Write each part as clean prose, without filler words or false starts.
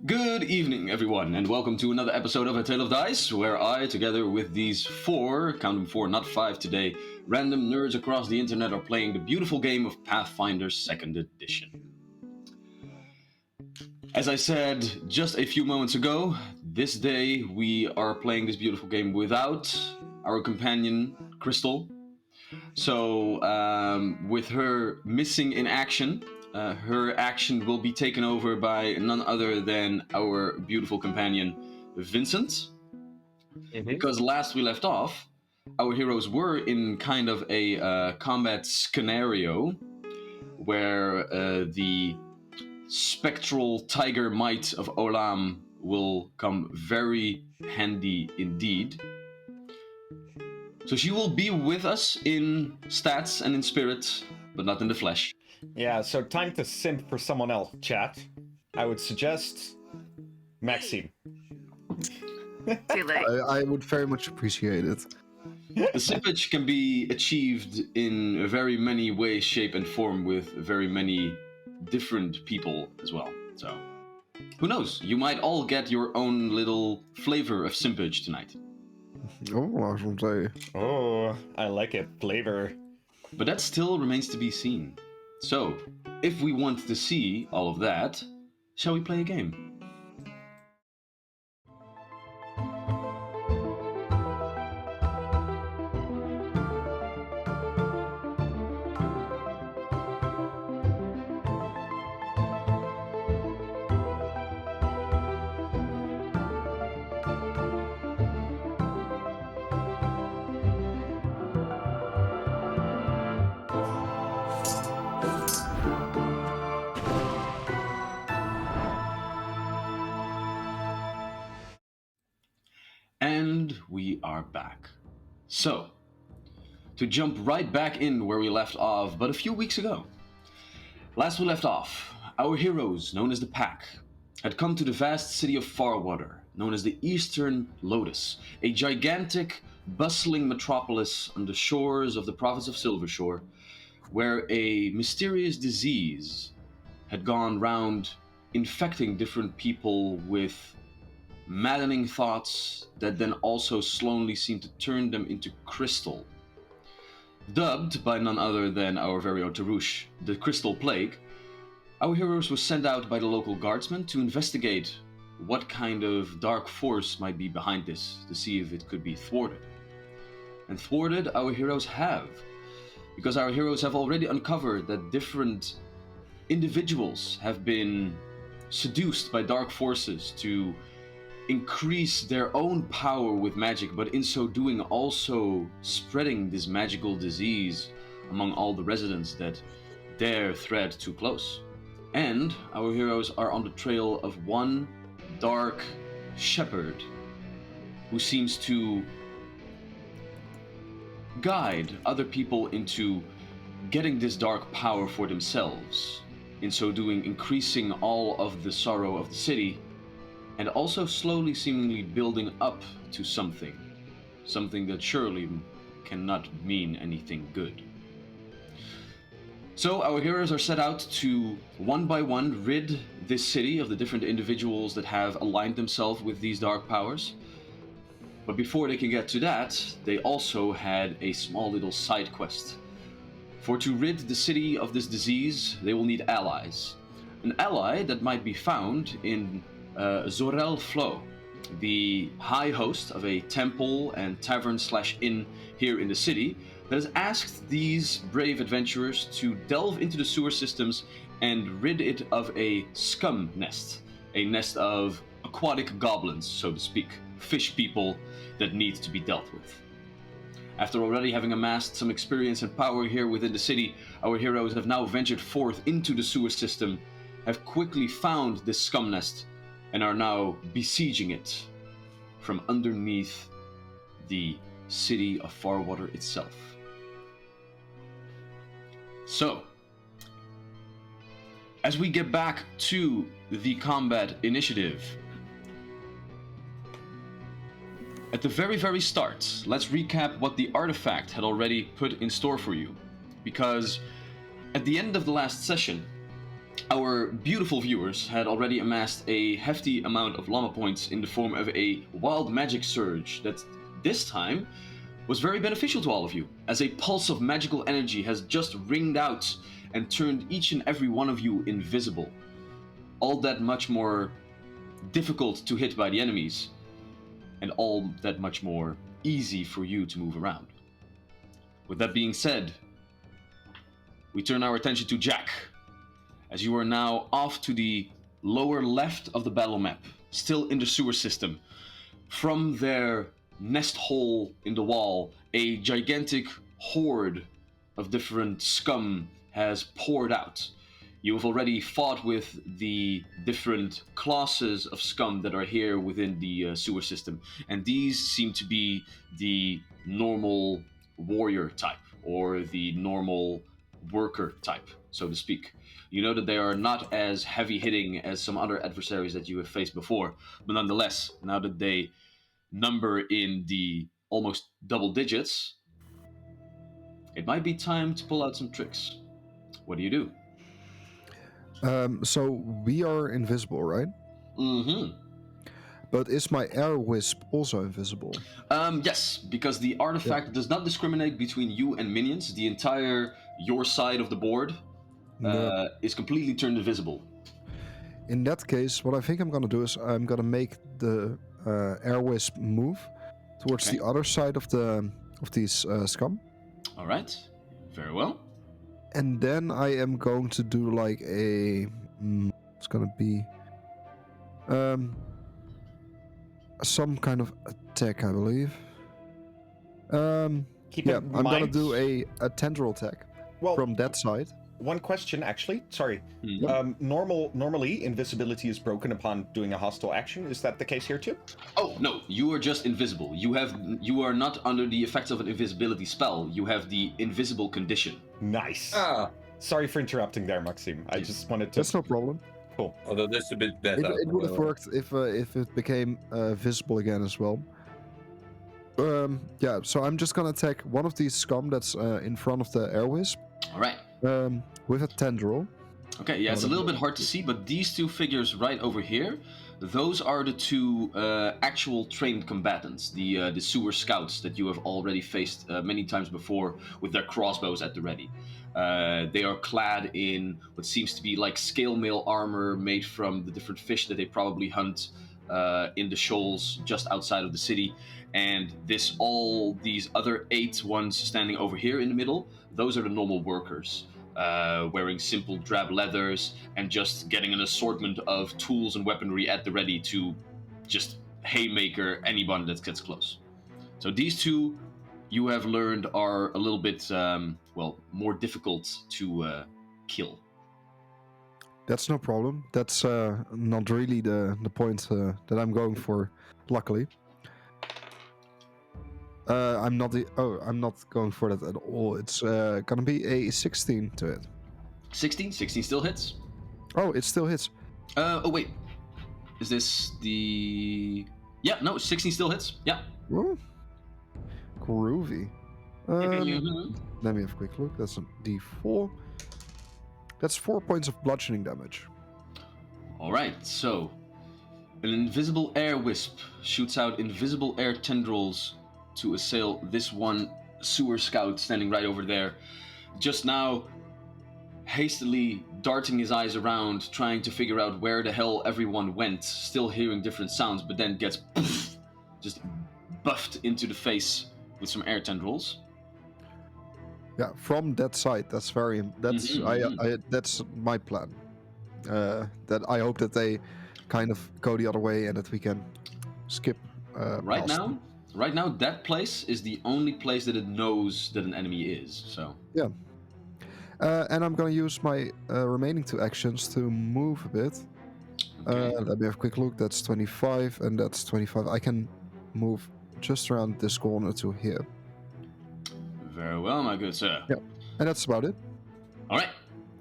Good evening, everyone, and welcome to another episode of A Tale of Dice, where I, together with these count them four, not five today, random nerds across the internet are playing the beautiful game of Pathfinder 2nd Edition. As I said just a few moments ago, this day we are playing this beautiful game without our companion, Crystal. So, with her missing in action, her action will be taken over by none other than our beautiful companion, Vincent. Mm-hmm. Because last we left off, our heroes were in kind of a combat scenario where the spectral tiger might of Olam will come very handy indeed. So she will be with us in stats and in spirit, but not in the flesh. Yeah, so time to simp for someone else, chat. I would suggest Maxime. Too late. I would very much appreciate it. The simpage can be achieved in very many ways, shape, and form with very many different people as well. So, who knows? You might all get your own little flavor of simpage tonight. Oh, I should say. Oh, I like it. Flavor. But that still remains to be seen. So, if we want to see all of that, shall we play a game? And we are back. So, to jump right back in where we left off but a few weeks ago. Last we left off, our heroes, known as the Pack, had come to the vast city of Farwater, known as the Eastern Lotus, a gigantic, bustling metropolis on the shores of the province of Silvershore, where a mysterious disease had gone round infecting different people with maddening thoughts that then also slowly seemed to turn them into crystal. Dubbed by none other than our very own Tarush, the Crystal Plague, our heroes were sent out by the local guardsmen to investigate what kind of dark force might be behind this, to see if it could be thwarted. And thwarted our heroes have, because our heroes have already uncovered that different individuals have been seduced by dark forces to increase their own power with magic, but in so doing also spreading this magical disease among all the residents that dare tread too close. And our heroes are on the trail of one dark shepherd who seems to guide other people into getting this dark power for themselves, in so doing increasing all of the sorrow of the city, and also slowly seemingly building up to something that surely cannot mean anything good. So our heroes are set out to, one by one, rid this city of the different individuals that have aligned themselves with these dark powers. But before they can get to that, they also had a small little side quest. For to rid the city of this disease, they will need allies. An ally that might be found in Zorel Flo, the high host of a temple and tavern/inn here in the city, that has asked these brave adventurers to delve into the sewer systems and rid it of a scum nest, a nest of aquatic goblins, so to speak, fish people that need to be dealt with. After already having amassed some experience and power here within the city, our heroes have now ventured forth into the sewer system, have quickly found this scum nest, and are now besieging it from underneath the city of Farwater itself. So, as we get back to the combat initiative, at the very, very start, let's recap what the artifact had already put in store for you. Because at the end of the last session, Our beautiful viewers had already amassed a hefty amount of llama points in the form of a wild magic surge that this time was very beneficial to all of you, as a pulse of magical energy has just ringed out and turned each and every one of you invisible. All that much more difficult to hit by the enemies, and all that much more easy for you to move around. With that being said, we turn our attention to Jack, as you are now off to the lower left of the battle map, still in the sewer system. From their nest hole in the wall, a gigantic horde of different scum has poured out. You have already fought with the different classes of scum that are here within the sewer system, and these seem to be the normal warrior type, or the normal worker type, so to speak. You know that they are not as heavy hitting as some other adversaries that you have faced before, but nonetheless, now that they number in the almost double digits, it might be time to pull out some tricks. What do you do? So we are invisible, right? Mm-hmm. But is my air wisp also invisible? Yes, because the artifact does not discriminate between you and minions. The entire your side of the board No. is completely turned invisible. In that case, what I think I'm gonna do is I'm gonna make the air wisp move towards Okay. the other side of these scum, All right. Very well. and then I am going to do like a. It's gonna be some kind of attack, I believe. Keep Yeah, in I'm gonna mind- do a tendril attack Well, from that side. one question actually. Sorry. Mhm. Normally, invisibility is broken upon doing a hostile action. Is that the case here too? Oh no, you are just invisible. You are not under the effects of an invisibility spell. You have the invisible condition. Nice. Ah, Sorry for interrupting there, Maxime. I just wanted to. That's no problem. Cool. although that's a bit better. It would have worked if it became visible again as well. Yeah, so I'm just gonna attack one of these scum that's in front of the air wisp All right. with a tendril. Okay, yeah, it's a little bit hard to see, but these two figures right over here, those are the two actual trained combatants, the sewer scouts that you have already faced many times before with their crossbows at the ready. They are clad in what seems to be like scale mail armor made from the different fish that they probably hunt in the shoals just outside of the city. And all these other 8 ones standing over here in the middle, those are the normal workers. Wearing simple drab leathers and just getting an assortment of tools and weaponry at the ready to just haymaker anyone that gets close. So these two, you have learned, are a little bit, more difficult to kill. That's no problem. That's not really the point that I'm going for. Luckily, I'm not going for that at all. It's gonna be a 16 to hit. 16 still hits. Oh, it still hits. Oh wait, is this the? Yeah, no, 16 still hits. Yeah. Ooh. Groovy. Mhm. Let me have a quick look. That's a D4. That's 4 points of bludgeoning damage. All right, so an invisible air wisp shoots out invisible air tendrils to assail this one sewer scout standing right over there. Just now, hastily darting his eyes around, trying to figure out where the hell everyone went, still hearing different sounds, but then gets just buffed into the face with some air tendrils. Yeah, from that side. That's that's my plan. That I hope that they kind of go the other way and that we can skip. Right past. now, that place is the only place that it knows that an enemy is. So Yeah. And I'm gonna use my remaining 2 actions to move a bit. okay. Let me have a quick look. That's 25 and that's 25. I can move just around this corner to here. Very well, my good sir. Yeah. And that's about it. All right.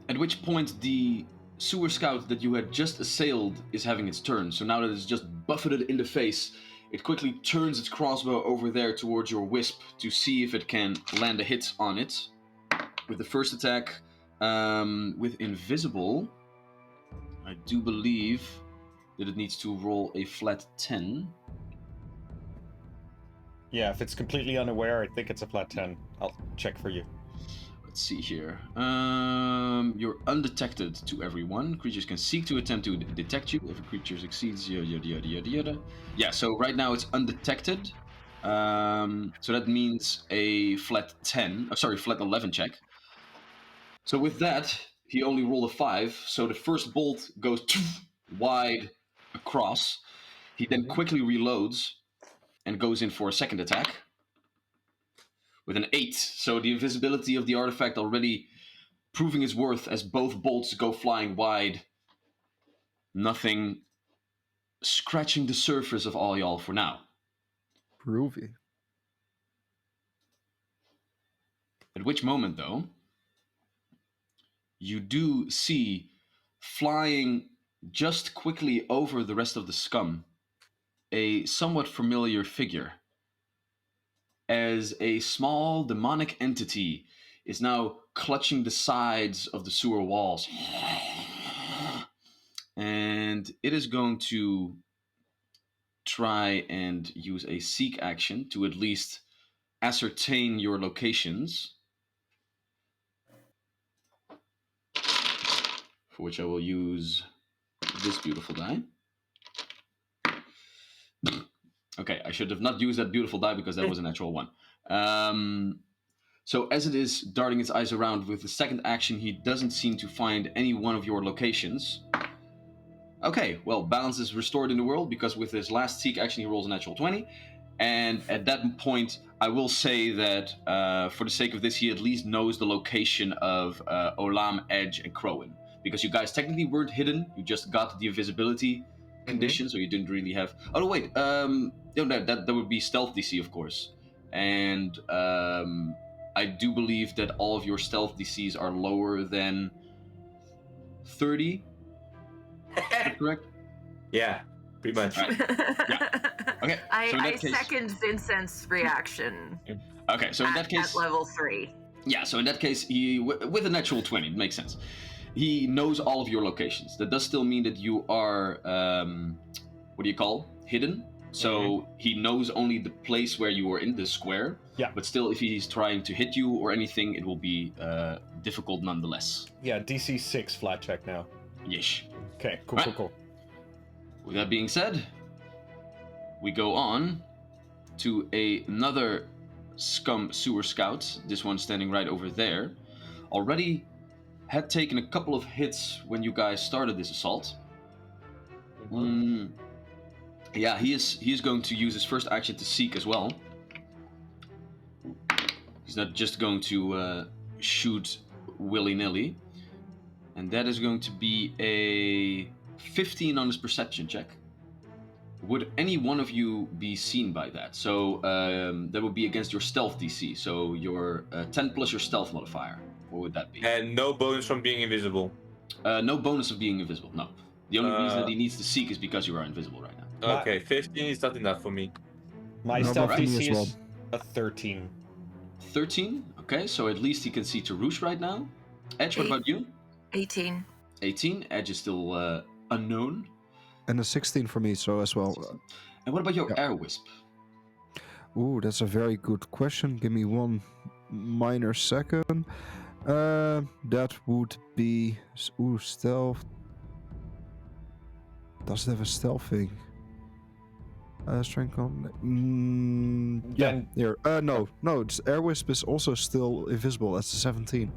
At which point the sewer scout that you had just assailed is having its turn. So now that it's just buffeted in the face, it quickly turns its crossbow over there towards your wisp to see if it can land a hit on it. With the first attack, with invisible, I do believe that it needs to roll a flat 10. Yeah, if it's completely unaware, I think it's a flat 10. I'll check for you. Let's see here. You're undetected to everyone. Creatures can seek to attempt to detect you. If a creature succeeds, yada yada yada yada yada. Yeah, so right now it's undetected. So that means a flat 10. Flat 11 check. So with that, he only rolled a 5. So the first bolt goes wide across. He then quickly reloads and goes in for a second attack with an 8. So the invisibility of the artifact already proving his worth as both bolts go flying wide. Nothing scratching the surface of all y'all for now. Groovy. At which moment, though, you do see flying just quickly over the rest of the scum a somewhat familiar figure, as a small demonic entity is now clutching the sides of the sewer walls. And it is going to try and use a seek action to at least ascertain your locations. For which I will use this beautiful die. Okay, I should have not used that beautiful die because that was a natural one. So as it is darting its eyes around with the second action, he doesn't seem to find any one of your locations. Okay, well, balance is restored in the world because with his last seek action, he rolls a natural 20. And at that point, I will say that for the sake of this, he at least knows the location of Olam, Edge, and Crowin. Because you guys technically weren't hidden, you just got the invisibility condition, so you didn't really have... Oh, no, wait, that would be stealth DC, of course. And I do believe that all of your stealth DCs are lower than 30. Is that correct? Yeah, pretty much. Right. Yeah. Okay. So in I that case, second Vincent's reaction. Okay, so in that case, at level 3. yeah. So in that case, he with a natural 20, it makes sense. He knows all of your locations. That does still mean that you are, what do you call, hidden. So he knows only the place where you are in the square. Yeah. But still, if he's trying to hit you or anything, it will be difficult nonetheless. Yeah, DC 6 flat check now. Yes. Okay, cool, Right. cool. With that being said, we go on to another scum sewer scout. This one standing right over there. Already had taken a couple of hits when you guys started this assault. Yeah, he is going to use his first action to seek as well. He's not just going to shoot willy-nilly. And that is going to be a 15 on his perception check. Would any one of you be seen by that? So that would be against your stealth DC. So your 10 plus your stealth modifier. What would that be? And no bonus from being invisible. No bonus of being invisible, no. The only reason that he needs to seek is because you are invisible right now. Okay, 15 is not enough for me. My No, stealth but for me DC as well. is a 13. 13? Okay, so at least he can see Tarouche right now. Edge, what about you? 18. 18. Edge is still unknown. And a 16 for me, so as well. And what about your Yeah. air wisp? Ooh, that's a very good question. Give me one minor second. That would be... Ooh, stealth. Does it have a stealth thing? Strength con... yeah, Then- here. No, it's Air Wisp is also still invisible. That's a 17.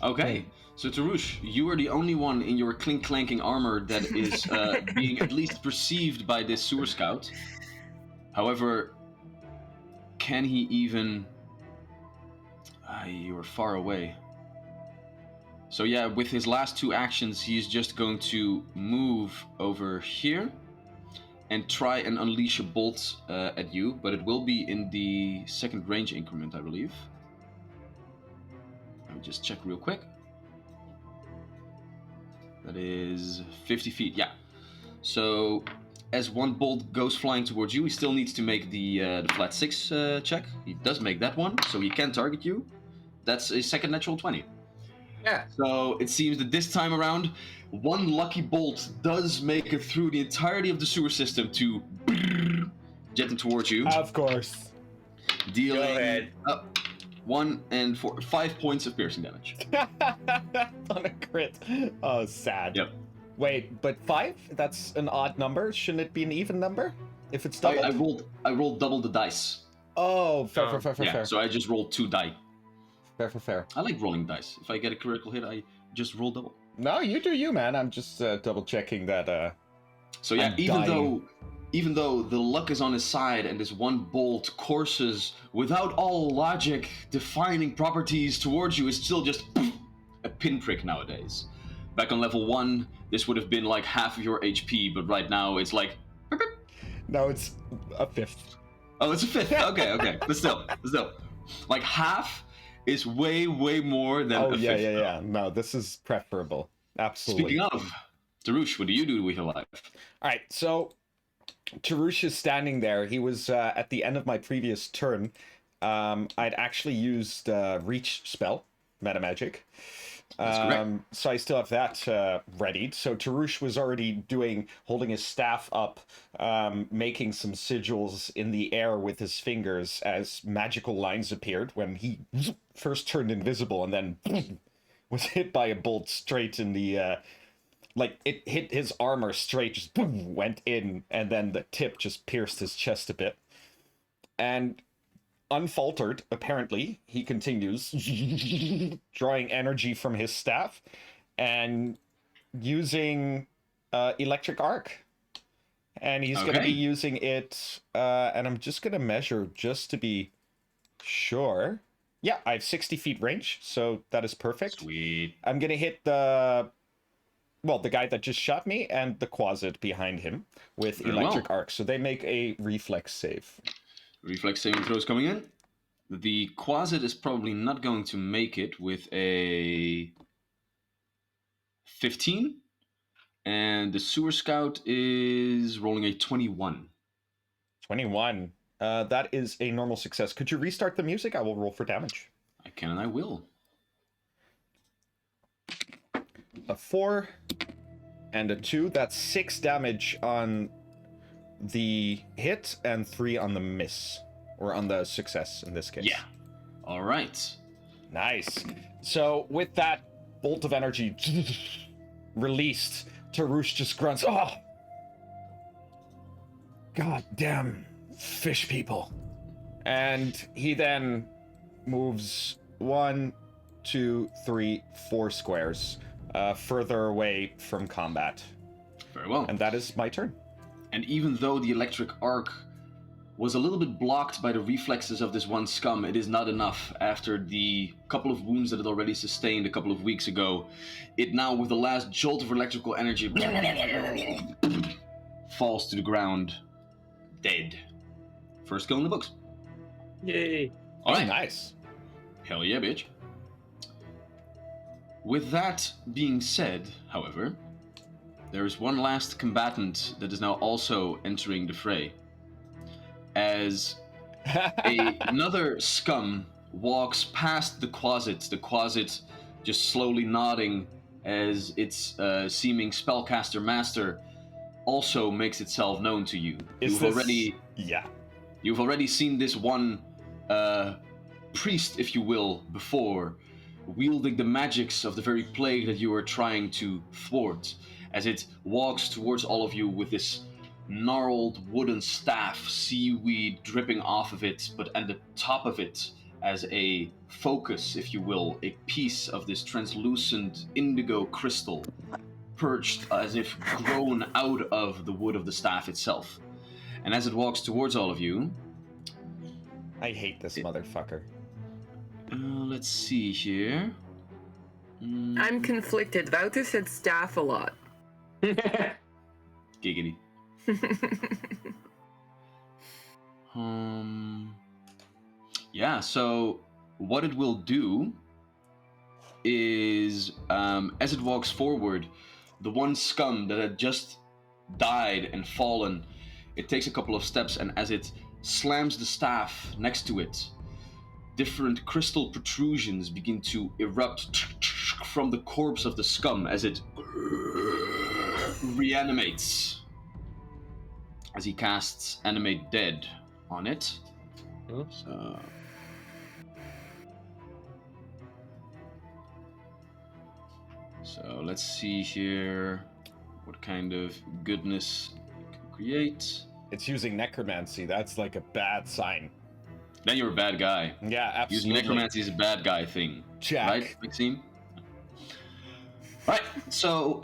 Okay, so Tarouche, you are the only one in your clink-clanking armor that is being at least perceived by this sewer scout. However, can he even... you're far away. So yeah, with his last two actions, he's just going to move over here and try and unleash a bolt at you, but it will be in the second range increment, I believe. Let me just check real quick. That is 50 feet, yeah. So as one bolt goes flying towards you, he still needs to make the flat 6 check. He does make that one, so he can target you. That's a second natural 20. Yeah. So it seems that this time around, one lucky bolt does make it through the entirety of the sewer system to jetting towards you, Of course. dealing Go ahead. 1 and 4, 5 points of piercing damage. On a crit. Oh, sad. Yep. Wait, but 5? That's an odd number. Shouldn't it be an even number? If it's I, doubled? I rolled double the dice. Oh, fair, Oh, fair. So I just rolled 2 die. Fair. I like rolling dice. If I get a critical hit, I just roll double. No, you do you, man. I'm just double checking that. So yeah, I'm even though the luck is on his side and this one bolt courses without all logic defining properties towards you, it's still just a pinprick nowadays. Back on level 1, this would have been like half of your HP, but right now it's like... No, it's a fifth. Oh, it's a fifth. Okay. But still. Like half is way more than a fifth. Yeah. No, this is preferable. Absolutely. Speaking of, Darush, what do you do with your life? All right, so Tarush is standing there. He was at the end of my previous turn. I'd actually used Reach spell, meta magic. That's correct. So I still have that readied. So Tarush was already holding his staff up, making some sigils in the air with his fingers as magical lines appeared when he first turned invisible and then was hit by a bolt straight in the... Like, it hit his armor straight, just boom, went in, and then the tip just pierced his chest a bit. And unfaltered, apparently, he continues drawing energy from his staff and using electric arc. And he's going to be using it, and I'm just going to measure just to be sure. Yeah, I have 60 feet range, so that is perfect. Sweet. I'm going to hit the guy that just shot me and the Quasit behind him with electric arc. So they make a reflex save. Reflex saving throws coming in. The Quasit is probably not going to make it with a 15. And the Sewer Scout is rolling a 21. 21. That is a normal success. Could you restart the music? I will roll for damage. I can and I will. A 4 and a 2. That's 6 damage on the hit and 3 on the miss. Or on the success in this case. Yeah. All right. Nice. So with that bolt of energy released, Tarush just grunts, "Oh! God damn fish people." And he then moves 1, 2, 3, 4 squares further away from combat. Very well. And that is my turn. And even though the electric arc was a little bit blocked by the reflexes of this one scum, it is not enough. After the couple of wounds that it already sustained a couple of weeks ago, it now, with the last jolt of electrical energy, falls to the ground, dead. First kill in the books. Yay. All right. Nice. Hell yeah, bitch. With that being said, however, there is one last combatant that is now also entering the fray. As another scum walks past the Quasit just slowly nodding as its seeming spellcaster master also makes itself known to you. You've already seen this one priest, if you will, before, wielding the magics of the very plague that you are trying to thwart, as it walks towards all of you with this gnarled wooden staff, seaweed dripping off of it, but at the top of it, as a focus, if you will, a piece of this translucent indigo crystal, perched as if grown out of the wood of the staff itself. And as it walks towards all of you... I hate this motherfucker. Let's see here. I'm conflicted. Wouter said staff a lot. Giggity. Yeah, so what it will do is, as it walks forward, the one scum that had just died and fallen, it takes a couple of steps, and as it slams the staff next to it, different crystal protrusions begin to erupt from the corpse of the scum as it reanimates. As he casts Animate Dead on it. So let's see here what kind of goodness it can create. It's using necromancy. That's like a bad sign. Then you're a bad guy. Yeah, Using absolutely. necromancy is a bad guy thing. Jack. Right, Maxime? Right, so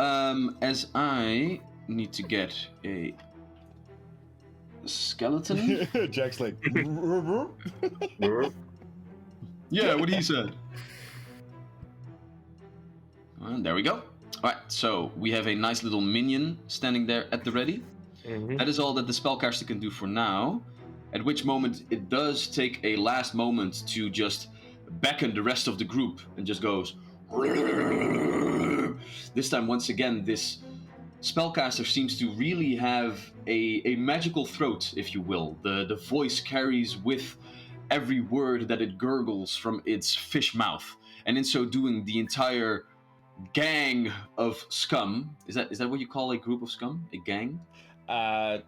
as I need to get a skeleton. Jack's like, Yeah, what he said. And there we go. Alright, so we have a nice little minion standing there at the ready. That is all that the spellcaster can do for now. At which moment it does take a last moment to just beckon the rest of the group and just goes. This time, once again, this spellcaster seems to really have a magical throat, if you will. The voice carries with every word that it gurgles from its fish mouth. And in so doing, the entire gang of scum, is that what you call a group of scum? A gang? I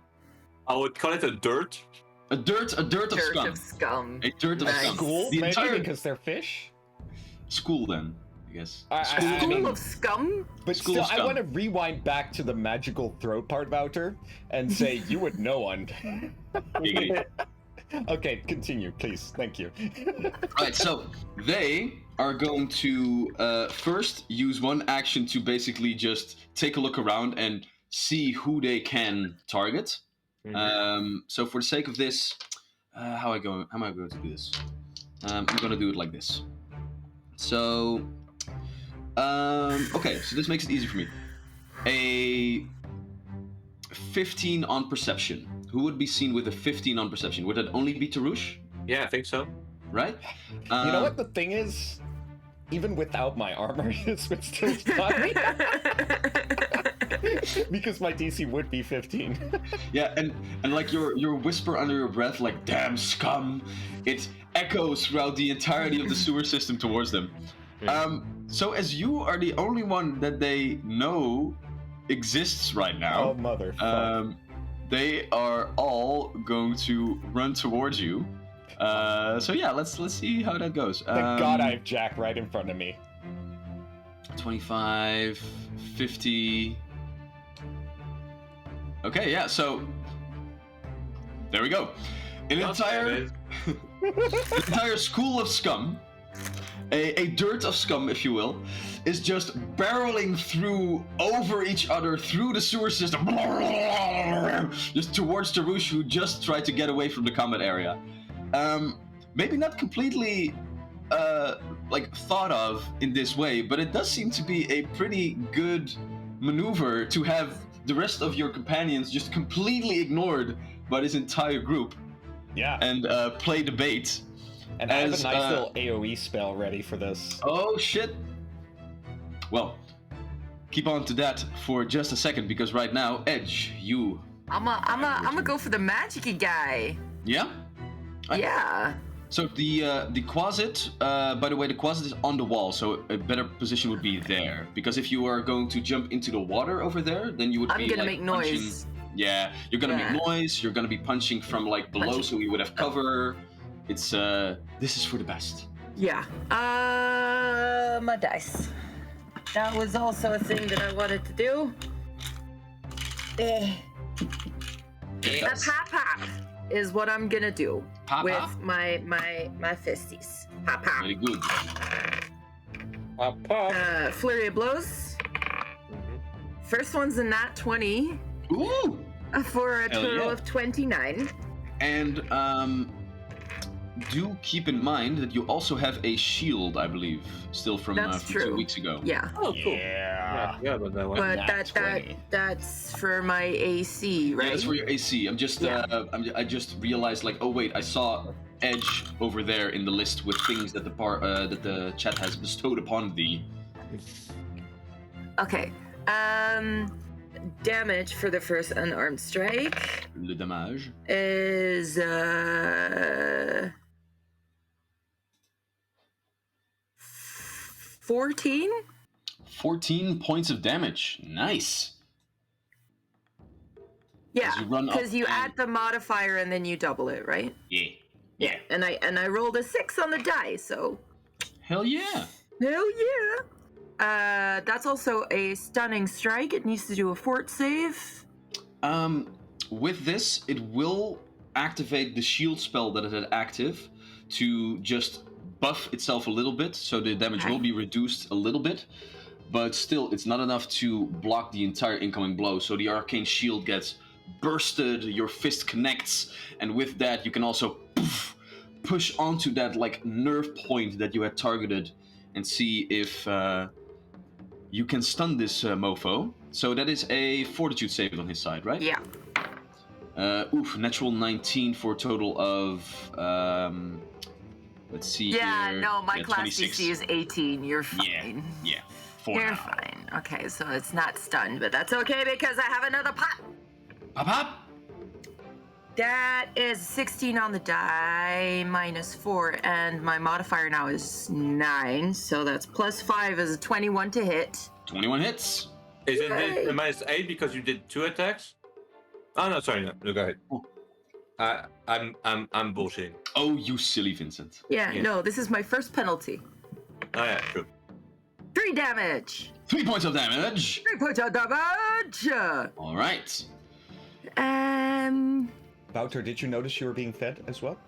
would call it a dirt. A dirt of scum. Of scum. A dirt of Nice. scum. school, The maybe entire because they're fish. school, then, I guess. I mean, School of scum? but School still, of I scum. want to rewind back to the magical throat part, Wouter, and say you would know one. Giggity. Okay, continue, please. Thank you. Right, so they are going to first use one action to basically just take a look around and see who they can target. So for the sake of this, how am I going to do this? I'm going to do it like this. So, okay, so this makes it easy for me. A 15 on perception. Who would be seen with a 15 on perception? Would that only be Tarush? Yeah, I think so. Right? You know what the thing is? Even without my armor, this would still fine. Because my DC would be 15. Yeah, and like your whisper under your breath, like "damn scum," it echoes throughout the entirety of the sewer system towards them. So as you are the only one that they know exists right now, Oh, motherfucker. they are all going to run towards you. So yeah, let's see how that goes. Thank God I have Jack right in front of me. 25, 50. Okay, yeah, so there we go. An entire school of scum, a dirt of scum, if you will, is just barreling through over each other through the sewer system, just towards Tarush, who just tried to get away from the combat area. Maybe not completely thought of in this way, but it does seem to be a pretty good maneuver to have the rest of your companions just completely ignored by this entire group Yeah. and play the bait. And I have as, a nice little AoE spell ready for this. Oh shit! Well, keep on to that for just a second, because right now, Edge, you. I'm a go for the magic-y guy. Yeah? Yeah. So the Quasit, by the way, the Quasit is on the wall, so a better position would be there. Because if you are going to jump into the water over there, then you would I'm be gonna like make punching. noise. Yeah, you're gonna Yeah. make noise. You're gonna be punching from like below, Punching. so we would have cover. It's this is for the best. Yeah. My dice. That was also a thing that I wanted to do. A pop is what I'm gonna do Pop with pop? my fisties. Pop. Very good. Flurry of blows. First one's a nat 20 Ooh! for a Hell total yeah. of 29. And do keep in mind that you also have a shield, I believe, still from, That's from 2 true. weeks ago. Yeah. Oh, cool. Yeah. Yeah, but that one. But nat 20. that's for my AC, right? Yeah, that's for your AC. I'm just Yeah. I just realized like, oh wait, I saw Edge over there in the list with things that the chat has bestowed upon thee. Okay. Damage for the first unarmed strike Le dommage. is 14. 14 points of damage. Nice. Yeah, As you run up because you and- add the modifier and then you double it, right? Yeah. Yeah. And I rolled a 6 on the die, so Hell yeah. hell yeah. That's also a stunning strike. It needs to do a fort save. With this, it will activate the shield spell that it had active to just buff itself a little bit, so the damage Okay. will be reduced a little bit, but still, it's not enough to block the entire incoming blow, so the arcane shield gets bursted, your fist connects, and with that, you can also push onto that, like, nerve point that you had targeted and see if you can stun this mofo. So that is a fortitude save on his side, right? Yeah. Natural 19 for a total of, let's see Yeah, here. no, my Yeah, class 26. DC is 18. You're Yeah, fine. yeah. 4 You're now. fine. Okay, so it's not stunned, but that's okay because I have another pop. Pop, pop! That is 16 on the die, minus 4, and my modifier now is 9, so that's plus 5 is a 21 to hit. 21 hits. Isn't Yay. it -8 because you did 2 attacks? Oh no, sorry, no, go ahead. Oh. I'm bullshitting. Oh, you silly Vincent. Yeah, Yeah. no, this is my first penalty. Oh yeah, true. 3 damage! 3 points of damage. 3 points of damage! All right. Wouter, did you notice you were being fed as well?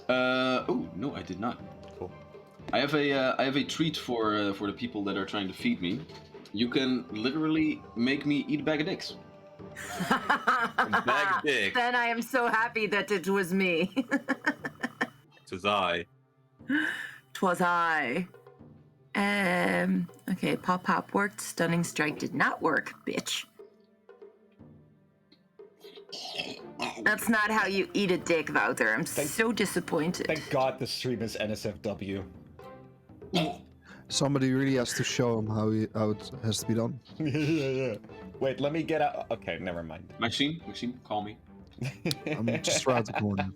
Oh no, I did not. Cool. I have a treat for the people that are trying to feed me. You can literally make me eat a bag of dicks. Bag dick. Then I am so happy that it was me. Says I. 'Twas I. Okay, pop worked. Stunning strike did not work, bitch. That's not how you eat a dick, Wouter. I'm so disappointed. Thank God the stream is NSFW. Somebody really has to show him how it has to be done. Yeah. Wait, let me get out. Okay, never mind. Maxine, call me. I'm just around the corner.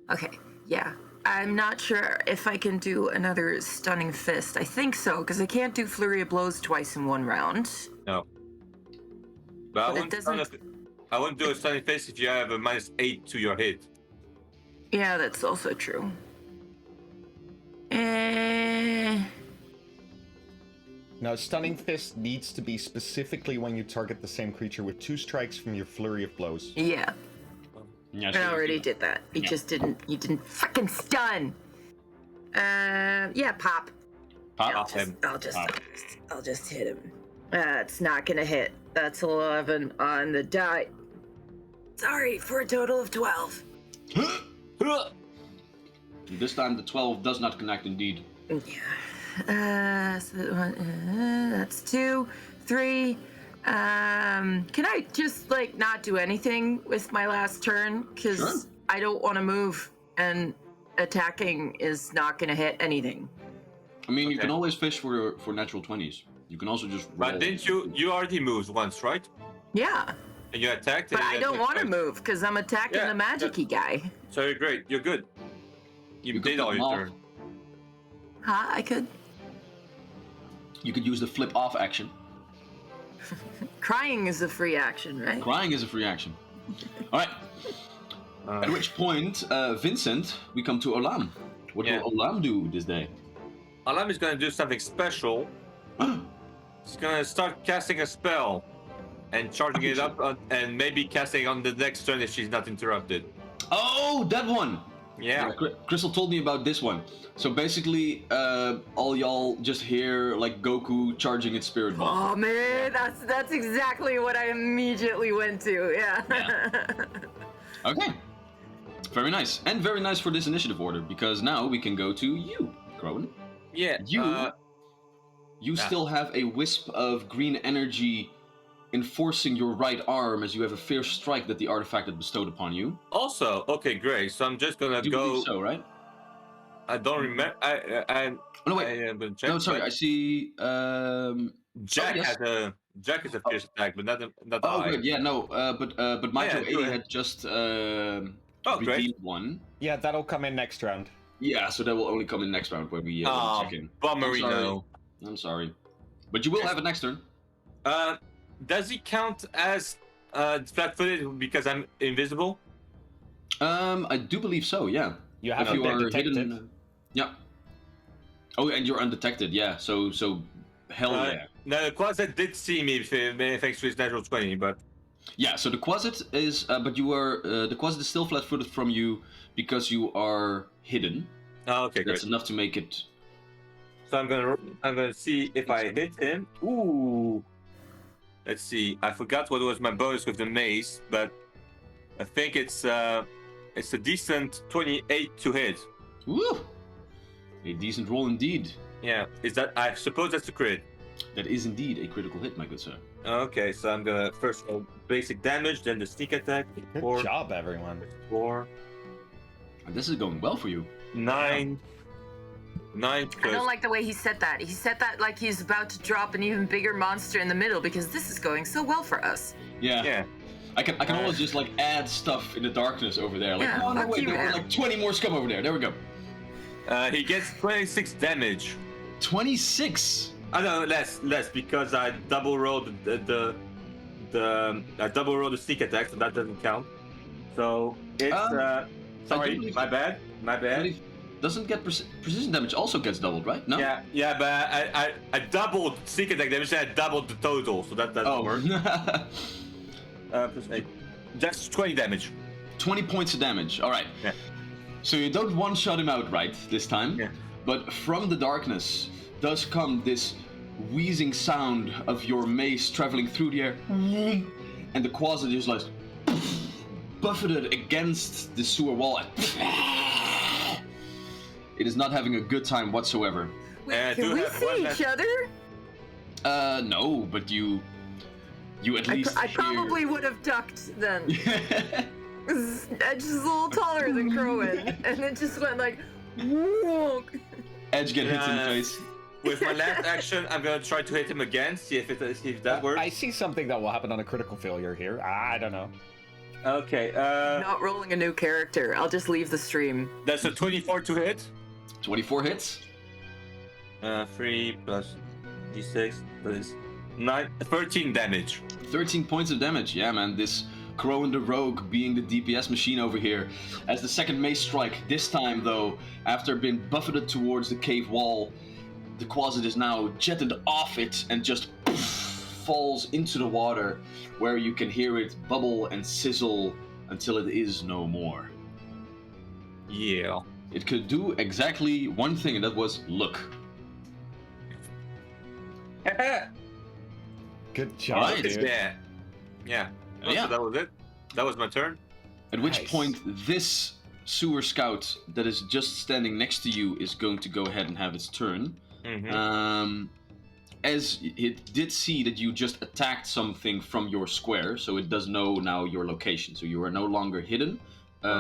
Okay, yeah. I'm not sure if I can do another stunning fist. I think so, because I can't do flurry of blows twice in one round. No. But But it doesn't- I wouldn't do a stunning face if you have a -8 to your hit. Yeah, that's also true. Eh. Now, Stunning Fist needs to be specifically when you target the same creature with 2 strikes from your flurry of blows. Yeah, Yeah, I already did that. You Yeah. just didn't. You didn't fucking stun. Yeah, pop. Pop. I'll just hit him. It's not gonna hit. That's 11 on the die. Sorry, for a total of 12. This time the 12 does not connect indeed. Yeah. That's 2, 3. Can I just like not do anything with my last turn? Because Sure. I don't want to move, and attacking is not gonna hit anything. I mean, you Okay. can always fish for natural 20s. You can also just roll. But didn't you already moved once, right? Yeah, And you attacked. but and I you don't attacked want to twice. move because I'm attacking Yeah, the magic-y guy. So you're great. You're good. You could did all flip your them turn. Huh? I could. You could use the flip off action. Crying is a free action, right? Crying is a free action. All right. At which point, Vincent, we come to Olam. What Yeah. will Olam do this day? Alam is gonna do something special. He's gonna start casting a spell and charging it up, and maybe casting on the next turn if she's not interrupted. Oh, that one! Yeah. Crystal told me about this one. So basically, all y'all just hear like Goku charging its spirit ball. Oh man, that's exactly what I immediately went to. Yeah. Okay. Very nice. And very nice for this initiative order, because now we can go to you, Crowan. Yeah. You still have a wisp of green energy enforcing your right arm as you have a fierce strike that the artifact had bestowed upon you. Also, okay, great. So I'm just gonna You go. believe so, right? I don't remember. Oh, no, wait. I am gonna check. No, sorry. but I see. Jack yes. Jack is a fierce attack, but not Oh, I. good. Yeah, no. But Maito Yeah, go 80 ahead. had just Oh, great. redeemed one. Yeah, that'll come in next round. Yeah, so that will only come in next round where we check in. Bummerino. I'm sorry. But you will have it next turn. Does he count as flat-footed because I'm invisible? I do believe so, yeah. You haven't been detected. hidden. Yeah. Oh, and you're undetected, yeah. So hell yeah. No, the Quasit did see me thanks to his natural 20, but... Yeah, so the Quasit is, but you are, the Quasit is still flat-footed from you because you are hidden. Oh, okay, That's great. enough to make it. So I'm gonna see if I hit him. Ooh. Let's see. I forgot what was my bonus with the mace, but I think it's a decent 28 to hit. Woo! A decent roll indeed. Yeah. Is that? I suppose that's a crit. That is indeed a critical hit, my good sir. Okay, so I'm gonna first roll basic damage, then the sneak attack. Good job, everyone. 4, And this is going well for you. 9. 9 I don't like the way he said that. He said that like he's about to drop an even bigger monster in the middle because this is going so well for us. Yeah. Yeah. I can always just like add stuff in the darkness over there. Like, Yeah, oh no, fuck wait, you, there were man. like 20 more scum over there. There we go. He gets 26 damage. 26. I know less because I double rolled the I double rolled the sneak attack, so that doesn't count. So it's sorry, believe- my bad. Doesn't get precision damage also gets doubled, right? No. Yeah, but I doubled sneak attack damage and I doubled the total, so that doesn't work. Plus 8. That's 20 damage. 20 points of damage. All right. Yeah. So you don't one-shot him outright this time, Yeah. but from the darkness does come this wheezing sound of your mace traveling through the air, and the Quasit is like buffeted against the sewer wall. It is not having a good time whatsoever. Wait, I can do we have see one each left. other? No, but you at least I hear... probably would have ducked then. Edge is a little taller than Crowan, and it just went like, whoa. Edge get hit in the Yeah. face. With my last action, I'm gonna try to hit him again, see if that works. I see something that will happen on a critical failure here. I don't know. Okay, Not rolling a new character. I'll just leave the stream. that's a 24 to hit. 24 hits. 3 plus d6 plus 9, 13 damage. 13 points of damage. Yeah, man. This Crowan the Rogue being the DPS machine over here. As the second mace strike, this time though, after being buffeted towards the cave wall, the Quasit is now jetted off it and just falls into the water, where you can hear it bubble and sizzle until it is no more. Yeah. It could do exactly one thing, and that was look. Good job, Alright. dude. Yeah. Yeah. Yeah. So that was it. That was my turn. At which Nice. point, this sewer scout that is just standing next to you is going to go ahead and have its turn. Mm-hmm. As it did see that you just attacked something from your square, so it does know now your location. So you are no longer hidden.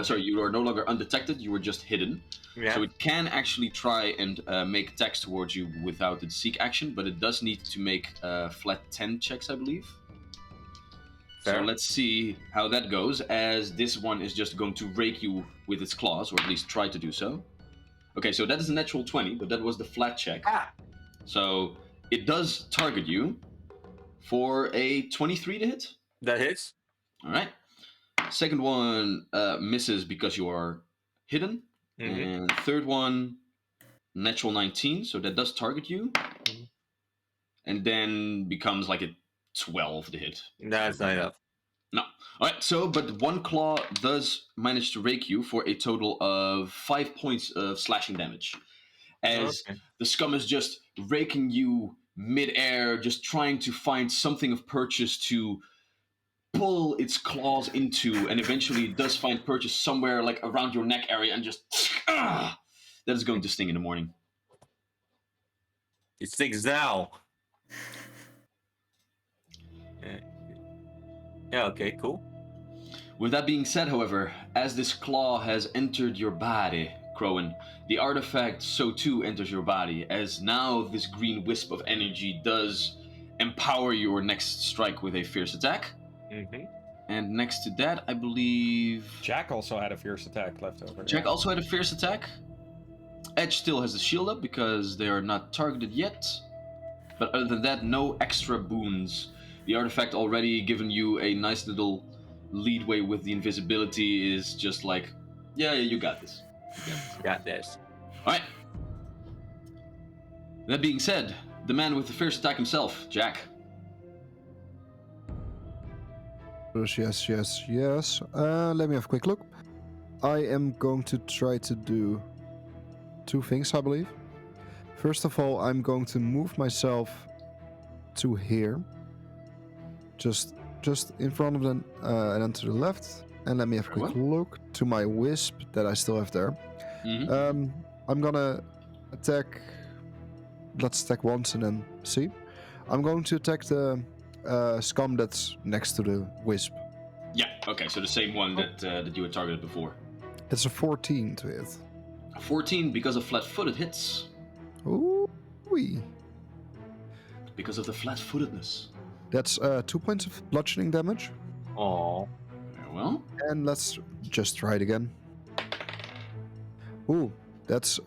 Sorry, you are no longer undetected. You were just hidden. Yeah. So it can actually try and make attacks towards you without its seek action, but it does need to make flat 10 checks, I believe. So Fair. let's see how that goes, as this one is just going to rake you with its claws, or at least try to do so. Okay, so that is a natural 20, but that was the flat check. Ah! So it does target you for a 23 to hit. That hits. All right. Second one misses because you are hidden. Mm-hmm. And third one, natural 19, so that does target you. And then becomes like a 12 to hit. That's not enough. No. All right, so, but one claw does manage to rake you for a total of 5 points of slashing damage. As Okay. the scum is just raking you mid-air, just trying to find something of purchase to pull its claws into, and eventually it does find purchase somewhere like around your neck area, and just that is going to sting in the morning. It stings now. Yeah, okay, cool. With that being said, however, as this claw has entered your body, Crowan, the artifact so too enters your body, as now this green wisp of energy does empower your next strike with a fierce attack. Mm-hmm. And next to that, I believe... Jack also had a fierce attack left over. Jack also had a fierce attack? Edge still has the shield up because they are not targeted yet. But other than that, no extra boons. The artifact already given you a nice little leadway with the invisibility is just like, yeah, you got this. Got this. Alright. That being said, the man with the first attack himself, Jack. Yes. Let me have a quick look. I am going to try to do 2 things, I believe. First of all, I'm going to move myself to here. Just in front of them, and then to the left. And let me have a quick look to my wisp that I still have there. Mm-hmm. I'm gonna attack. Let's attack once and then see. I'm going to attack the scum that's next to the wisp. Yeah, okay, so the same one that you had targeted before. It's a 14 to hit. A 14 because of flat-footed hits. Ooh-wee. Because of the flat-footedness. That's 2 points of bludgeoning damage. Aww. Very well. And let's just try it again. Ooh, that's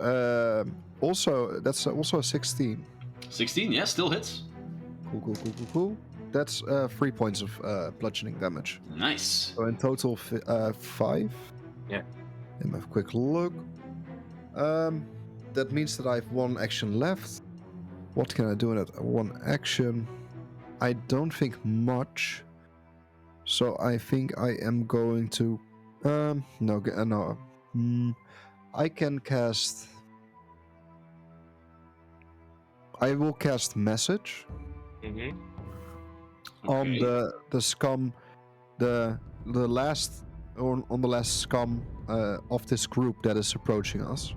also a 16. 16, yeah, still hits. Cool. That's 3 points of bludgeoning damage. Nice. So in total, 5. Yeah. Let me have a quick look. That means that I have 1 action left. What can I do in that 1 action? I don't think much. So I think I am going to... No. I can cast... I will cast Message Mm-hmm. on Okay. the scum, the last, or on the last scum of this group that is approaching us.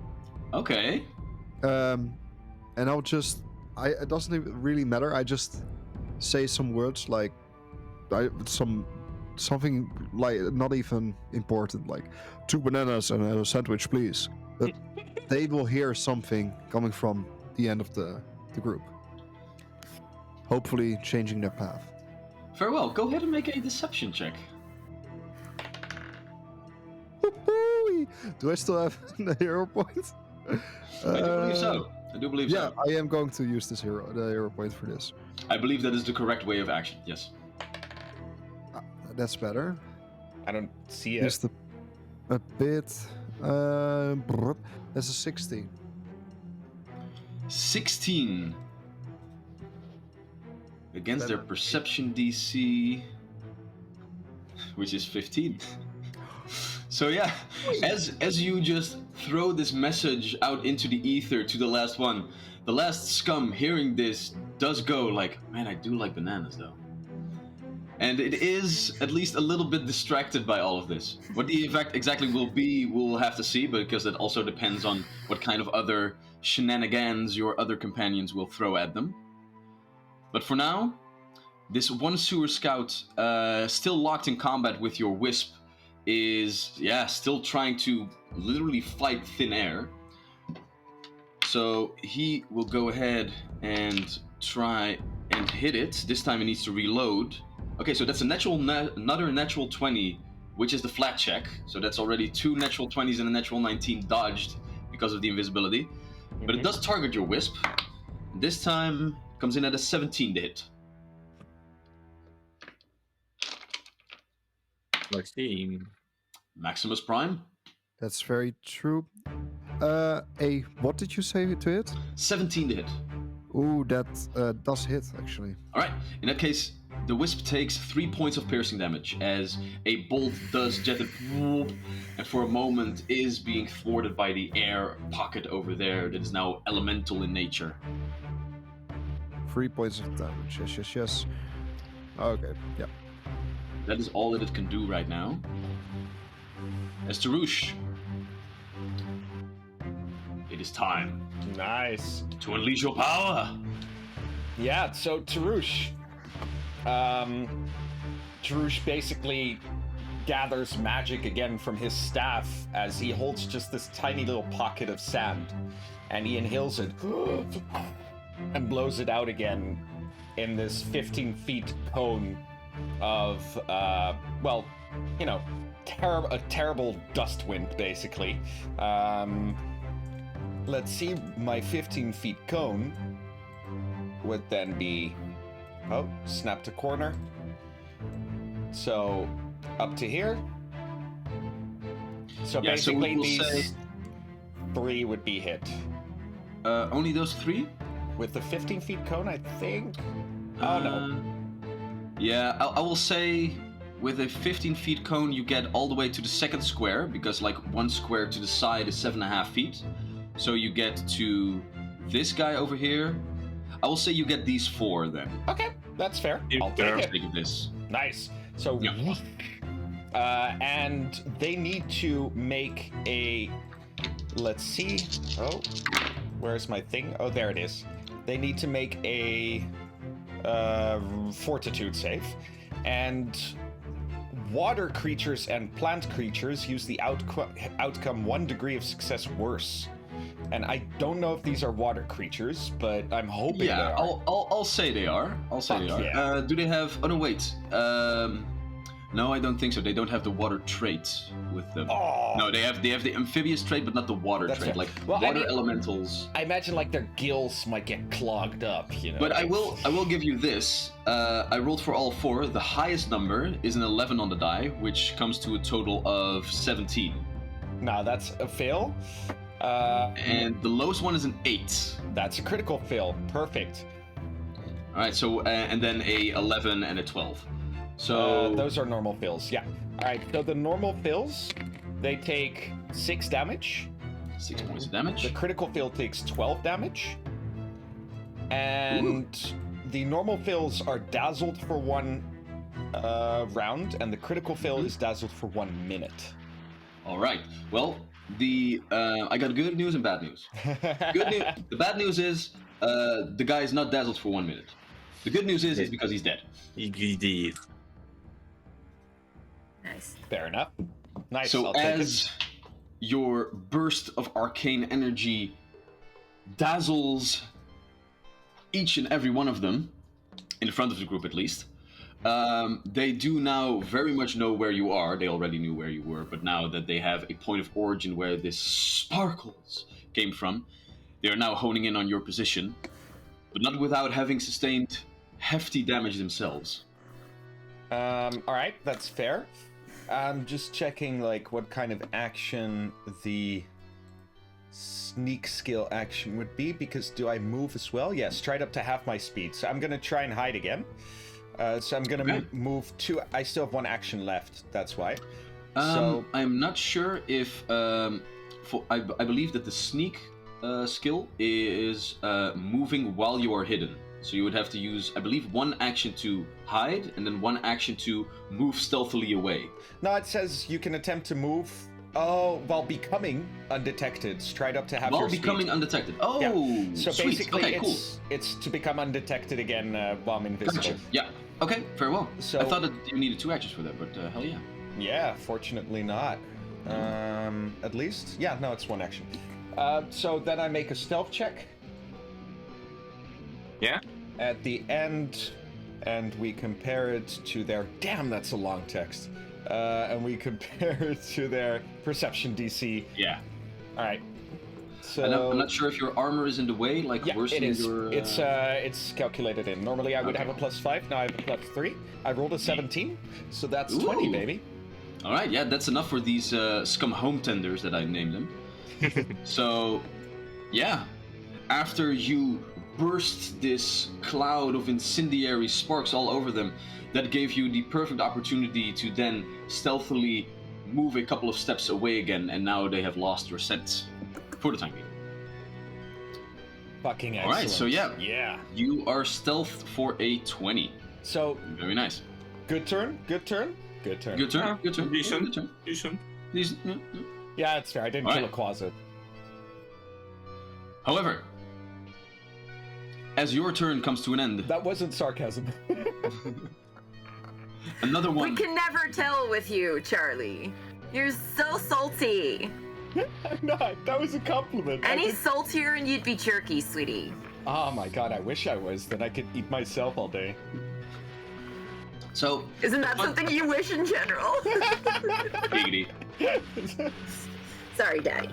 Okay. And I'll just... it doesn't even really matter. I just say some words like... something like not even important, like 2 bananas and a sandwich, please. But they will hear something coming from the end of the group. Hopefully changing their path. Very well. Go ahead and make a deception check. Do I still have the hero point? I do believe so. Yeah, I am going to use the hero point for this. I believe that is the correct way of action. Yes. That's better. I don't see it. Just a bit. That's a 16. 16 against their perception DC, which is 15. So yeah, as you just throw this message out into the ether to the last one, the last scum hearing this does go like, man, I do like bananas though. And it is at least a little bit distracted by all of this. What the effect exactly will be, we'll have to see, because it also depends on what kind of other shenanigans your other companions will throw at them. But for now, this one sewer scout, still locked in combat with your wisp, is, still trying to literally fight thin air. So he will go ahead and try and hit it. This time he needs to reload. Okay, so that's another natural 20, which is the flat check. So that's already 2 natural 20s and a natural 19 dodged because of the invisibility. Mm-hmm. But it does target your wisp. This time comes in at a 17 to hit. Let's see. Maximus Prime. That's very true. What did you say to hit? 17 to hit. Ooh, that does hit, actually. Alright, in that case, the wisp takes 3 points of piercing damage as a bolt does jet it, and for a moment is being thwarted by the air pocket over there that is now elemental in nature. 3 points of damage, yes. Okay, yeah. That is all that it can do right now. As Tarush, it is time Nice. to unleash your power. Yeah, so Tarush basically gathers magic again from his staff as he holds just this tiny little pocket of sand, and he inhales it and blows it out again in this 15 feet cone of, a terrible dust wind, basically. let's see, my 15 feet cone would then be, snapped a corner. So, up to here. So Yeah, so basically we'll these 3 would be hit. Only those 3? With the 15 feet cone, I think? Oh, no. Yeah, I will say with a 15 feet cone, you get all the way to the second square, because like one square to the side is 7.5 feet. So you get to this guy over here. I will say you get these 4 then. Okay, that's fair. I'll Fair. take it. Think of this. Nice. So, Yeah. and they need to make a, let's see. Oh, where's my thing? Oh, there it is. They need to make a fortitude save. And water creatures and plant creatures use the outcome 1 degree of success worse. And I don't know if these are water creatures, but I'm hoping they are. I'll say they are. I'll say they are. Yeah. Do they have? Oh no, wait. No, I don't think so. They don't have the water trait with them. Oh. No, they have the amphibious trait, but not the water That's trait. fair. Like Well, I water mean- elementals. I imagine like their gills might get clogged up, you know. But I will give you this. I rolled for all 4. The highest number is an 11 on the die, which comes to a total of 17. Nah, that's a fail. And the lowest one is an 8. That's a critical fail. Perfect. All right, so and then a 11 and a 12. So Those are normal fails. Yeah. All right. So the normal fails, they take 6 damage. 6 points of damage. The critical fail takes 12 damage. And the normal fails are dazzled for 1 round, and the critical fail is dazzled for 1 minute. All right. Well, I got good news and bad news. Good news. The bad news is the guy is not dazzled for 1 minute. The good news is because he's dead. Indeed. Nice. Fair enough. Nice. So I'll take it. as your burst of arcane energy dazzles each and every one of them, in front of the group at least, they do now very much know where you are. They already knew where you were, but now that they have a point of origin where this sparkles came from, they are now honing in on your position, but not without having sustained hefty damage themselves. All right, that's fair. I'm just checking, like, what kind of action the sneak skill action would be, because do I move as well? Yes, straight up to half my speed. So I'm gonna try and hide again. So I'm gonna Okay. move 2. I still have 1 action left. That's why. I'm not sure if I believe that the sneak skill is moving while you are hidden. So you would have to use, I believe, 1 action to hide and then 1 action to move stealthily away. No, it says you can attempt to move. Oh, while becoming undetected, straight up to half While your speed. becoming undetected. Oh, Yeah. So sweet. basically, Okay, cool. it's to become undetected again while I'm invisible. Gotcha. Yeah. Okay, very well. So- I thought that you needed 2 actions for that, but hell yeah. Yeah, fortunately not. At least, yeah, no, it's 1 action. So then I make a stealth check Yeah? at the end, and we compare it to their. Damn, that's a long text. And we compare it to their perception DC. Yeah. All right. So I'm not sure if your armor is in the way, like yeah, worsening it is. your. It's calculated in. Normally I would Okay. have a +5. Now I have a +3. I rolled a 17, so that's Ooh. 20, baby. All right, yeah, that's enough for these scum home tenders that I named them. So, yeah, after you burst this cloud of incendiary sparks all over them, that gave you the perfect opportunity to then stealthily move a couple of steps away again, and now they have lost your scent for the time being. Fucking All excellent. right, so yeah. Yeah. You are stealth for a 20. So Very nice. good turn. Good turn. Good turn. Good turn. Good turn. Decent. Good turn. Decent. Decent, yeah, yeah. Yeah, it's fair. I didn't All kill right. a closet. However, as your turn comes to an end, That wasn't sarcasm. another We one. can never tell with you, Charlie. You're so salty. No, that was a compliment. I Any just- saltier and you'd be jerky, sweetie. Oh my god, I wish I was. Then I could eat myself all day. So, Isn't that something you wish in general? giggity. Sorry, Daddy.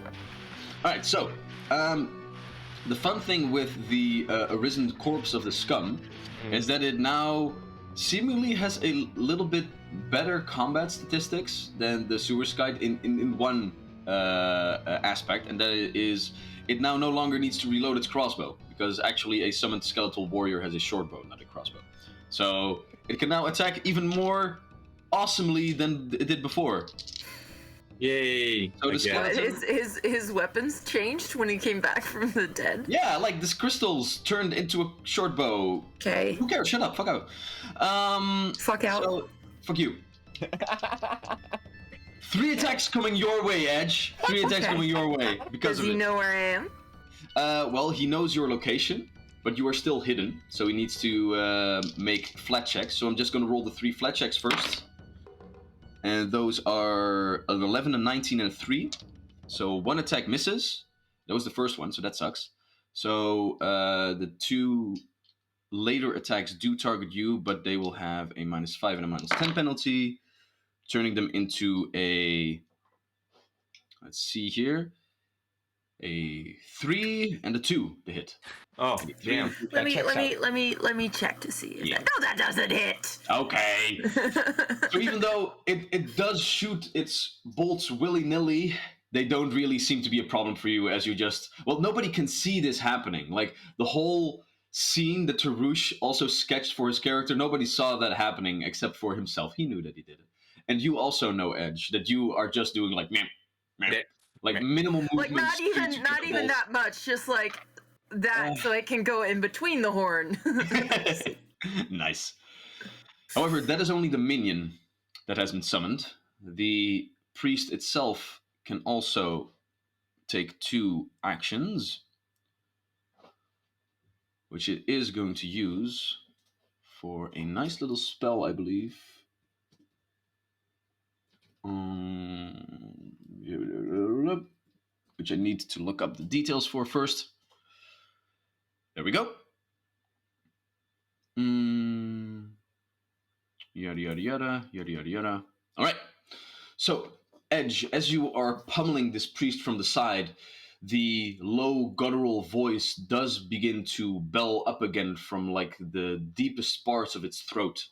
All right, so The fun thing with the arisen corpse of the scum is that it now seemingly has a little bit better combat statistics than the sewer guide in one aspect, and that it now no longer needs to reload its crossbow, because actually a summoned skeletal warrior has a short bow, not a crossbow. So it can now attack even more awesomely than it did before. Yay! So the Again. skeleton, His weapons changed when he came back from the dead. yeah, like this crystals turned into a short bow. Okay. Who cares? Shut up. Fuck out. Fuck out. So, fuck you. 3 attacks coming your way, Edge. 3 attacks Okay. coming your way because Does of he it. know where I am? Well, he knows your location, but you are still hidden, so he needs to make flat checks. So I'm just going to roll the 3 flat checks first. And those are an 11, a 19, and a 3. So 1 attack misses. That was the first one, so that sucks. So the 2 later attacks do target you, but they will have a -5 and a -10 penalty, turning them into a, let's see here, a 3 and a 2 to hit. Oh, damn. Let checks me check to see if Yeah. that. No, that doesn't hit. Okay. So even though it does shoot its bolts willy-nilly, they don't really seem to be a problem for you, as you just... Well, nobody can see this happening. Like, the whole scene that Tarush also sketched for his character, nobody saw that happening except for himself. He knew that he did it. And you also know, Edge, that you are just doing like... Meh, meh, Yeah. like minimal movement. Like not even that much, just like that, so it can go in between the horn. Nice. However, that is only the minion that has been summoned. The priest itself can also take 2 actions, which it is going to use for a nice little spell, I believe. Which I need to look up the details for first. There we go. Yada yada yada yada yada yada. All right. So, Edge, as you are pummeling this priest from the side, the low guttural voice does begin to bell up again from like the deepest parts of its throat.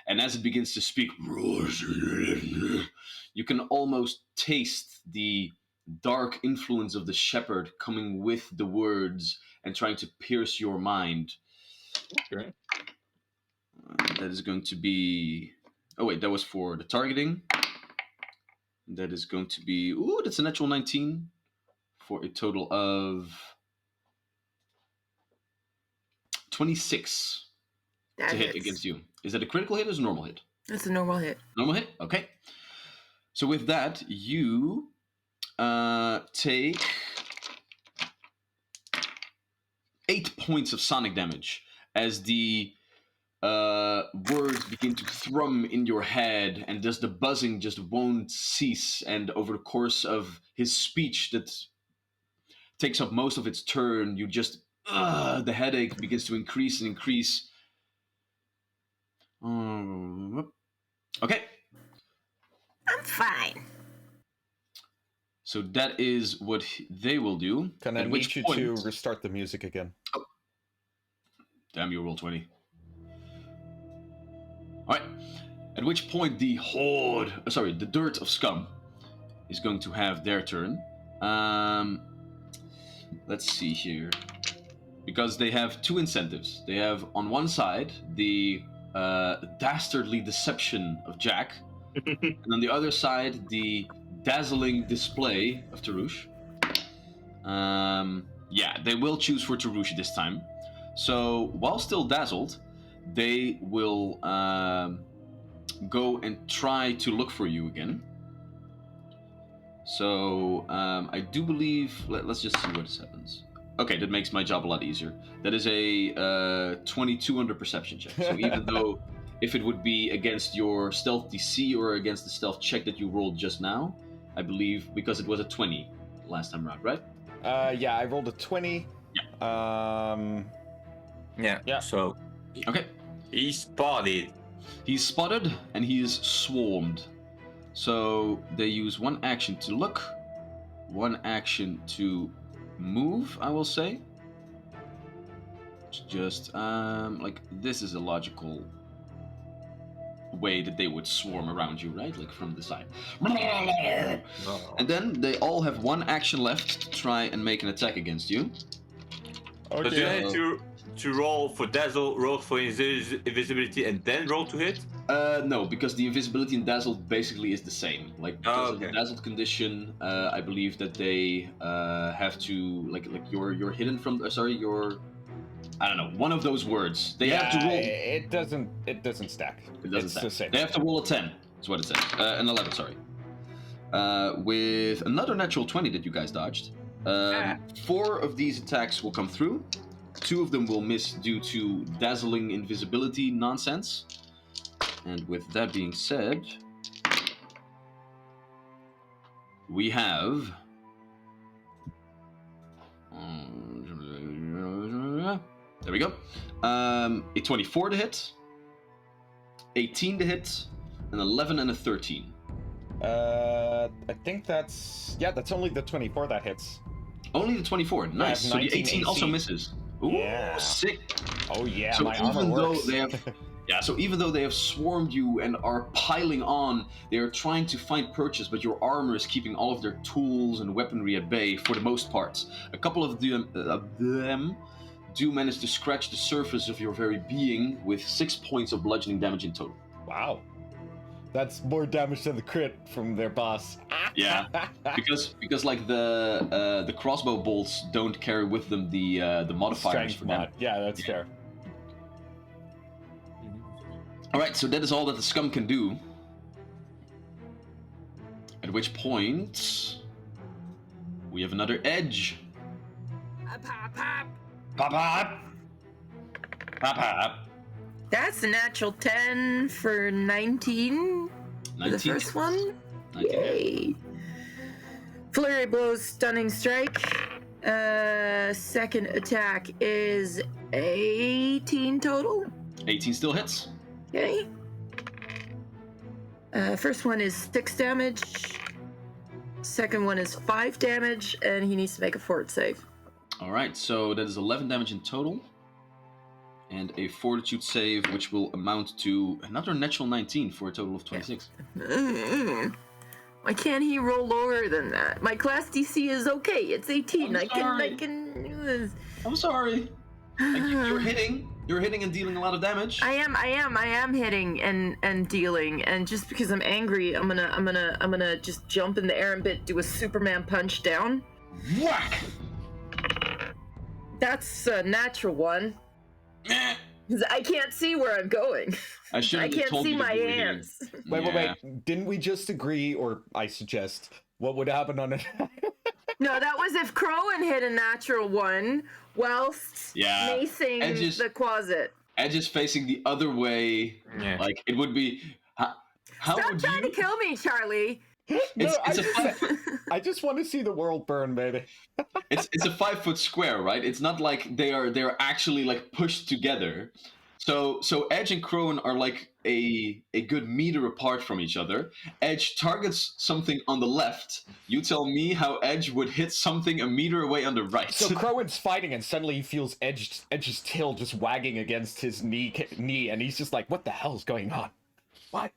And as it begins to speak, you can almost taste the dark influence of the shepherd coming with the words and trying to pierce your mind. Okay. That is going to be... Oh wait, that was for the targeting. That is going to be... Ooh, that's a natural 19 for a total of 26 That to hit hits. against you. Is that a critical hit or is it a normal hit? It's a normal hit. Normal hit? Okay. So with that, you take 8 points of sonic damage as the words begin to thrum in your head, and the buzzing just won't cease. And over the course of his speech that takes up most of its turn, you just the headache begins to increase and increase. Okay. I'm fine. So that is what they will do. Can I At need which you point, to restart the music again? damn, you roll 20. All right. At which point the the dirt of scum is going to have their turn. Let's see here. Because they have 2 incentives. They have on one side the dastardly deception of Jack, and on the other side the dazzling display of Tarush. Yeah, they will choose for Tarush this time. So while still dazzled, they will go and try to look for you again. So I do believe. Let's just see what happens. Okay, that makes my job a lot easier. That is a 22 under perception check. So even though if it would be against your stealth DC or against the stealth check that you rolled just now, I believe because it was a 20 last time around, right? Yeah, I rolled a 20. Yeah. So Okay. he's spotted. He's spotted and he is swarmed. So they use 1 action to look, 1 action to move, I will say. It's just like this is a logical way that they would swarm around you, right? Like from the side. And then they all have one action left to try and make an attack against you. So do you need to roll for dazzle, roll for invisibility, and then roll to hit? No, because the invisibility and dazzle basically is the same. Like because of the dazzled condition, I believe that they have to like you're hidden from. You're I don't know, one of those words. They have to roll. It doesn't stack. It doesn't it's stack. the same. They have to roll a 10. That's what it says. An 11, sorry. With another natural 20 that you guys dodged. 4 of these attacks will come through. 2 of them will miss due to dazzling invisibility nonsense. And with that being said, we have... There we go. A 24 to hit, 18 to hit, an 11 and a 13. I think that's only the 24 that hits. Only the 24. Nice. So the 18 also misses. Ooh, yeah. Sick. Oh yeah, so my armor works. So even though they have swarmed you and are piling on, they are trying to find purchase, but your armor is keeping all of their tools and weaponry at bay for the most part. A couple of them do manage to scratch the surface of your very being with 6 points of bludgeoning damage in total. Wow. That's more damage than the crit from their boss. Yeah, because like the crossbow bolts don't carry with them the modifiers for them. Yeah, that's fair. All right, so that is all that the scum can do. At which point we have another edge. Pop, pop. Pop, pop. Pop, pop. That's a natural 10 for 19. For the first one. 19. Yay. Flurry blows, stunning strike. Second attack is 18 total. 18 still hits. Okay. First one is 6 damage. Second one is 5 damage, and he needs to make a fort save. All right, so that is 11 damage in total. And a fortitude save, which will amount to another natural 19 for a total of 26. Why can't he roll lower than that? My class DC is okay. It's 18. I can do this. I'm sorry. You're hitting and dealing a lot of damage. I am hitting and dealing, and just because I'm angry, I'm gonna just jump in the air and do a Superman punch down. Whack! That's a natural one. Because I can't see where I'm going. I can't see my hands. Wait. Didn't we just agree, or I suggest, what would happen on it? No, that was if Crowan hit a natural one whilst macing the closet. Edge is facing the other way. Yeah. Like, it would be... Stop trying to kill me, Charlie! I just want to see the world burn, baby. It's a 5-foot square, right? It's not like they're actually like pushed together. So Edge and Crowan are like a good meter apart from each other. Edge targets something on the left. You tell me how Edge would hit something a meter away on the right. So Crowan's fighting, and suddenly he feels Edge's tail just wagging against his knee, and he's just like, "What the hell's going on? What?"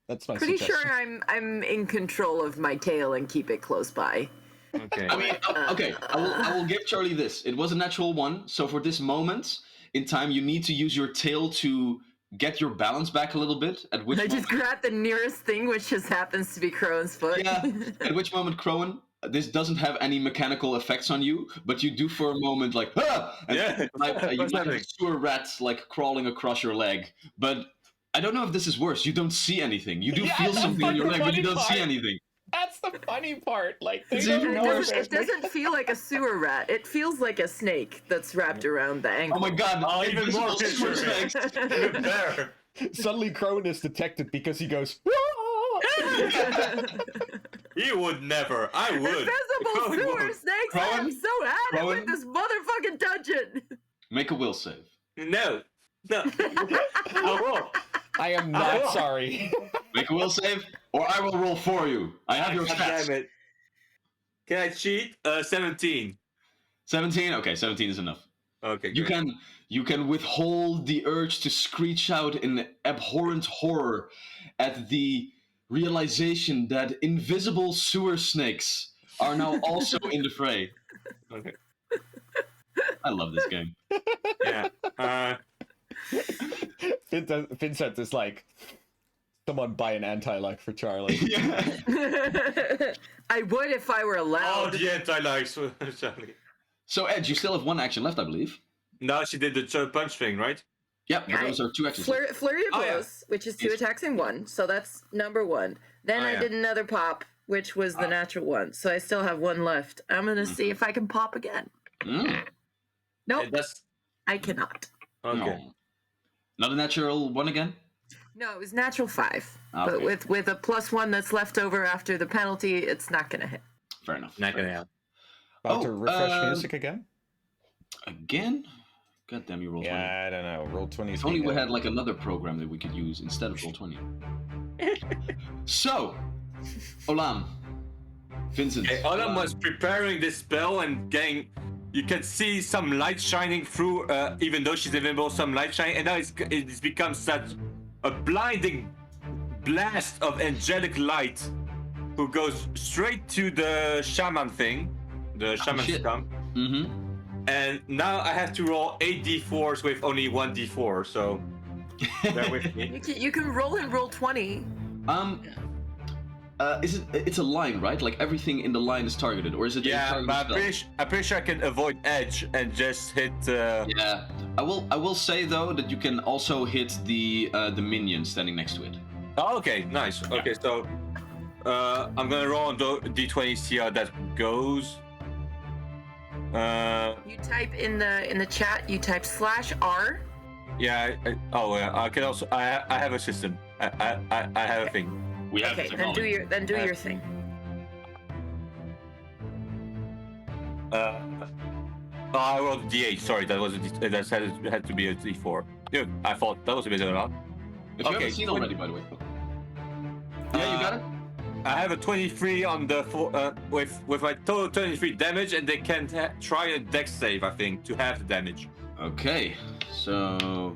That's my Pretty suggestion. sure I'm in control of my tail and keep it close by. Okay. I mean, okay. I will give Charlie this. It was a natural 1, so for this moment in time, you need to use your tail to get your balance back a little bit. At which just grab the nearest thing, which just happens to be Crowan's foot. Yeah. At which moment, Crowan, this doesn't have any mechanical effects on you, but you do for a moment like, ah! And you might have a sewer rat like crawling across your leg, but. I don't know if this is worse. You don't see anything. You do feel something in your leg, but you don't see anything. That's the funny part. Like, It's even worse. It doesn't feel like a sewer rat. It feels like a snake that's wrapped around the ankle. Oh my god. Even more sewer snakes. Even better. Suddenly Crowan is detected because he goes, He would never. I would. Invisible sewer snakes! I am so happy with this motherfucking dungeon! Make a will save. No. I won't. I am not sorry. Make a will save, or I will roll for you. I have your stats. Damn it. Can I cheat? 17. 17. Okay, 17 is enough. Okay, You great. you can withhold the urge to screech out in abhorrent horror at the realization that invisible sewer snakes are now also in the fray. Okay. I love this game. Yeah. Vincent is like, someone buy an anti-life for Charlie. Yeah. I would if I were Oh, allowed. the anti-likes, Charlie. So Ed, you still have one action left, I believe. No, she did the punch thing, right? Yep, but those are 2 actions. Flurry of Oh, yeah. blows, which is 2 Yes. attacks in 1, so that's number 1. Then Oh, I yeah. did another pop, which was the natural one, so I still have 1 left. I'm gonna see if I can pop again. Mm. Nope, That's I cannot. okay. No. Not a natural 1 again? No, it was natural 5, but Okay. with a +1 that's left over after the penalty, it's not gonna hit. Fair enough. Not gonna happen. About to refresh um, music again? Again? God damn you, Roll20. Yeah, I don't know. Roll 20. If only we had like another program that we could use instead of Roll20. So, Olam, Vincent. Okay, Olam was preparing this spell and getting. You can see some light shining through, even though she's invisible, some light shining, and now it's become such a blinding blast of angelic light, who goes straight to the shaman thing, the shaman shit. scum. Mm-hmm. And now I have to roll 8 d4s with only 1 d4, so bear with me. You can roll and roll 20. It's a line, right? Like everything in the line is targeted, or is it? Yeah, but I'm pretty sure I can avoid edge and just hit. Yeah, I will say though that you can also hit the minion standing next to it. Oh, okay, nice. Okay, so I'm gonna roll on d20, see how that goes. You type in the chat. You type /R. Yeah. I can also. I have a system. I have a thing. We have Okay, the then do technology. your thing. I rolled a d8. Sorry, that was had to be a d4. Dude, I thought that was a bit of a lot. If you Okay, haven't seen already, by the way. Yeah, you got it. I have a 23 on the with my total 23 damage, and they can try a dex save, I think, to have the damage. Okay, so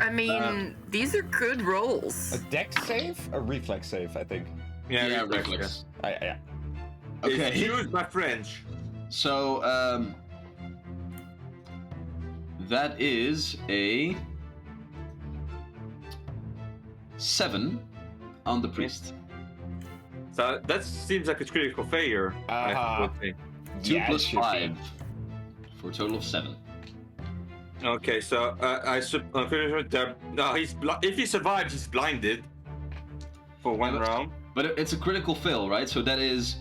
I mean, these are good rolls. A dex save? A reflex save, I think. yeah, reflex. Yeah. Okay, Excuse my French. so that is a 7 on the priest. So that seems like a critical failure. I would think. 2 Yeah, plus it should be. 5 for a total of 7. Okay, so I'm pretty sure that no, if he survives, he's blinded for 1 round. But it's a critical fail, right? So that is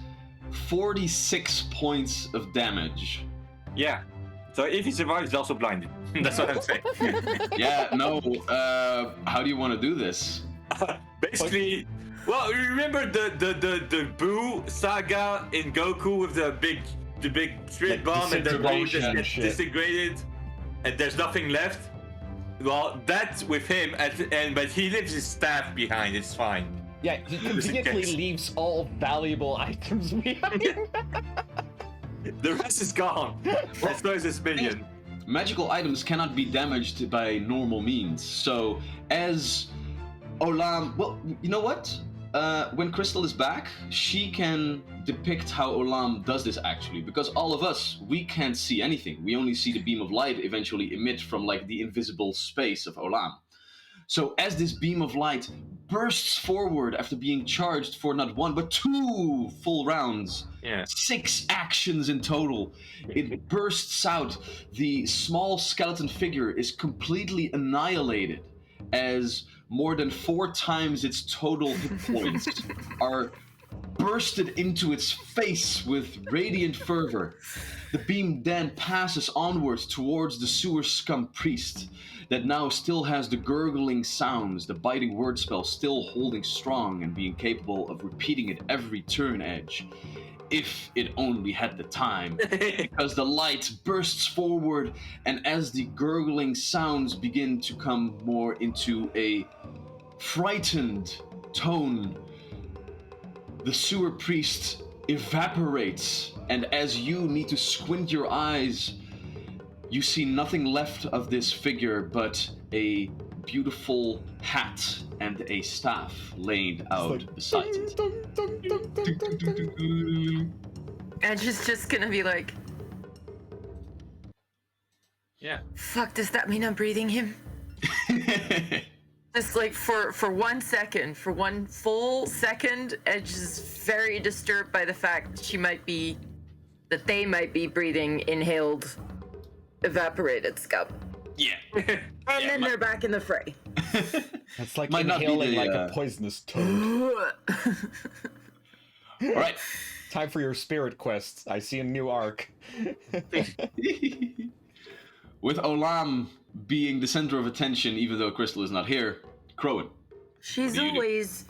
46 points of damage. Yeah. So if he survives, he's also blinded. That's what I'm saying. Yeah, no. How do you want to do this? Basically, well, you remember the Boo saga in Goku with the big spirit Like bomb and the Boo disintegration just gets shit. disintegrated, and there's nothing left. Well, that's with him, but he leaves his staff behind. It's fine. Yeah, he conveniently case. leaves all valuable items behind. The rest is gone. As far as this minion. Magical items cannot be damaged by normal means. So, as Olam, well, you know what? When Crystal is back, she can depict how Olam does this actually, because all of us, we can't see anything. We only see the beam of light eventually emit from like the invisible space of Olam. So as this beam of light bursts forward after being charged for not 1 but 2 full rounds, Yeah. 6 actions in total, it bursts out. The small skeleton figure is completely annihilated as more than 4 times its total hit points are bursted into its face with radiant fervor. The beam then passes onwards towards the sewer scum priest that now still has the gurgling sounds, the biting word spell still holding strong and being capable of repeating it every turn edge. If it only had the time, because the light bursts forward, and as the gurgling sounds begin to come more into a frightened tone, the sewer priest evaporates and as you need to squint your eyes, you see nothing left of this figure but a beautiful hat and a staff laid out like, beside it. And she's just gonna be like, Yeah. fuck, does that mean I'm breathing him? Just like for 1 second, for one full second, Edge is very disturbed by the fact that they might be breathing inhaled, evaporated scum. Yeah. And then they're back in the fray. It's like Might not be inhaling the, like a poisonous toad. All right. Time for your spirit quests. I see a new arc. With Olam being the center of attention, even though Crystal is not here, Crowan. She's What do you do? always.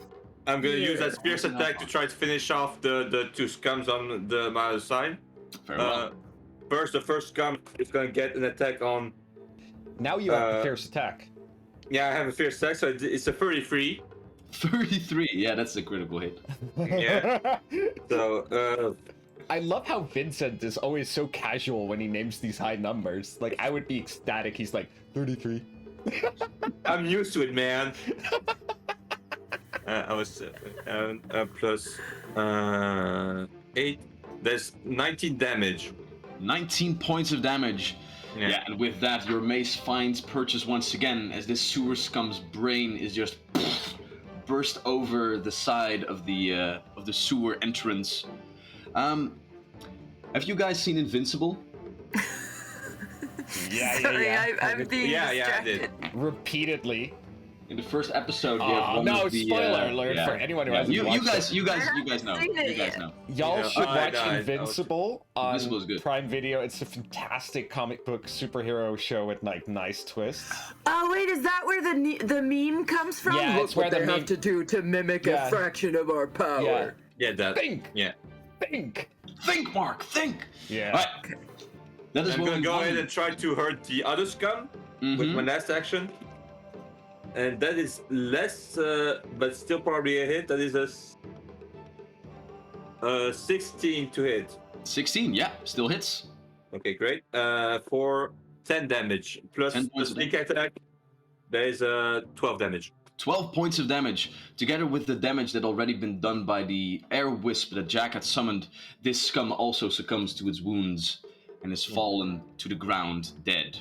I'm gonna use that Yeah. Spear's attack to try to finish off the two scums on my other side. Very well. First, the first scum is gonna get an attack on. Now you have the fierce attack. Yeah, I have a fierce attack, so it's a 33. 33. Yeah, that's a critical hit. Yeah. So, I love how Vincent is always so casual when he names these high numbers. Like, I would be ecstatic. He's like, 33. I'm used to it, man. I was plus 8. There's 19 damage. 19 points of damage. Yeah, and with that, your mace finds purchase once again as this sewer scum's brain is just burst over the side of the sewer entrance. Have you guys seen Invincible? Sorry, I'm being distracted. I did. Repeatedly. In the first episode, you have one no, of the spoiler alert for anyone who hasn't watched it. You guys know. seen it You guys yet. know. Y'all Yeah, should watch I Invincible on Invincible is good. Prime Video. It's a fantastic comic book superhero show with like nice twists. Oh wait, is that where the meme comes from? Yeah, Look it's where what the they meme- have to do to mimic Yeah. a fraction of our power. Yeah, that. Think! Yeah. Think! Think, Mark, think! Yeah. Alright. That is I'm what gonna we go want. ahead and try to hurt the other scum with my last action. And that is less, but still probably a hit. That is a 16 to hit. 16, yeah, still hits. Okay, great. For 10 damage. Plus 10 the points of sneak attack, there is 12 damage. 12 points of damage. Together with the damage that already been done by the air wisp that Jack had summoned, this scum also succumbs to its wounds and is fallen to the ground dead.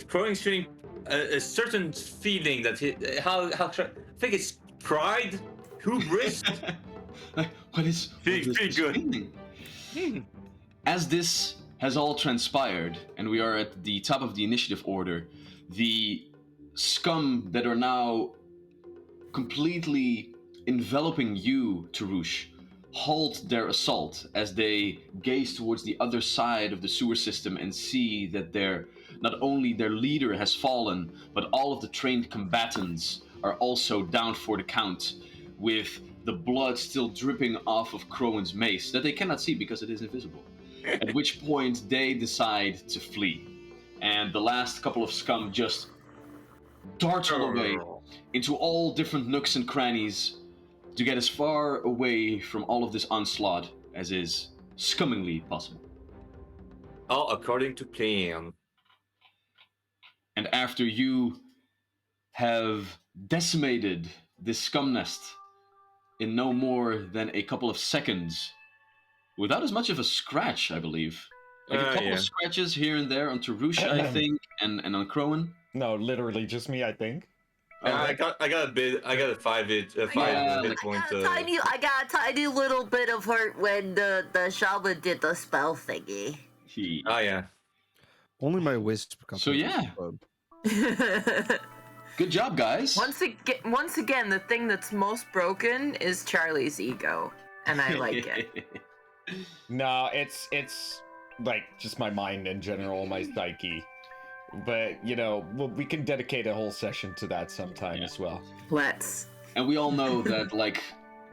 Crowing's feeling a certain feeling that I think it's pride, hubris. What is Feeling pretty good. feeling? As this has all transpired, and we are at the top of the initiative order, the scum that are now completely enveloping you, Tarush, halt their assault as they gaze towards the other side of the sewer system and see that not only their leader has fallen, but all of the trained combatants are also down for the count, with the blood still dripping off of Crowan's mace that they cannot see because it is invisible. At which point they decide to flee. And the last couple of scum just dart away into all different nooks and crannies to get as far away from all of this onslaught as is scummingly possible. All according to plan. And after you have decimated this scum nest in no more than a couple of seconds, without as much of a scratch, I believe. Like a couple of scratches here and there on Tarush, I think, and on Crowan. No, literally just me, I think. I got a bit. I got a 5 hit point. I got a tiny little bit of hurt when the shaman did the spell thingy. Oh yeah. Only my wisp. So yeah. Good job, guys. Once again, the thing that's most broken is Charlie's ego, and I like it. No, it's like just my mind in general, my psyche. But, you know, we can dedicate a whole session to that sometime as well. Let's. And we all know that, like,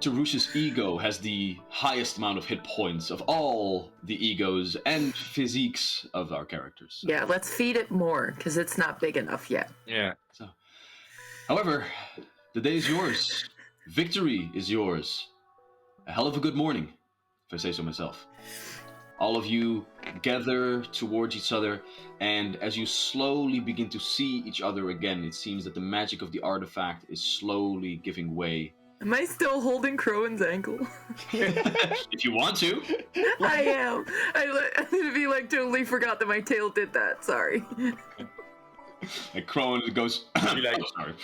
Tarush's ego has the highest amount of hit points of all the egos and physiques of our characters. Yeah, let's feed it more, because it's not big enough yet. Yeah. So, however, the day is yours. Victory is yours. A hell of a good morning. if I say so myself. All of you gather towards each other, and as you slowly begin to see each other again, it seems that the magic of the artifact is slowly giving way. Am I still holding Crowan's ankle? If you want to. I am. I totally forgot that my tail did that. Sorry. And Crone goes, Be like, oh, sorry.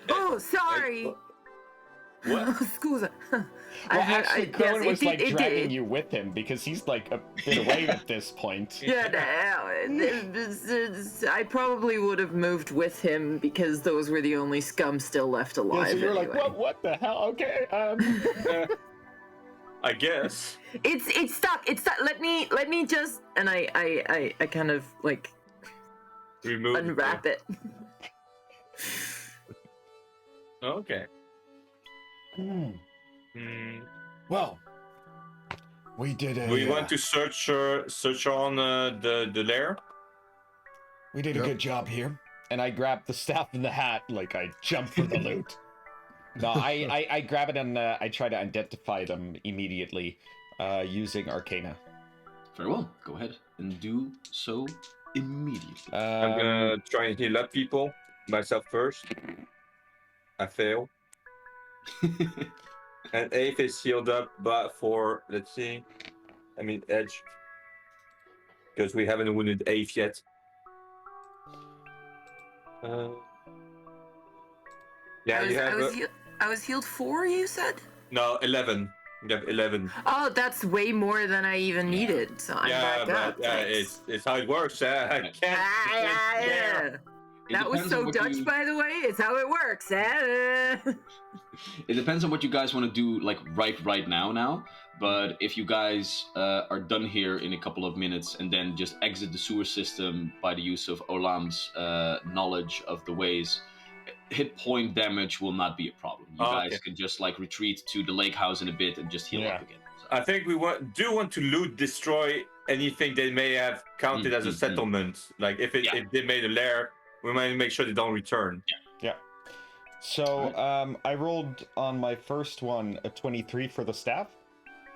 Oh, sorry. what? Scusa. Well, actually, Cohen was like it dragging did. you with him because he's like a bit away at this point. Yeah, I probably would have moved with him because those were the only scum still left Yeah, alive. so you're like, anyway. what the hell? Okay. I guess. It's stuck. It's stuck. Let me just and I kind of like Remove unwrap it. Okay. Hmm. Hmm. Well, we did a. We want to search on the lair. We did a Yep. good job here. And I grabbed the staff and the hat, like I jump for the loot. No, I grab it and I try to identify them immediately using Arcana. Very well, go ahead and do so immediately. I'm gonna try and heal up people myself first. I fail. And Ave is healed up, but for let's see, I mean Edge, because we haven't wounded Ave yet. Yeah, you have I was healed 4, you said? no 11. You have 11. Oh, that's way more than I even needed. So I'm Yeah, back but up. Thanks. it's how it works. I can't. Yeah. It That was depends so on what Dutch, you- by the way. It's how it works. It depends on what you guys want to do, like right now. But if you guys are done here in a couple of minutes and then just exit the sewer system by the use of Olam's knowledge of the ways, hit point damage will not be a problem. You guys Okay. can just like retreat to the lake house in a bit and just heal up again. So, I think we do want to loot, destroy anything they may have counted as a settlement. Like if they made a lair, we might make sure they don't return. Yeah. So I rolled on my first one a 23 for the staff.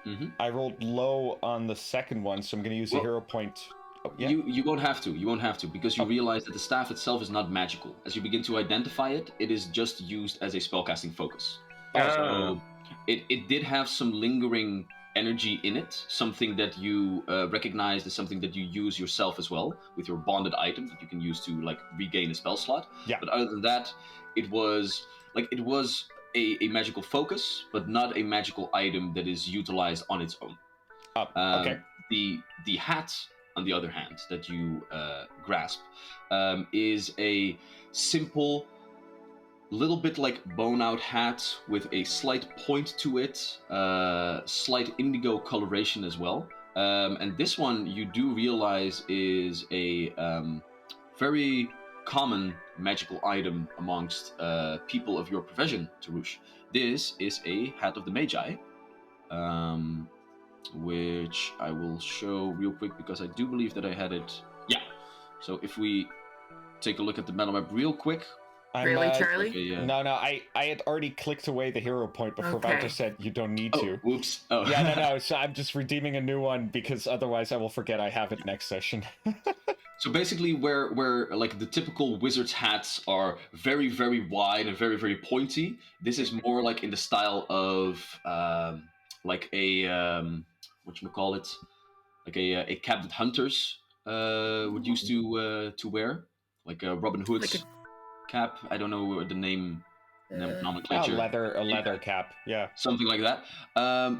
Mhm. I rolled low on the second one, so I'm going to use a Well, hero point. Oh, yeah. You won't have to. You won't have to because you realize that the staff itself is not magical. As you begin to identify it, it is just used as a spellcasting focus. So it did have some lingering energy in it, something that you recognized as something that you use yourself as well with your bonded item that you can use to like regain a spell slot. Yeah. But other than that, it was a magical focus, but not a magical item that is utilized on its own. Okay. The hat, on the other hand, that you grasp, is a simple, little bit like bone-out hat with a slight point to it, slight indigo coloration as well. And this one you do realize is a very common magical item amongst people of your profession, Tarush. This is a hat of the Magi, which I will show real quick because I do believe that I had it. Yeah. So if we take a look at the battle map real quick. Really, Charlie? Okay, yeah. No, I had already clicked away the hero point before Okay. Wouter said you don't need Oh, to. whoops. Oh. Yeah, no. So I'm just redeeming a new one because otherwise I will forget I have it next session. So basically, where like the typical wizard's hats are very, very wide and very, very pointy, this is more like in the style of like a whatchamacallit, like a cap that hunters would used to wear, like a Robin Hood's Like cap. I don't know the name a nomenclature. leather cap. Yeah. Something like that.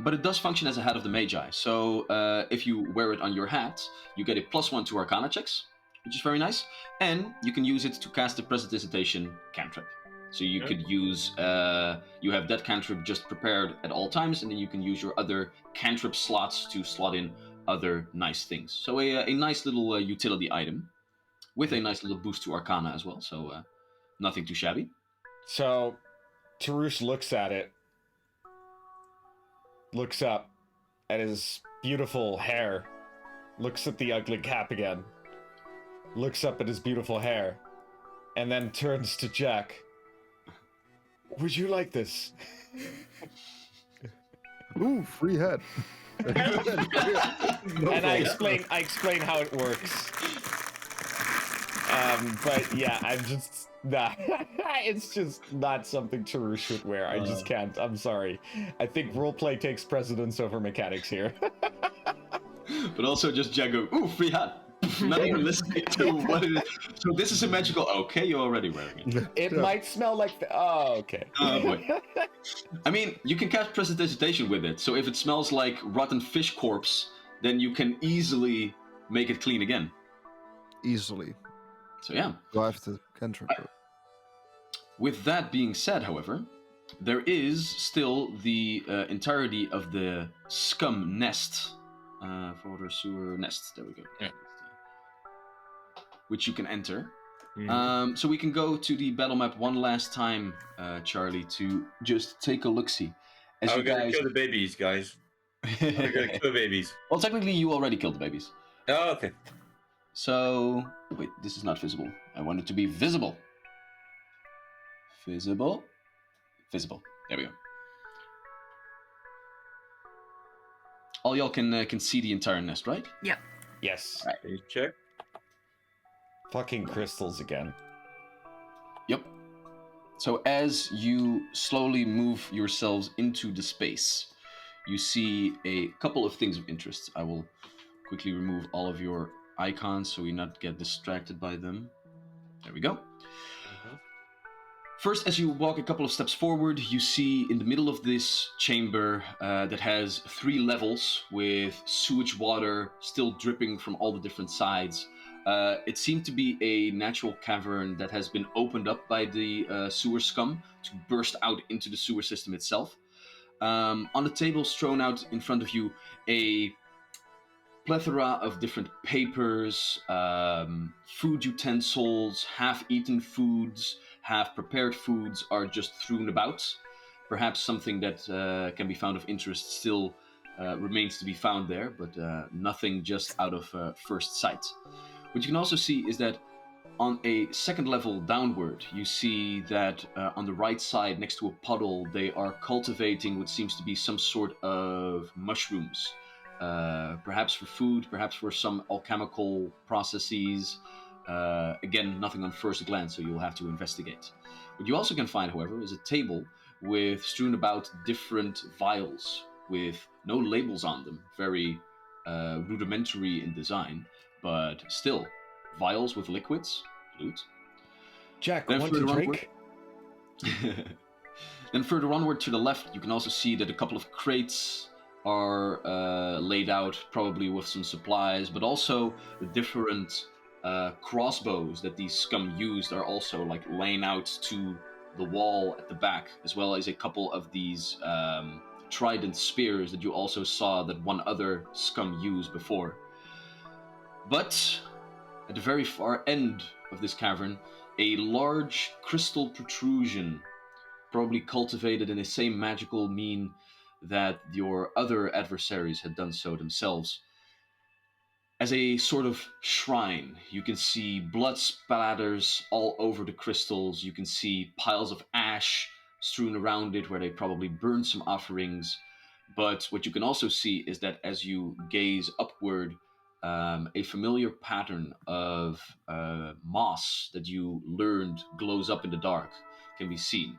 But it does function as a hat of the Magi. So if you wear it on your hat, you get a +1 to Arcana checks, which is very nice. And you can use it to cast a Prestidigitation cantrip. So you could use, you have that cantrip just prepared at all times, and then you can use your other cantrip slots to slot in other nice things. So a nice little utility item with a nice little boost to Arcana as well. So nothing too shabby. So Tarush looks at it, looks up at his beautiful hair, looks at the ugly cap again, looks up at his beautiful hair, and then turns to Jack. Would you like this? Ooh, free head. And I explain how it works. But yeah, I'm just nah. It's just not something Tarush would wear. I just can't. I'm sorry. I think roleplay takes precedence over mechanics here. But also just Jago, ooh, free hat. Not even listening to what it is. So this is a magical. Okay, you're already wearing it. It might smell like. Oh, okay. Oh boy. I mean, you can cast prestidigitation with it. So if it smells like rotten fish corpse, then you can easily make it clean again. Easily. So yeah. Do I have to cantrip? With that being said, however, there is still the entirety of the scum nest. Water sewer nest. There we go. Yeah. Which you can enter. Mhm. So we can go to the battle map one last time, Charlie, to just take a look-see. As I'm you gonna guys... kill the babies, guys. I'm gonna kill the babies. Well, technically, you already killed the babies. Oh, okay. So... Wait, this is not visible. I want it to be visible. Visible. Visible. There we go. All y'all can see the entire nest, right? Yep. Yes. Right. Can you check? Fucking crystals again. Yep. So as you slowly move yourselves into the space, you see a couple of things of interest. I will quickly remove all of your icons so we not get distracted by them. There we go. First, as you walk a couple of steps forward, you see in the middle of this chamber that has 3 levels with sewage water still dripping from all the different sides. It seemed to be a natural cavern that has been opened up by the sewer scum to burst out into the sewer system itself. On the table strewn out in front of you, a plethora of different papers, food utensils, half-eaten foods, half-prepared foods are just strewn about. Perhaps something that can be found of interest still remains to be found there, but nothing just out of first sight. What you can also see is that on a second level downward, you see that on the right side, next to a puddle, they are cultivating what seems to be some sort of mushrooms. Perhaps for food, perhaps for some alchemical processes. Again, nothing on first glance, so you'll have to investigate. What you also can find, however, is a table with strewn about different vials with no labels on them. Very rudimentary in design, but still, vials with liquids. Loot. Jack, Then want to further drink? Then further onward to the left, you can also see that a couple of crates are laid out, probably with some supplies, but also the different crossbows that these scum used are also like laying out to the wall at the back, as well as a couple of these trident spears that you also saw that one other scum used before. But at the very far end of this cavern, a large crystal protrusion, probably cultivated in the same magical mean that your other adversaries had done so themselves. As a sort of shrine, you can see blood splatters all over the crystals. You can see piles of ash strewn around it where they probably burned some offerings. But what you can also see is that as you gaze upward, a familiar pattern of moss that you learned glows up in the dark can be seen.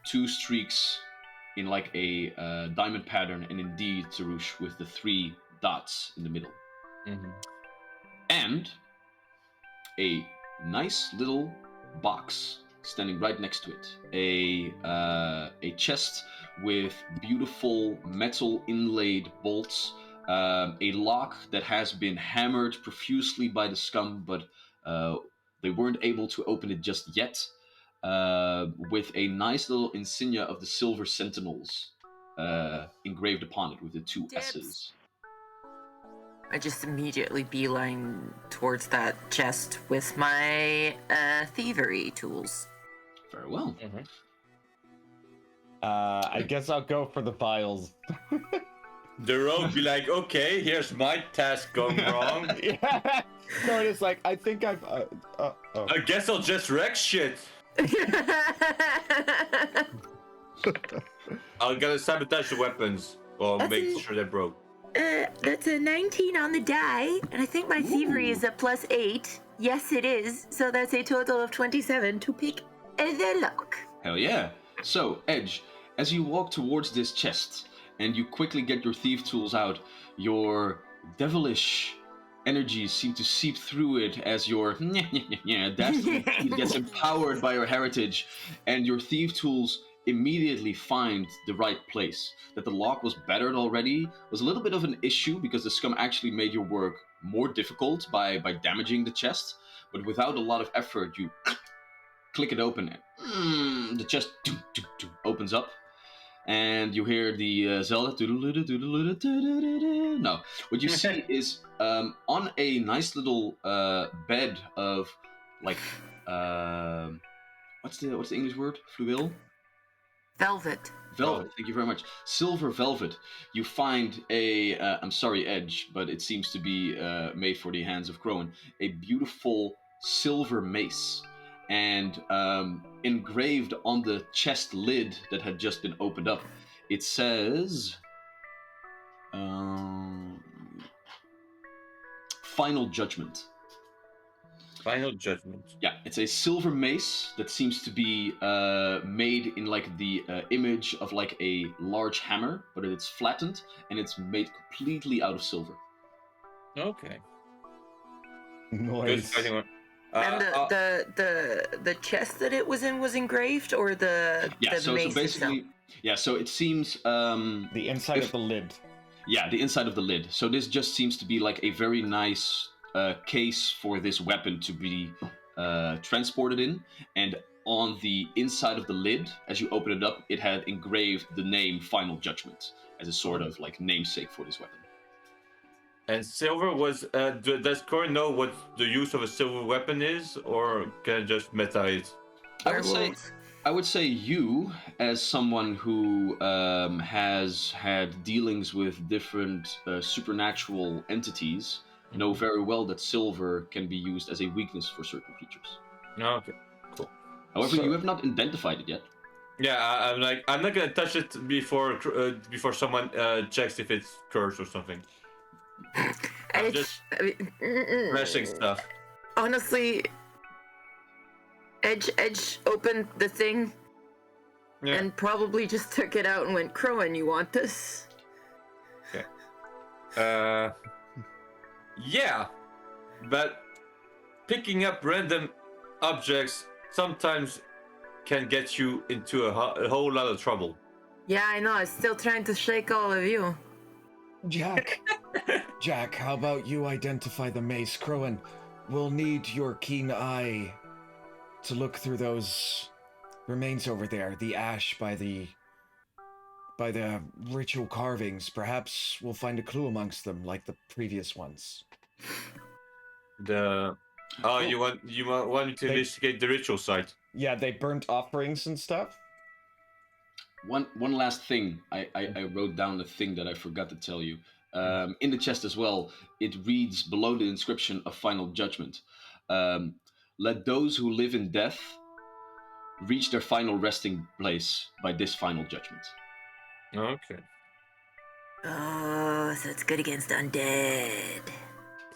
2 streaks in like a diamond pattern, and indeed Tarush with the 3 dots in the middle. Mm-hmm. And a nice little box standing right next to it. A chest with beautiful metal inlaid bolts. A lock that has been hammered profusely by the scum, but they weren't able to open it just yet. With a nice little insignia of the Silver Sentinels engraved upon it with the 2 S's. I just immediately beeline towards that chest with my thievery tools. Very well. Mm-hmm. I guess I'll go for the vials. The rogue be like, okay, here's my task gone wrong. Yeah. No, it's like, I think I've... I guess I'll just wreck shit. I'm gonna sabotage the weapons or make sure they're broke. That's a 19 on the die, and I think my thievery is a +8. Yes, it is. So that's a total of 27 to pick the lock. Hell yeah. So, Edge, as you walk towards this chest and you quickly get your thief tools out, your devilish energies seem to seep through it as your dastardly deed gets empowered by your heritage, and your thief tools immediately find the right place. That the lock was battered already was a little bit of an issue because the scum actually made your work more difficult by damaging the chest, but without a lot of effort, you click it open and the chest opens up, and you hear the Zelda. No, what you see is on a nice little bed of like what's the English word? Fluweel? Velvet. Velvet. Thank you very much. Silver velvet. You find a I'm sorry, Edge, but it seems to be made for the hands of Crowan. A beautiful silver mace. And engraved on the chest lid that had just been opened up, it says Final Judgment. Final Judgment. Yeah, it's a silver mace that seems to be made in like the image of like a large hammer, but it's flattened and it's made completely out of silver. Okay. Good Noise. fighting one. And the chest that it was in was engraved, or the mace basically, itself? so it seems The inside of the lid. Yeah, the inside of the lid. So this just seems to be like a very nice case for this weapon to be transported in. And on the inside of the lid, as you open it up, it had engraved the name Final Judgment as a sort of like namesake for this weapon. And silver was. Does Corin know what the use of a silver weapon is, or can I just meta it? I would say you, as someone who has had dealings with different supernatural entities, know very well that silver can be used as a weakness for certain creatures. Okay, cool. However, you have not identified it yet. Yeah, I'm not gonna touch it before someone checks if it's cursed or something. I'm just pressing stuff. Honestly, Edge opened the thing and probably just took it out and went, Crowan, you want this? Okay. Yeah, but picking up random objects sometimes can get you into a whole lot of trouble. Yeah, I know. I'm still trying to shake all of you. Jack, how about you identify the mace? Crowan, we'll need your keen eye to look through those remains over there, the ash by the ritual carvings. Perhaps we'll find a clue amongst them, like the previous ones. You want me to investigate the ritual site? Yeah, they burnt offerings and stuff. One last thing. I wrote down the thing that I forgot to tell you. In the chest as well, it reads below the inscription of Final Judgment. Let those who live in death reach their final resting place by this final judgment. Okay. Oh, so it's good against undead.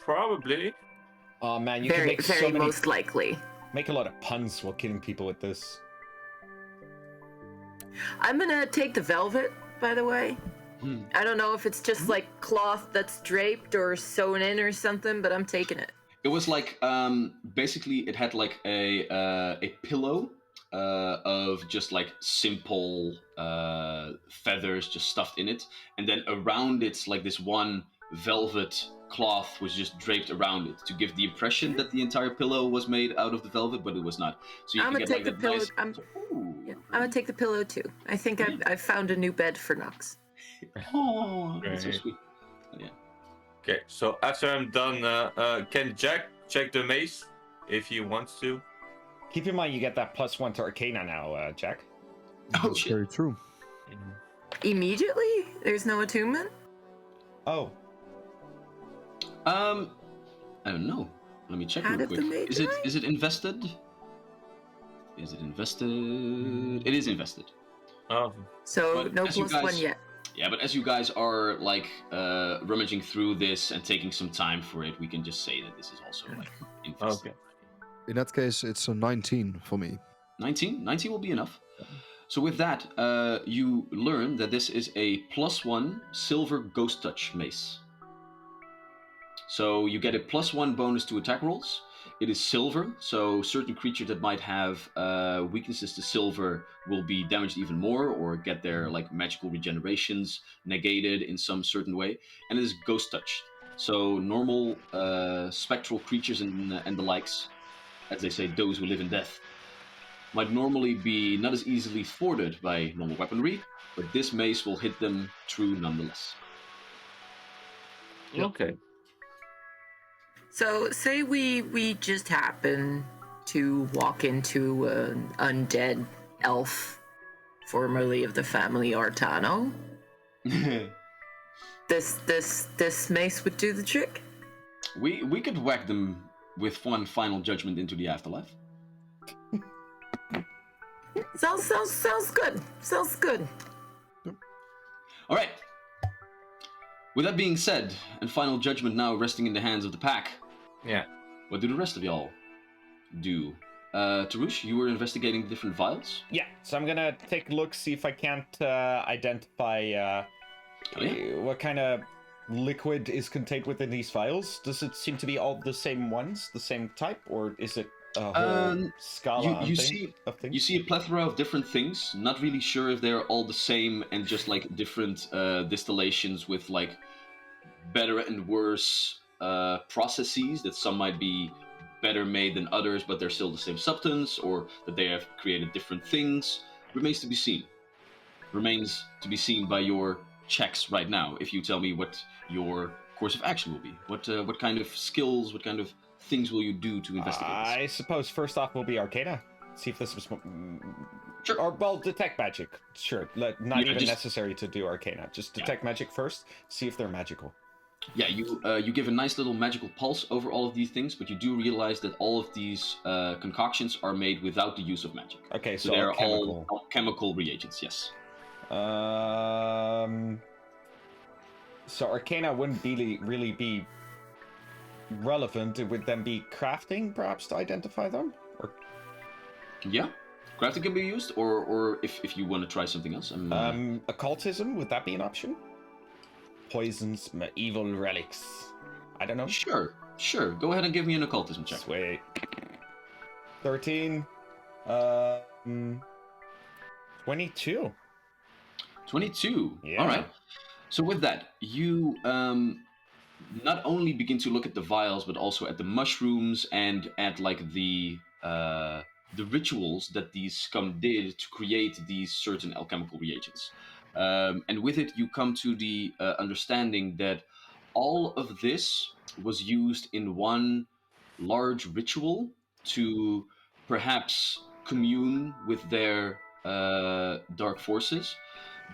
Probably. Oh man, you can make so very many. most likely. Make a lot of puns while killing people with this. I'm gonna take the velvet, by the way. I don't know if it's just like cloth that's draped or sewn in or something, but I'm taking it. It was like basically it had like a pillow of just like simple feathers just stuffed in it, and then around it's like this one velvet cloth was just draped around it to give the impression that the entire pillow was made out of the velvet, but it was not. So you I'm can gonna get take like the that pillow. nice. I'm gonna take the pillow too. I think I've found a new bed for Nox. Oh, that's so Great. sweet. Yeah. Okay, so after I'm done, can Jack check the mace if he wants to? Keep in mind you get that +1 to Arcana now, Jack. Oh That's shit. very true. Immediately? There's no attunement? Oh, I don't know. Let me check How real did quick. the maid Is it die? is it invested? Is it invested? It is invested. Oh, So But no as you +1 guys- yet. Yeah, but as you guys are like rummaging through this and taking some time for it, we can just say that this is also like infested. Okay. In that case, it's a 19 for me. 19? 19 will be enough. So with that, you learn that this is a +1 silver ghost touch mace. So you get a +1 bonus to attack rolls. It is silver, so certain creatures that might have weaknesses to silver will be damaged even more, or get their like magical regenerations negated in some certain way. And it is ghost touch, so normal spectral creatures and the likes, as they say, those who live in death, might normally be not as easily thwarted by normal weaponry, but this mace will hit them true nonetheless. Okay. So, say we just happen to walk into an undead elf, formerly of the family Artano. This mace would do the trick. We could whack them with one final judgment into the afterlife. Sounds good. Sounds good. All right. With that being said, and final judgment now resting in the hands of the pack, Yeah. what do the rest of y'all do? Tarush, you were investigating different vials. Yeah, so I'm gonna take a look, see if I can't identify what kind of liquid is contained within these vials. Does it seem to be all the same ones, the same type, or is it a whole scala You of see things? a plethora of different things. Not really sure if they're all the same and just like different distillations with like better and worse processes. That some might be better made than others, but they're still the same substance, or that they have created different things. Remains to be seen. Remains to be seen by your checks right now. If you tell me what your course of action will be, what kind of skills, what kind of things will you do to investigate this? I suppose first off will be Arcana. See if this was... Sure. Or, well, detect magic. Sure. Not Yeah, even just- necessary to do Arcana. Just detect magic first. See if they're magical. Yeah, you give a nice little magical pulse over all of these things, but you do realize that all of these concoctions are made without the use of magic. Okay, So so they're alchemical. all chemical reagents, yes. So Arcana wouldn't really be relevant. It would then be crafting, perhaps, to identify them? Or Yeah, crafting can be used, or if you want to try something else. occultism, would that be an option? Poisons, evil relics. I don't know. Sure. Go ahead and give me an occultism check. Sweet. 13. 22. 22. Yeah. All right. So with that, you not only begin to look at the vials, but also at the mushrooms and at like the rituals that these scum did to create these certain alchemical reagents. And with it, you come to the understanding that all of this was used in one large ritual to perhaps commune with their dark forces.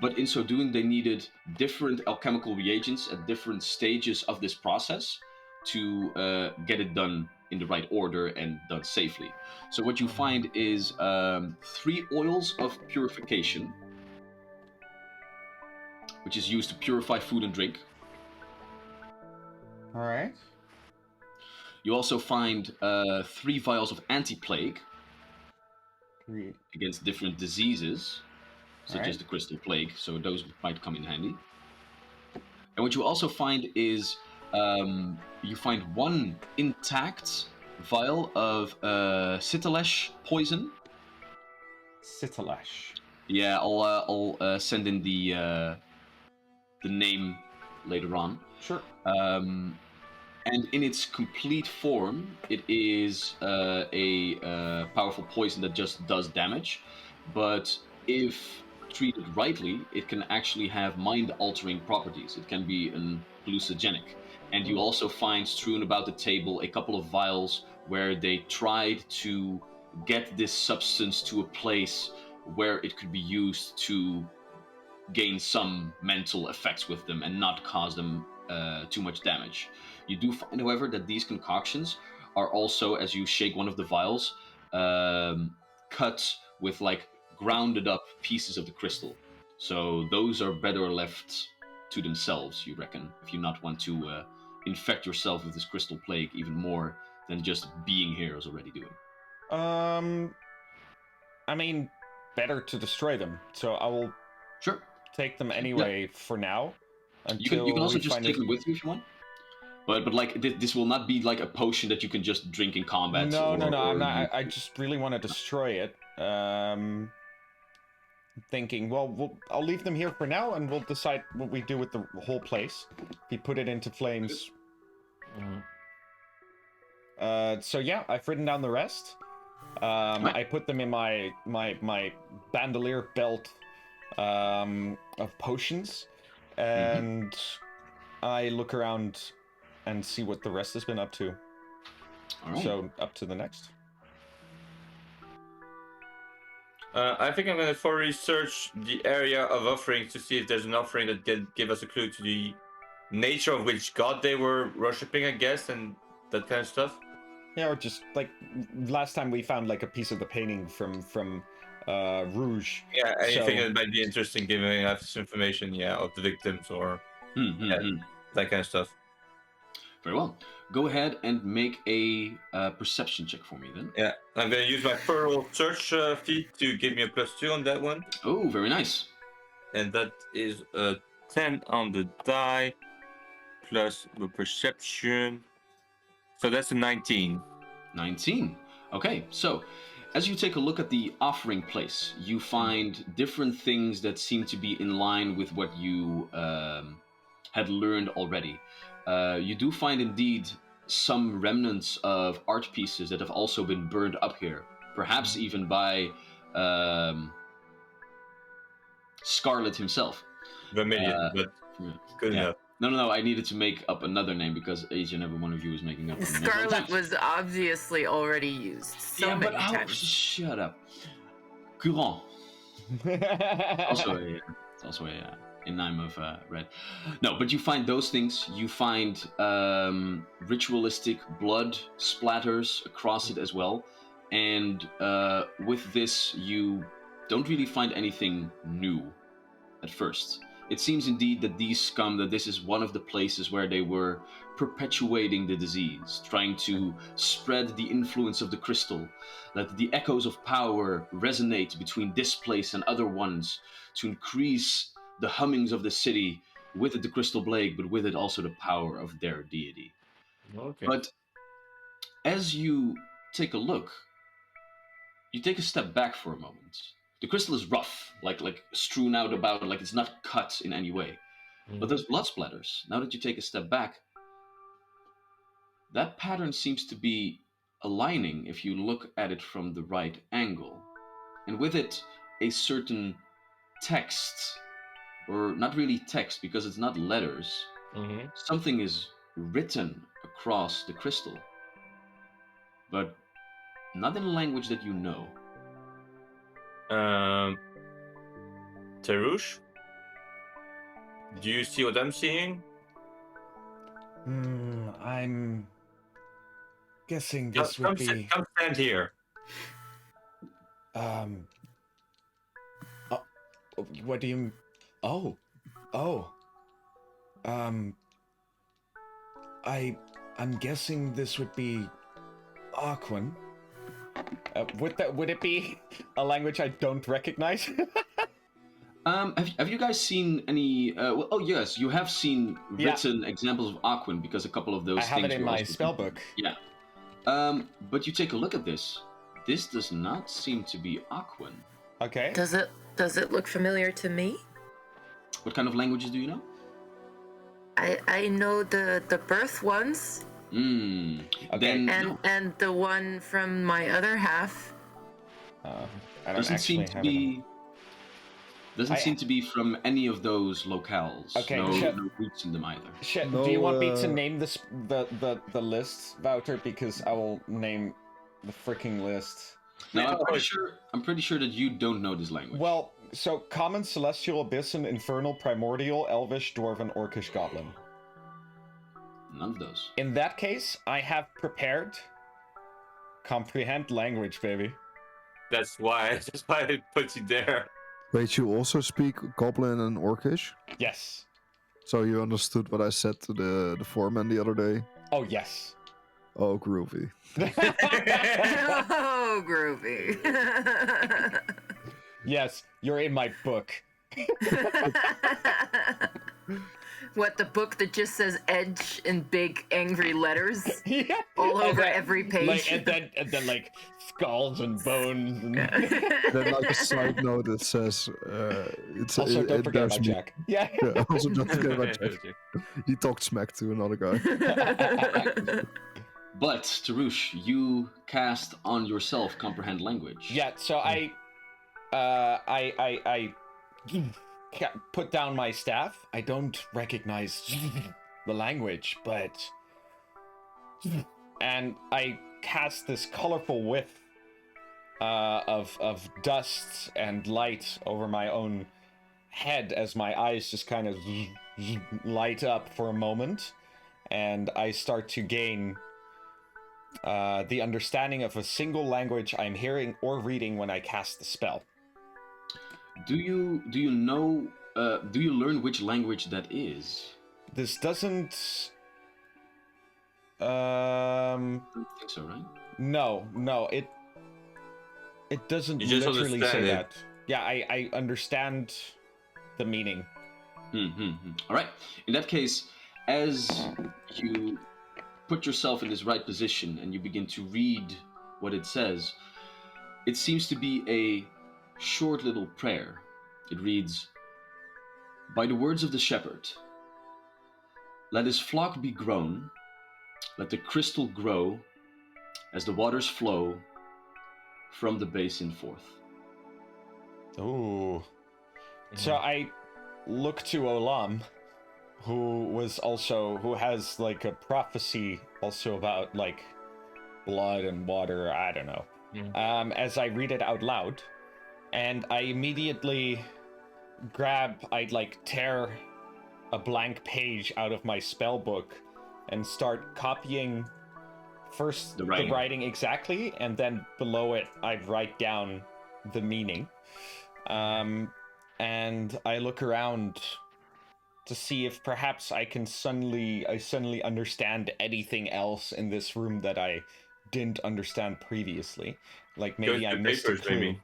But in so doing, they needed different alchemical reagents at different stages of this process to get it done in the right order and done safely. So what you find is 3 oils of purification, which is used to purify food and drink. All right. You also find 3 vials of anti-plague Great. against different diseases, such Alright. as the crystal plague, so those might come in handy. And what you also find is you find 1 intact vial of Citalesh poison. Citalash. Yeah, I'll send in the name later on. Sure. And in its complete form, it is a powerful poison that just does damage. But if treated rightly, it can actually have mind-altering properties. It can be an hallucinogenic. And you also find strewn about the table a couple of vials where they tried to get this substance to a place where it could be used to gain some mental effects with them and not cause them too much damage. You do find, however, that these concoctions are also, as you shake one of the vials, cut with like grounded up pieces of the crystal. So those are better left to themselves, you reckon, if you not want to infect yourself with this crystal plague even more than just being here is already doing. I mean, better to destroy them. So I will Sure. take them anyway for now. You can also we just find take it- them with you if you want. But like this will not be like a potion that you can just drink in combat. No, or, I'm or not. I just really want to destroy it. Thinking, well, I'll leave them here for now, and we'll decide what we do with the whole place. If we put it into flames. So yeah, I've written down the rest. Right. I put them in my bandolier belt of potions, and I look around and see what the rest has been up to. All right. So up to the next. I think I'm gonna for research the area of offerings to see if there's an offering that give us a clue to the nature of which god they were worshipping, I guess, and that kind of stuff. Yeah, or just like last time we found like a piece of the painting from Rouge. Yeah, anything So- that might be interesting, giving us information, yeah, of the victims or that kind of stuff. Very well. Go ahead and make a perception check for me then. Yeah, I'm gonna use my feral search feat to give me a +2 on that one, Oh, very nice. and that is a 10 on the die plus the perception. So that's a 19. 19. Okay, so as you take a look at the offering place, you find different things that seem to be in line with what you had learned already. You do find indeed some remnants of art pieces that have also been burned up here, perhaps even by Scarlet himself. Vermilion, but good Yeah. enough. No, I needed to make up another name because each and every one of you is making up. Scarlet was obviously already used so yeah, many but times. shut up. Courant. Also it's also a name of red. No, but you find those things. You find ritualistic blood splatters across it as well. And with this, you don't really find anything new at first. It seems indeed that these scum, that this is one of the places where they were perpetuating the disease, trying to spread the influence of the crystal, that the echoes of power resonate between this place and other ones to increase the hummings of the city, with it the crystal plague, but with it also the power of their deity. Okay. But as you take a look, you take a step back for a moment. The crystal is rough, like strewn out about, like it's not cut in any way. But those blood splatters, now that you take a step back, that pattern seems to be aligning if you look at it from the right angle. And with it, a certain text, or not really text because it's not letters, something is written across the crystal, but not in a language that you know. Tarush? Do you see what I'm seeing? I'm guessing this would be. Come stand here. What do you? Oh. I'm guessing this would be Aquan. Would it be a language I don't recognize? Have you guys seen any? Oh yes, you have seen written examples of Aquan because a couple of those. I have things it in were my also- spellbook. Yeah. But you take a look at this. This does not seem to be Aquan. Okay. Does it look familiar to me? What kind of languages do you know? I know the birth ones Okay. Then and the one from my other half. I don't doesn't actually seem to have be. Doesn't I- seem to be from any of those locales. Okay, no, shit. no roots in them either. Shit, No, do you want me to name this the list, Wouter? Because I will name the freaking list. No, Yeah, I'm pretty sure that you don't know this language. Well, so common, celestial, abyssin, infernal, primordial, elvish, dwarven, orcish, goblin. None of those. In that case, I have prepared comprehend language, baby. That's why it puts you there. Wait, you also speak Goblin and Orcish? Yes. So you understood what I said to the foreman the other day? Oh, yes. Oh, groovy. Oh, groovy. Yes, you're in my book. What, the book that just says Edge in big angry letters Yeah. all And over then, every page? Like, and then like skulls and bones. And... Then like a side note that says, it's Also, don't forget there's about me. Jack. Yeah. Yeah, also don't forget about Jack. He talked smack to another guy. But Tarush, you cast on yourself comprehend language. Yeah. So I put down my staff. I don't recognize the language, but and I cast this colorful whiff of dust and light over my own head as my eyes just kind of light up for a moment, and I start to gain the understanding of a single language I'm hearing or reading when I cast the spell. Do you know? Do you learn which language that is? This doesn't. I don't think so, right? No, it doesn't You just literally say understand it. that. Yeah, I understand the meaning. All right. In that case, as you put yourself in this right position and you begin to read what it says, it seems to be a short little prayer. It reads, "By the words of the shepherd, let his flock be grown, let the crystal grow as the waters flow from the basin forth." Ooh. So I look to Olam, who has like a prophecy also about like blood and water, I don't know. As I read it out loud, and I immediately I'd like tear a blank page out of my spell book and start copying first The the writing. writing exactly, and then below it I'd write down the meaning. And I look around to see if perhaps I suddenly understand anything else in this room that I didn't understand previously. Like maybe Go I to the missed a papers, clue. maybe.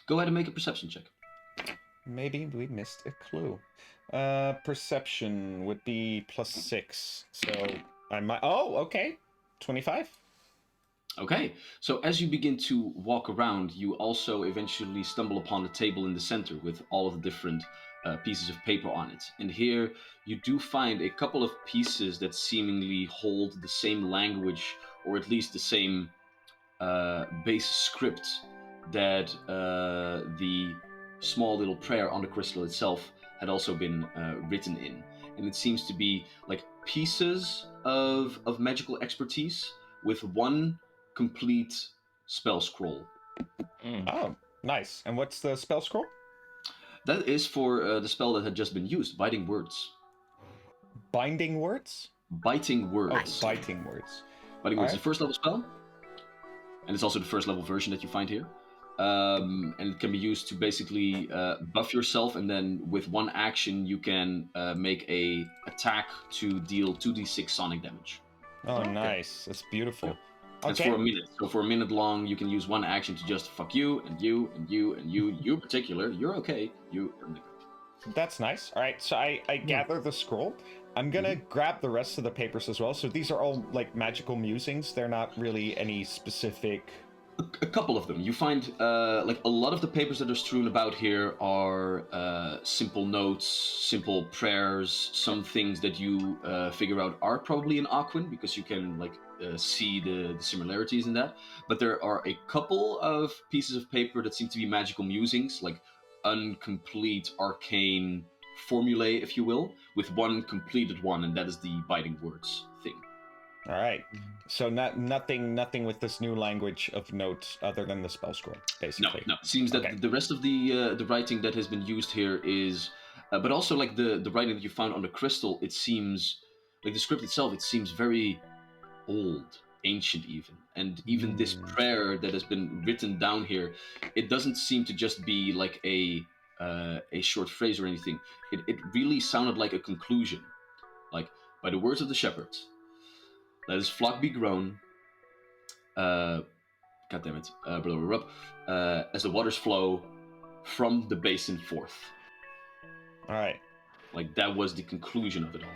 Go ahead and make a perception check. Maybe we missed a clue. Perception would be +6. So I might. Oh, okay. 25. Okay, so as you begin to walk around, you also eventually stumble upon the table in the center with all of the different pieces of paper on it. And here you do find a couple of pieces that seemingly hold the same language, or at least the same base script that the small little prayer on the crystal itself had also been written in. And it seems to be like pieces of magical expertise with one complete spell scroll. Oh, nice. And what's the spell scroll? That is for the spell that had just been used, Biting Words. Binding words? Biting Oh, Words. biting words. Biting Words is Alright. the first level spell, and it's also the first level version that you find here. And it can be used to basically buff yourself, and then with one action you can make a attack to deal 2d6 sonic damage. Oh, nice. That's beautiful. It's for a minute. So for a minute long, you can use one action to just fuck you and you and you and you. You in particular, you're okay. You. That's nice. All right, so I gather the scroll. I'm gonna grab the rest of the papers as well. So these are all like magical musings. They're not really any specific. A couple of them. You find like a lot of the papers that are strewn about here are simple notes, simple prayers, some things that you figure out are probably in Aquan because you can like see the similarities in that. But there are a couple of pieces of paper that seem to be magical musings, like incomplete arcane formulae, if you will, with one completed one, and that is the Biting Words thing. All right. So nothing with this new language of note other than the spell scroll, basically. No. It seems that Okay. the rest of the writing that has been used here is, but also like the writing that you found on the crystal. It seems like the script itself. It seems very old, ancient even, and even this prayer that has been written down here. It doesn't seem to just be like a a short phrase or anything. It really sounded like a conclusion. Like, by the words of the shepherds, let his flock be grown. God damn it. Blah, blah, blah, blah, as the waters flow from the basin forth. All right. Like, that was the conclusion of it all.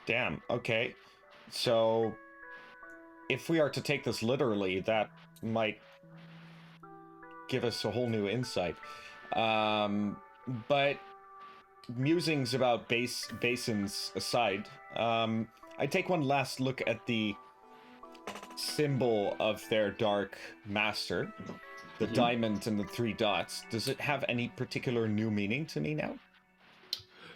Damn. Okay. So, if we are to take this literally, that might give us a whole new insight. But musings about basins aside, I take one last look at the symbol of their dark master, the diamond and the 3 dots. Does it have any particular new meaning to me now?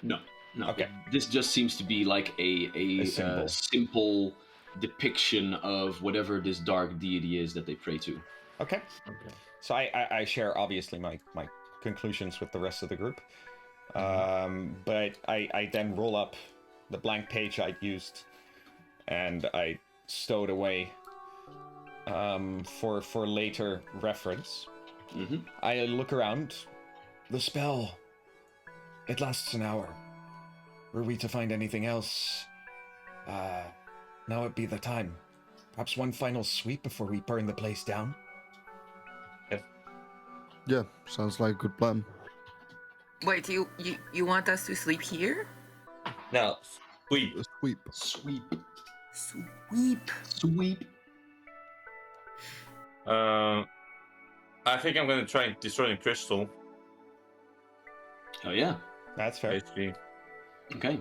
No. Okay. This just seems to be like a symbol. simple depiction of whatever this dark deity is that they pray to. Okay. So I share obviously my conclusions with the rest of the group. But I then roll up the blank page I'd used and I stowed away for later reference. I look around. The spell. It lasts an hour. Were we to find anything else, now would be the time. Perhaps one final sweep before we burn the place down? Yeah, sounds like a good plan. Wait, you want us to sleep here? Now, sweep. A sweep. Sweep. I think I'm gonna try and destroy the crystal. Oh yeah. That's fair. Basically. Okay.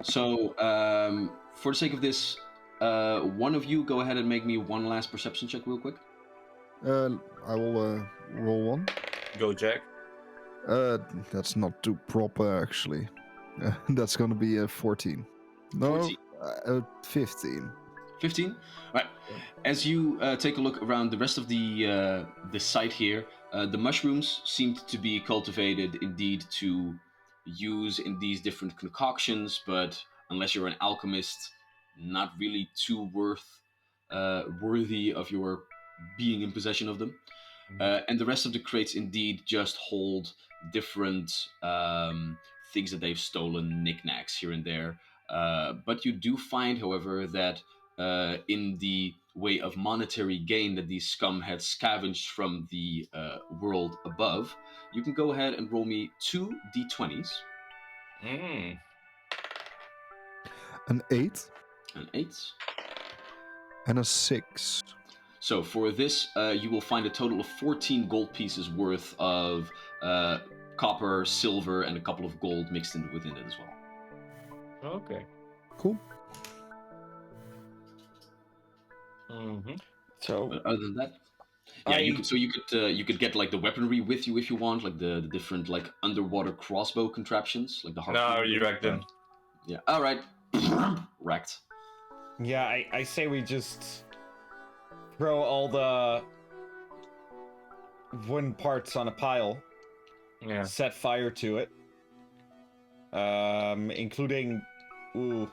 So, for the sake of this, one of you go ahead and make me one last perception check real quick. I will roll one. Go, Jack. That's not too proper, actually. That's gonna be a 14. No, 14. 15. 15. Right. As you take a look around the rest of the site here, the mushrooms seemed to be cultivated indeed to use in these different concoctions, but unless you're an alchemist, not really too worthy of your being in possession of them. And the rest of the crates indeed just hold different things that they've stolen, knickknacks here and there. But you do find, however, that in the way of monetary gain that these scum had scavenged from the world above, you can go ahead and roll me 2 d20s. An 8 An 8. and a 6. So for this, you will find a total of 14 gold pieces worth of copper, silver, and a couple of gold mixed in within it as well. Okay. Cool. So But other than that, yeah, you could get like the weaponry with you if you want, like the different like underwater crossbow contraptions, like the No, I already wrecked them. Yeah. All right. Wrecked. yeah, I say we just throw all the wooden parts on a pile, Yeah. set fire to it, including. Ooh.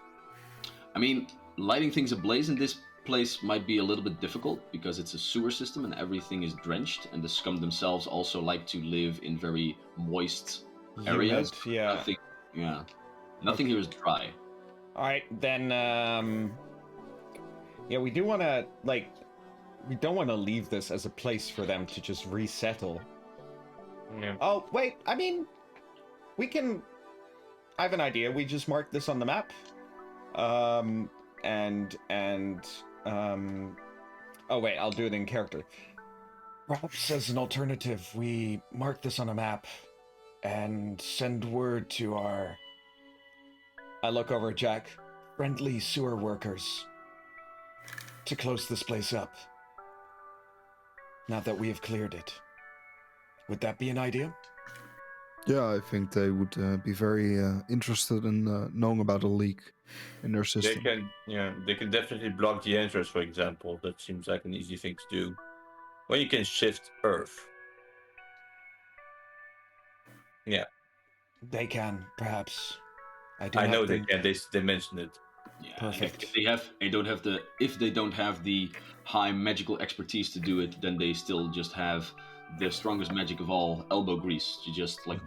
I mean, lighting things ablaze in this place might be a little bit difficult because it's a sewer system and everything is drenched, and the scum themselves also like to live in very moist areas. Humid, yeah. Nothing here is dry. All right, then. Yeah, we do want to we don't want to leave this as a place for them to just resettle. Yeah. Oh wait, I mean, we can. I have an idea. We just mark this on the map. Oh wait, I'll do it in character. Perhaps as an alternative, we mark this on a map and send word to our I look over at Jack. friendly sewer workers to close this place up. Now that we have cleared it. Would that be an idea? Yeah, I think they would be very interested in knowing about a leak in their They system. they can definitely block the entrance, for example. That seems like an easy thing to do. Or you can shift Earth. Yeah. They can, perhaps. I know they can. They mentioned it. Yeah, Perfect. If they don't have the high magical expertise to do it, then they still just have the strongest magic of all, elbow grease, to just like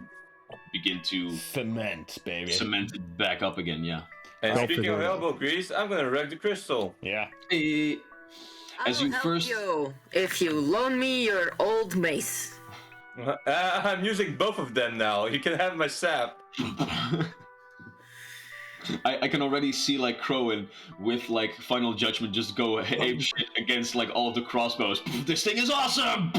begin to Cement, baby. cement it back up again. Yeah. And I'll speaking figure of it out. elbow grease, I'm gonna wreck the crystal. Yeah. Eh, As I'll you help first- you if you loan me your old mace. I'm using both of them now. You can have my sap. I can already see like Crowin with like Final Judgment just go ape shit against like all of the crossbows. This thing is awesome!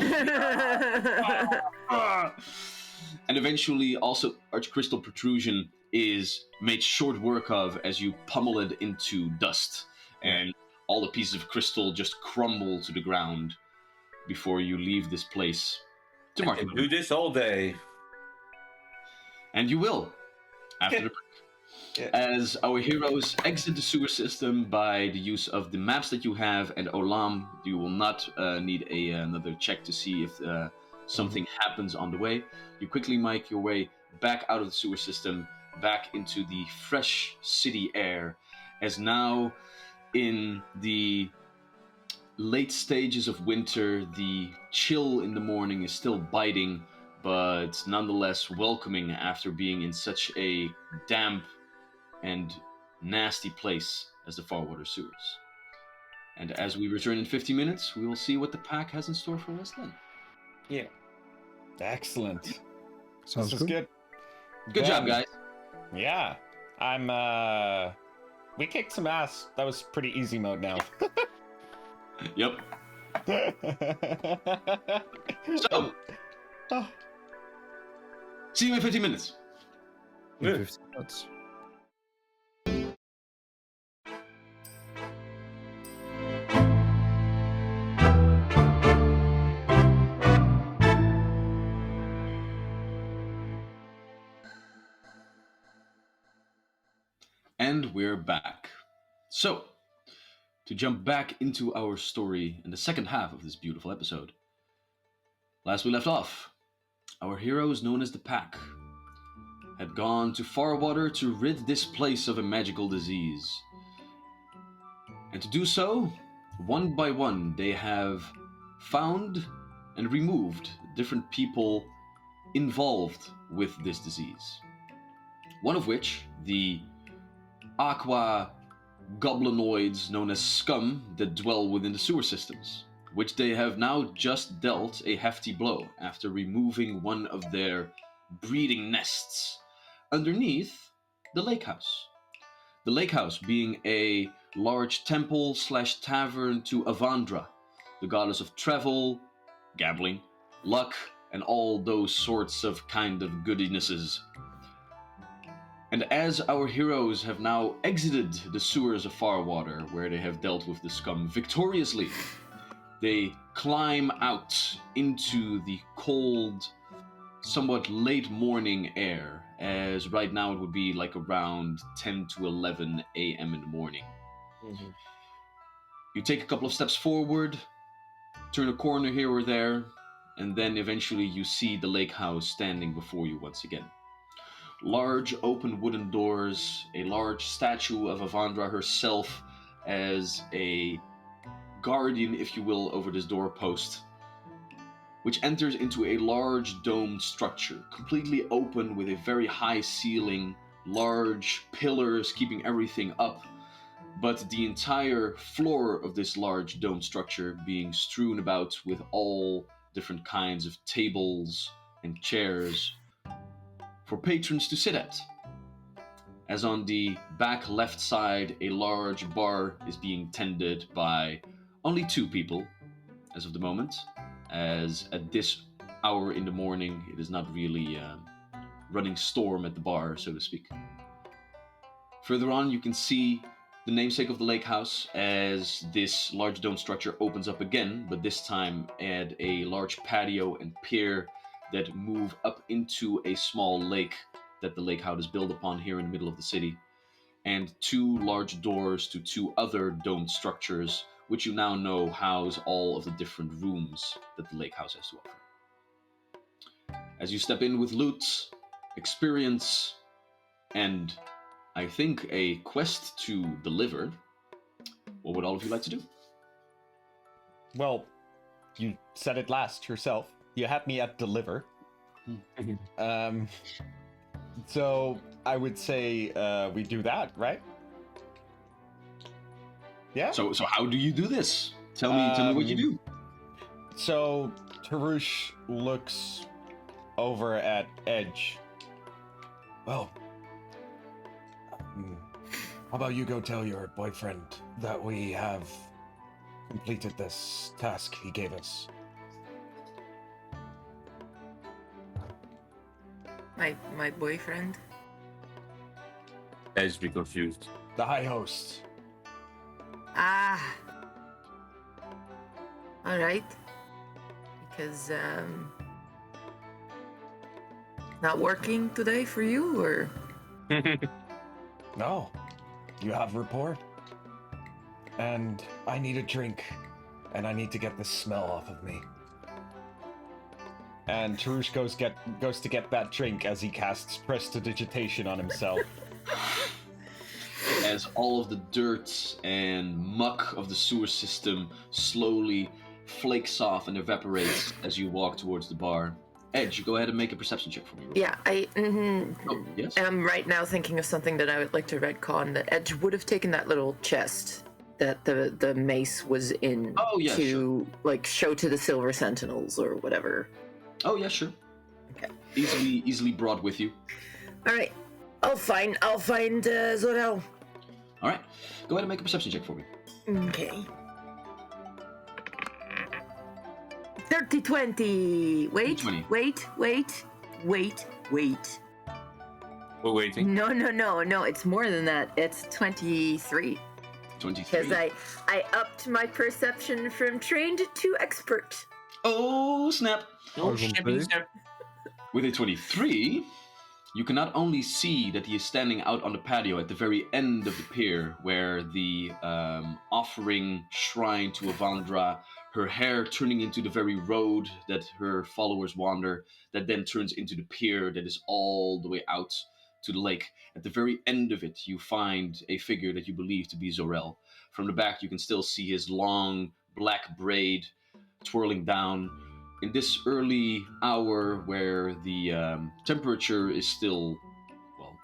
And eventually also Archcrystal Protrusion is made short work of as you pummel it into dust. And all the pieces of crystal just crumble to the ground before you leave this place to I mark can it. do this all day. And you will, after the break. Yeah. As our heroes exit the sewer system by the use of the maps that you have, and Olam, you will not need another check to see if something happens on the way. You quickly make your way back out of the sewer system, back into the fresh city air, as now in the late stages of winter, the chill in the morning is still biting, but nonetheless welcoming after being in such a damp and nasty place as the Farwater sewers. And as we return in 50 minutes, we will see what the pack has in store for us then. Yeah. Excellent. Sounds This is good. good. Good job, Then- guys. Yeah. We kicked some ass. That was pretty easy mode now. Yep. So, Oh. see you in 50 minutes. In Yeah. 15 minutes. And we're back. So, to jump back into our story in the second half of this beautiful episode. Last we left off, our heroes known as the Pack had gone to Farwater to rid this place of a magical disease. And to do so, one by one, they have found and removed different people involved with this disease. One of which, the aqua goblinoids known as scum that dwell within the sewer systems, which they have now just dealt a hefty blow after removing one of their breeding nests underneath the lake house. The lake house being a large temple / tavern to Avandra, the goddess of travel, gambling, luck, and all those sorts of kind of goodinesses. And as our heroes have now exited the sewers of Farwater, where they have dealt with the scum victoriously, they climb out into the cold, somewhat late morning air, as right now it would be like around 10 to 11 a.m. in the morning. Mm-hmm. You take a couple of steps forward, turn a corner here or there, and then eventually you see the lake house standing before you once again. Large open wooden doors, a large statue of Avandra herself as a guardian, if you will, over this doorpost, which enters into a large domed structure, completely open with a very high ceiling, large pillars keeping everything up, but the entire floor of this large domed structure being strewn about with all different kinds of tables and chairs for patrons to sit at. As on the back left side, a large bar is being tended by only 2 people as of the moment, as at this hour in the morning it is not really running storm at the bar, so to speak. Further on you can see the namesake of the lake house as this large dome structure opens up again, but this time at a large patio and pier that move up into a small lake that the lake house is built upon here in the middle of the city, and 2 large doors to 2 other domed structures, which you now know house all of the different rooms that the lake house has to offer. As you step in with loot, experience, and I think a quest to deliver, what would all of you like to do? Well, you said it last yourself. You had me at deliver. So I would say we do that, right? Yeah. So how do you do this? Tell me what you do. So Tarush looks over at Edge. Well, how about you go tell your boyfriend that we have completed this task he gave us? My boyfriend? Edge be confused. The High Host. Ah. All right. Because not working today for you, or? No, you have rapport. And I need a drink, and I need to get the smell off of me. And Tarush goes to get that drink as he casts Prestidigitation on himself. As all of the dirt and muck of the sewer system slowly flakes off and evaporates as you walk towards the bar. Edge, go ahead and make a perception check for me. Yeah, I Oh, yes? am right now thinking of something that I would like to retcon. That Edge would have taken that little chest that the mace was in to like show to the Silver Sentinels or whatever. Oh, yeah, sure. Okay. Easily brought with you. All right, I'll find Zorel. All right. Go ahead and make a perception check for me. Okay. 30-20. Wait, 20. wait. We're waiting. No, it's more than that. It's 23. 23. Because I upped my perception from trained to expert. Oh, snap. No shipping, sir. With a 23, you can not only see that he is standing out on the patio at the very end of the pier where the offering shrine to Avandra, her hair turning into the very road that her followers wander, that then turns into the pier that is all the way out to the lake. At the very end of it, you find a figure that you believe to be Zorel. From the back, you can still see his long black braid twirling down. In this early hour where the temperature is still, well,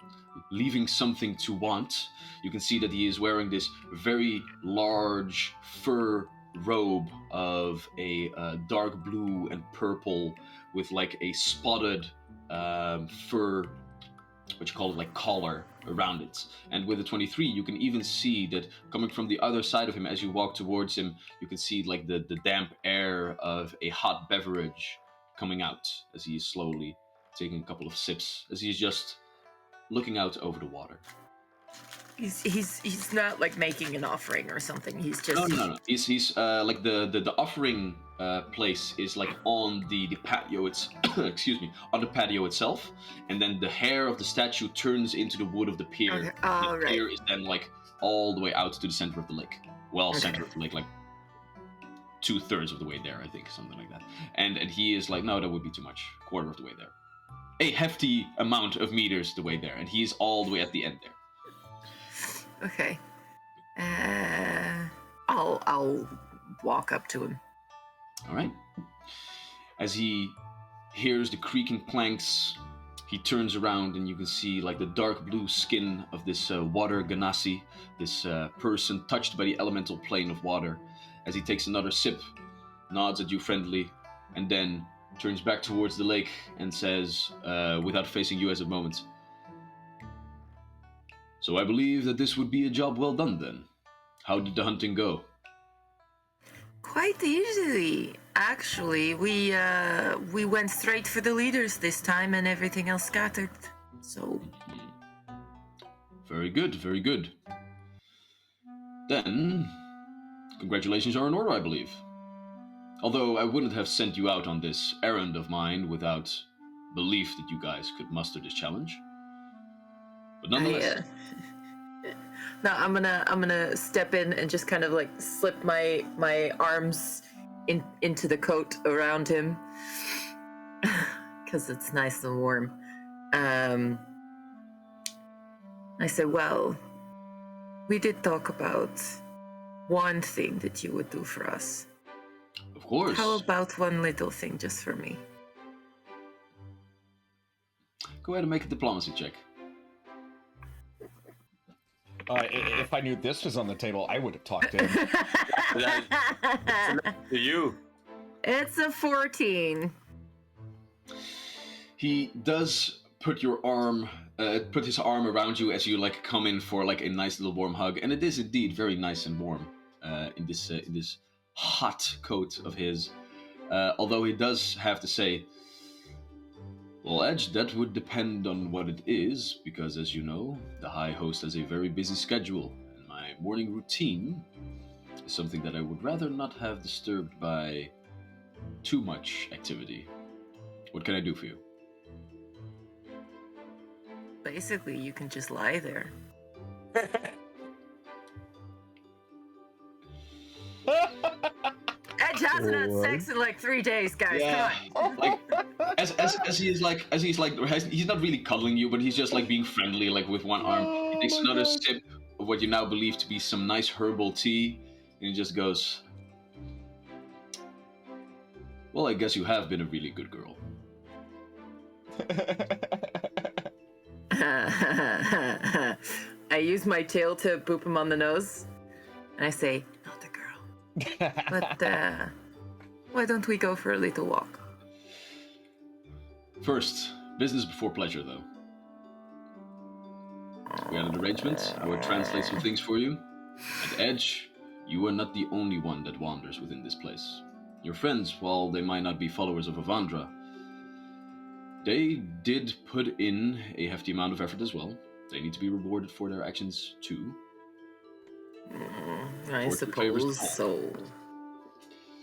leaving something to want, you can see that he is wearing this very large fur robe of a dark blue and purple with like a spotted fur, what you call it, like collar around it. And with the 23, you can even see that coming from the other side of him as you walk towards him, you can see like the damp air of a hot beverage coming out as he is slowly taking a couple of sips, as he's just looking out over the water. He's not like making an offering or something. He's just No. He's like the offering place is like on the patio. It's excuse me, on the patio itself, and then the hair of the statue turns into the wood of the pier. Okay. Oh, the right. pier is then like all the way out to the center of the lake. Well, Okay. center of the lake, like 2/3 of the way there, I think, something like that. And he is like, no, that would be too much. Quarter of the way there. A hefty amount of meters the way there, and he's all the way at the end there. Okay. I'll walk up to him. All right. As he hears the creaking planks, he turns around and you can see like the dark blue skin of this water ganassi, this person touched by the elemental plane of water. As he takes another sip, nods at you friendly, and then turns back towards the lake and says, without facing you as a moment, "So I believe that this would be a job well done then. How did the hunting go?" Quite easily, actually. We went straight for the leaders this time, and everything else scattered. So Very good, very good. Then, congratulations are in order, I believe. Although I wouldn't have sent you out on this errand of mine without belief that you guys could muster this challenge. But nonetheless, no, I'm gonna step in and just kind of like slip my arms into the coat around him because it's nice and warm. I said, well, we did talk about one thing that you would do for us. of course. How about one little thing just for me? Go ahead and make a diplomacy check. If I knew this was on the table, I would have talked to him. To you. It's a 14. He does put his arm around you as you like come in for like a nice little warm hug, and it is indeed very nice and warm in this hot coat of his. Although he does have to say, well, Edge, that would depend on what it is, because as you know, the High Host has a very busy schedule, and my morning routine is something that I would rather not have disturbed by too much activity. What can I do for you? Basically, you can just lie there. Edge hasn't had sex in like 3 days, guys. Come on. Like he's not really cuddling you, but he's just like being friendly, like with one arm. He takes another sip of what you now believe to be some nice herbal tea, and he just goes, well, I guess you have been a really good girl. I use my tail to boop him on the nose, and I say, not a girl. But why don't we go for a little walk? First, business before pleasure, though. We had an arrangement. I would translate some things for you. At Edge, you are not the only one that wanders within this place. Your friends, while they might not be followers of Avandra, they did put in a hefty amount of effort as well. They need to be rewarded for their actions too. I suppose so.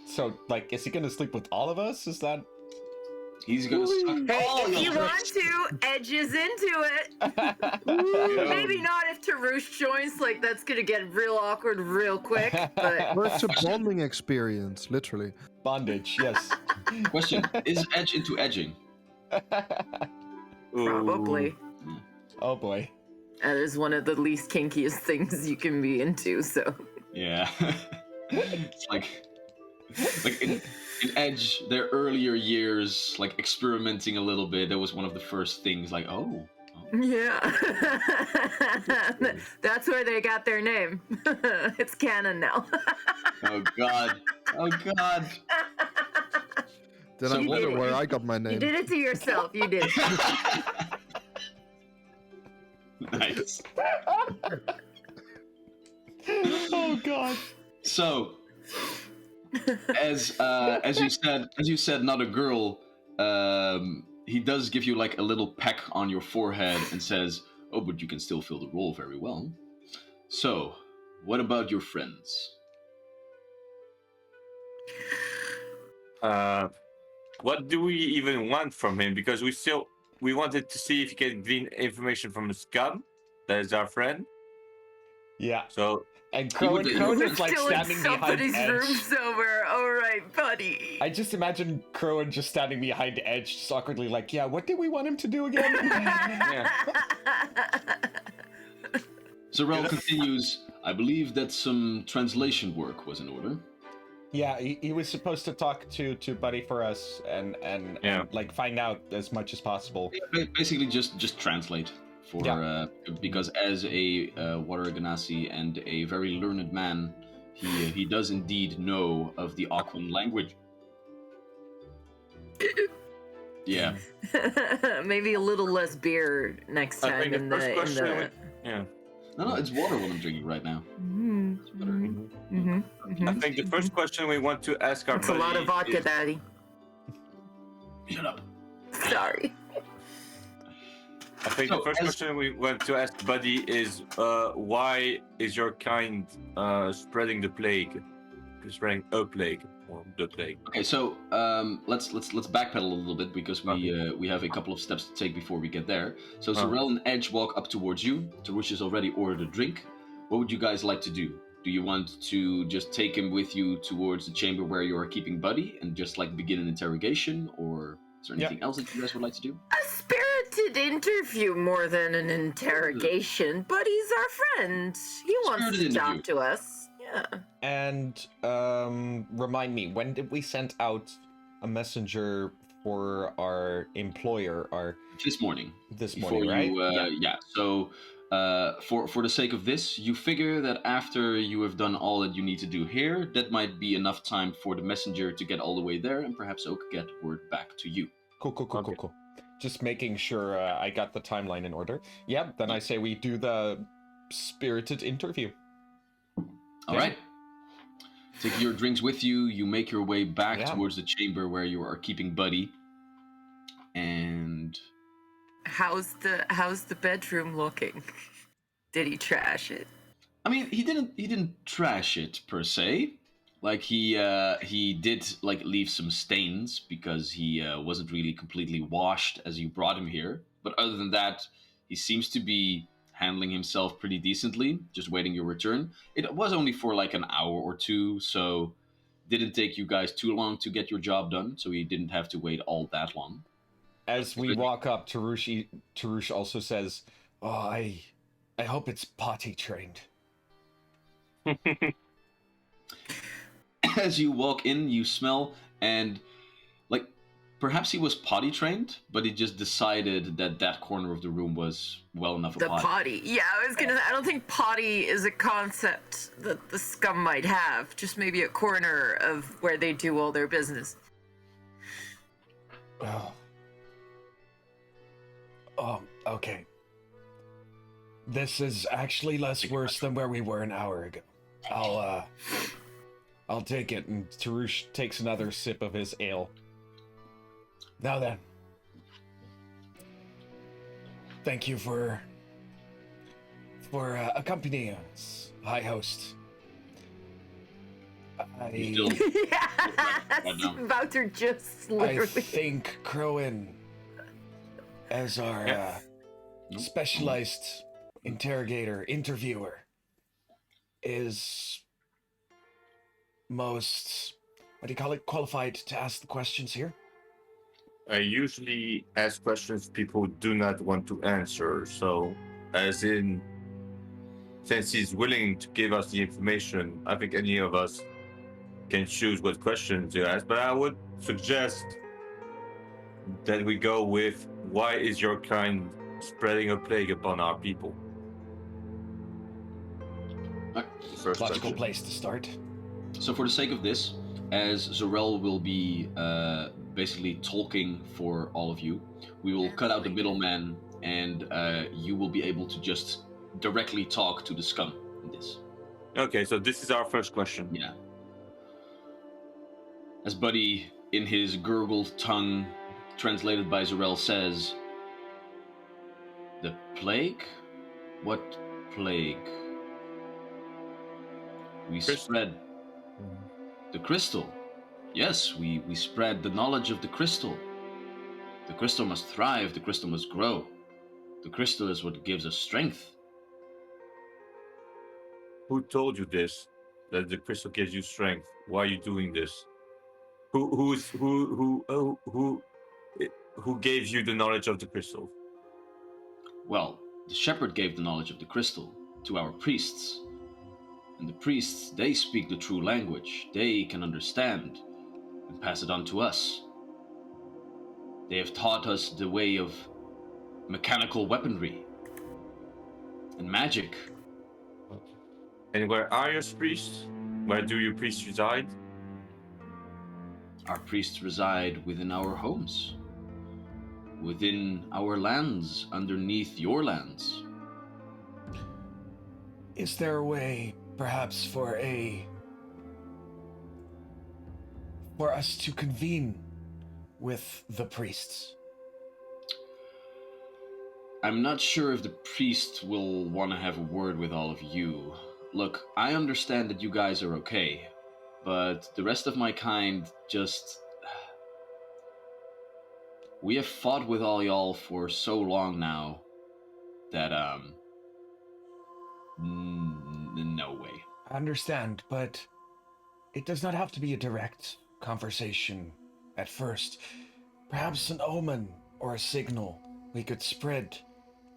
So, like, is he gonna sleep with all of us? Is that... He's gonna suck Hey, all if your you want to, Edge is into it. Maybe not if Tarush joins, like that's gonna get real awkward real quick, but Well, it's a bonding experience, literally. Bondage, yes. Question, is Edge into edging? probably. Oh boy. That is one of the least kinkiest things you can be into, so. Yeah. It's like in Edge, their earlier years, like experimenting a little bit, that was one of the first things, like, oh. Yeah. That's where they got their name. It's canon now. Oh god. Oh god. Then So I you wonder did it. where I got my name. You did it to yourself. You did. Nice. Oh god. So, as you said, not a girl. He does give you like a little peck on your forehead and says, "Oh, but you can still fill the role very well." So, what about your friends? What do we even want from him? Because we wanted to see if he can glean information from the scum. That is our friend. Yeah. So And would- Crowan is like Still in standing behind somebody's room Edge. sober. All right, buddy. I just imagine Crowan just standing behind Edge, just awkwardly like, yeah, what did we want him to do again? yeah. Zarel continues, I believe that some translation work was in order. Yeah, he was supposed to talk to Buddy for us and like find out as much as possible. Basically just translate for because as a Water Ganassi and a very learned man, he does indeed know of the Aquan language. Yeah. Maybe a little less beer next I time think in the first the. question. Yeah. No, it's water what I'm drinking right now. I think the first question we want to ask our It's a buddy lot of vodka, is, Daddy. Shut up. Sorry. I think the first question we want to ask Buddy is why is your kind spreading the plague? Spreading a plague or the plague. Okay, so let's backpedal a little bit because we have a couple of steps to take before we get there. So Zarel and Edge walk up towards you. Tarush has already ordered a drink. What would you guys like to do? Do you want to just take him with you towards the chamber where you are keeping Buddy and just like begin an interrogation, or is there anything else that you guys would like to do? A spirited interview more than an interrogation, but he's our friend. He wants to Spirited talk interview. to us. Yeah. And remind me, when did we send out a messenger for our employer? This morning. This Before morning, right? you, yeah. So, for the sake of this, you figure that after you have done all that you need to do here, that might be enough time for the messenger to get all the way there, and perhaps Oak get word back to you. Cool. Just making sure I got the timeline in order. Yeah, then I say we do the spirited interview. All right. Take your drinks with you. You make your way back Yeah. towards the chamber where you are keeping Buddy. And How's the bedroom looking? Did he trash it? I mean, he didn't trash it per se. Like he did like leave some stains because he wasn't really completely washed as you brought him here. But other than that, he seems to be handling himself pretty decently. Just waiting your return. It was only for like an hour or two, so didn't take you guys too long to get your job done. So he didn't have to wait all that long. As we walk up, Tarush also says, "Oh, I hope it's potty trained." As you walk in, you smell, and like perhaps he was potty trained, but he just decided that that corner of the room was well enough a The potty. potty. Yeah, I was gonna. I don't think potty is a concept that the scum might have. Just maybe a corner of where they do all their business. Okay. This is actually less worse than where we were an hour ago. I'll take it, and Tarush takes another sip of his ale. Now then. Thank you for accompanying us, High Host. You still- Yes, Bouter just I literally. think Crowan, as our specialized interviewer, is most, what do you call it, qualified to ask the questions here? I usually ask questions people do not want to answer. So, as in, since he's willing to give us the information, I think any of us can choose what questions to ask. But I would suggest that we go with, why is your kind spreading a plague upon our people? First Logical question. place to start. So for the sake of this, as Zorel will be basically talking for all of you, we will cut out the middleman, and you will be able to just directly talk to the scum in this. Okay, so this is our first question. Yeah. As Buddy, in his gurgled tongue, translated by Zorel, says, "The plague? What plague?" We spread the crystal. Yes, we spread the knowledge of the crystal. The crystal must thrive, the crystal must grow. The crystal is what gives us strength. Who told you this? That the crystal gives you strength. Why are you doing this? Who gave you the knowledge of the crystal? Well, the shepherd gave the knowledge of the crystal to our priests. And the priests, they speak the true language. They can understand and pass it on to us. They have taught us the way of mechanical weaponry and magic. And where are your priests? Where do your priests reside? Our priests reside within our homes, within our lands, underneath your lands. Is there a way, perhaps, for us to convene with the priests? I'm not sure if the priest will want to have a word with all of you. Look, I understand that you guys are okay, but the rest of my kind just... We have fought with all y'all for so long now that, no way. I understand, but it does not have to be a direct conversation at first. Perhaps an omen or a signal we could spread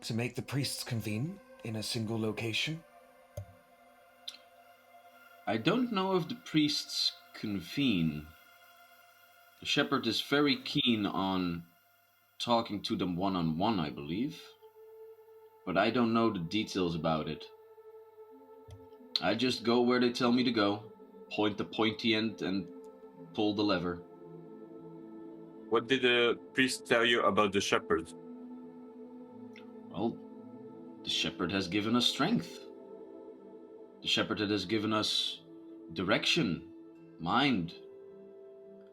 to make the priests convene in a single location. I don't know if the priests convene. The shepherd is very keen on talking to them one-on-one, I believe. But I don't know the details about it. I just go where they tell me to go, point the pointy end, and pull the lever. What did the priest tell you about the shepherd? Well, the shepherd has given us strength. The shepherd has given us direction, mind,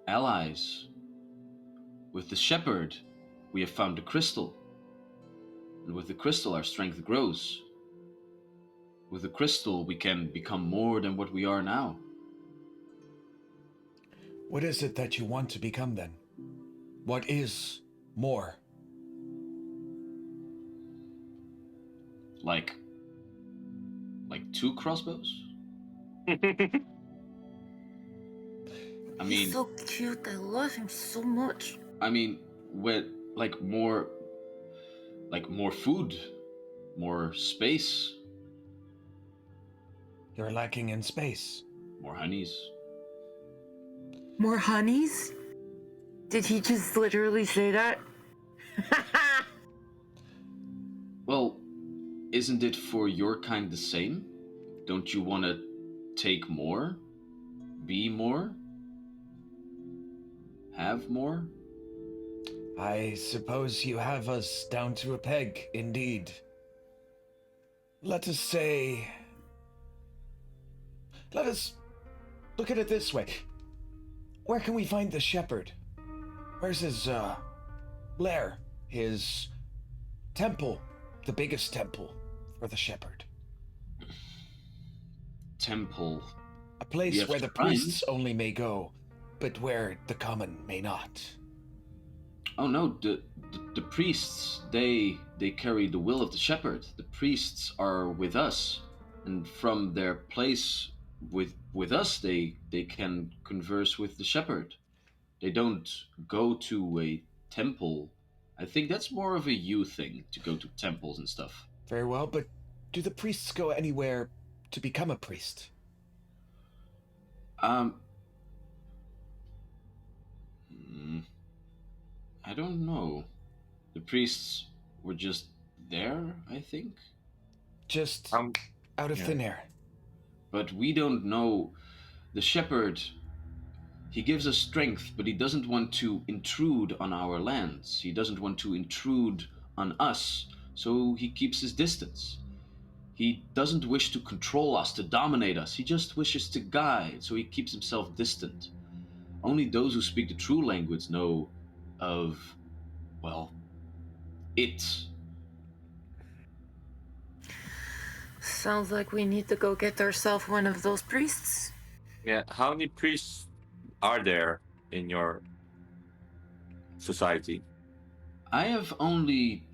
allies. With the shepherd, we have found the crystal. And with the crystal, our strength grows. With the crystal, we can become more than what we are now. What is it that you want to become then? What is more? Like 2 crossbows? I mean, He's so cute. I love him so much. I mean, with more food, more space, You're lacking in space. more honeys. More honeys? Did he just literally say that? Well, isn't it for your kind the same? Don't you want to take more? Be more? Have more? I suppose you have us down to a peg, indeed. Let us look at it this way. Where can we find the shepherd? Where's his, lair? His temple? The biggest temple for the shepherd. Temple. A place We have where the shrines. priests only may go, but where the common may not. Oh no, the priests, they carry the will of the shepherd. The priests are with us, and from their place with us, they can converse with the shepherd. They don't go to a temple. I think that's more of a you thing, to go to temples and stuff. Very well, but do the priests go anywhere to become a priest? I don't know. The priests were just there, I think. Just Um, out of yeah. thin air. But we don't know. The shepherd, he gives us strength, but he doesn't want to intrude on our lands. He doesn't want to intrude on us, so he keeps his distance. He doesn't wish to control us, to dominate us. He just wishes to guide, so he keeps himself distant. Only those who speak the true language know of, well, it. Sounds like we need to go get ourselves one of those priests. Yeah, how many priests are there in your society? I have only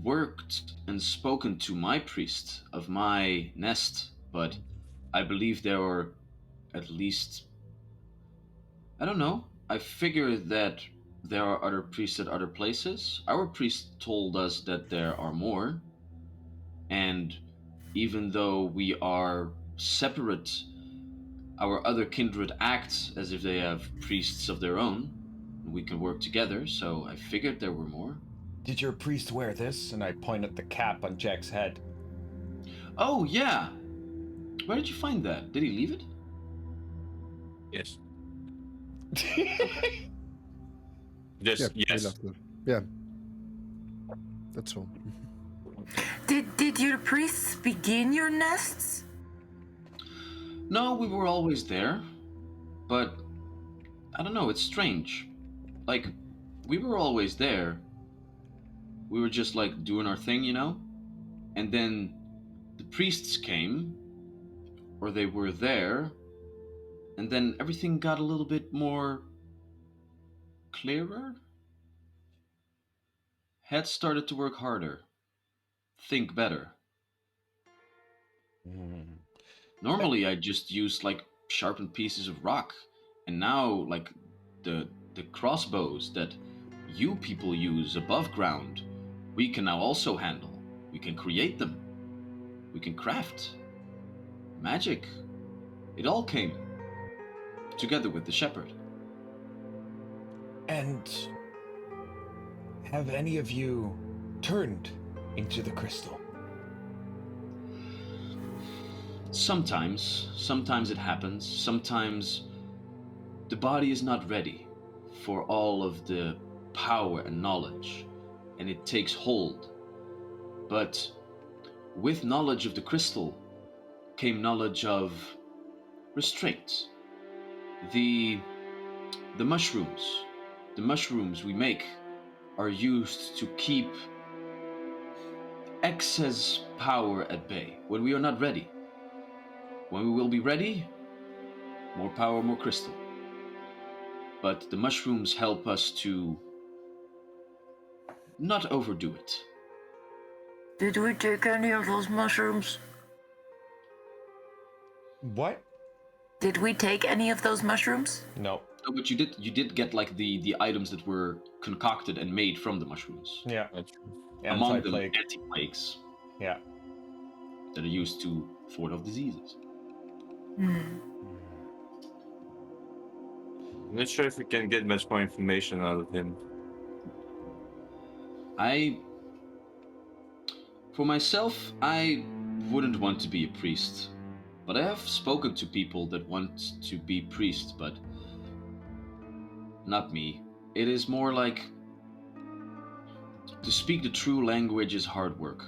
worked and spoken to my priest of my nest, but I believe there were at least, I don't know. I figure that there are other priests at other places. Our priest told us that there are more. And even though we are separate, our other kindred act as if they have priests of their own. We can work together, so I figured there were more. Did your priest wear this? And I point at the cap on Jack's head. Oh, yeah. Where did you find that? Did he leave it? Yes. Yeah, Just we yes. left it. Yeah. That's all. Did your priests begin your nests? No, we were always there. But, I don't know, it's strange. Like, we were always there. We were just, like, doing our thing, you know? And then the priests came, or they were there, and then everything got a little bit more clearer. Head started to work harder. Think better. Normally I just used like sharpened pieces of rock, and now like the crossbows that you people use above ground, we can now also handle. We can create them. We can craft magic. It all came together with the shepherd. And have any of you turned into the crystal? Sometimes it happens. Sometimes the body is not ready for all of the power and knowledge, and it takes hold. But with knowledge of the crystal came knowledge of restraint. The mushrooms, the mushrooms we make are used to keep excess power at bay when we are not ready. When we will be ready, more power, more crystal. But the mushrooms help us to not overdo it. Did we take any of those mushrooms? What? Did we take any of those mushrooms? No. No, but you did get like the items that were concocted and made from the mushrooms. Yeah. Among them, Anti-plague. anti-plagues Yeah. that are used to ward off diseases. I'm not sure if we can get much more information out of him. For myself, I wouldn't want to be a priest, but I have spoken to people that want to be priests, but not me. It is more like to speak the true language is hard work.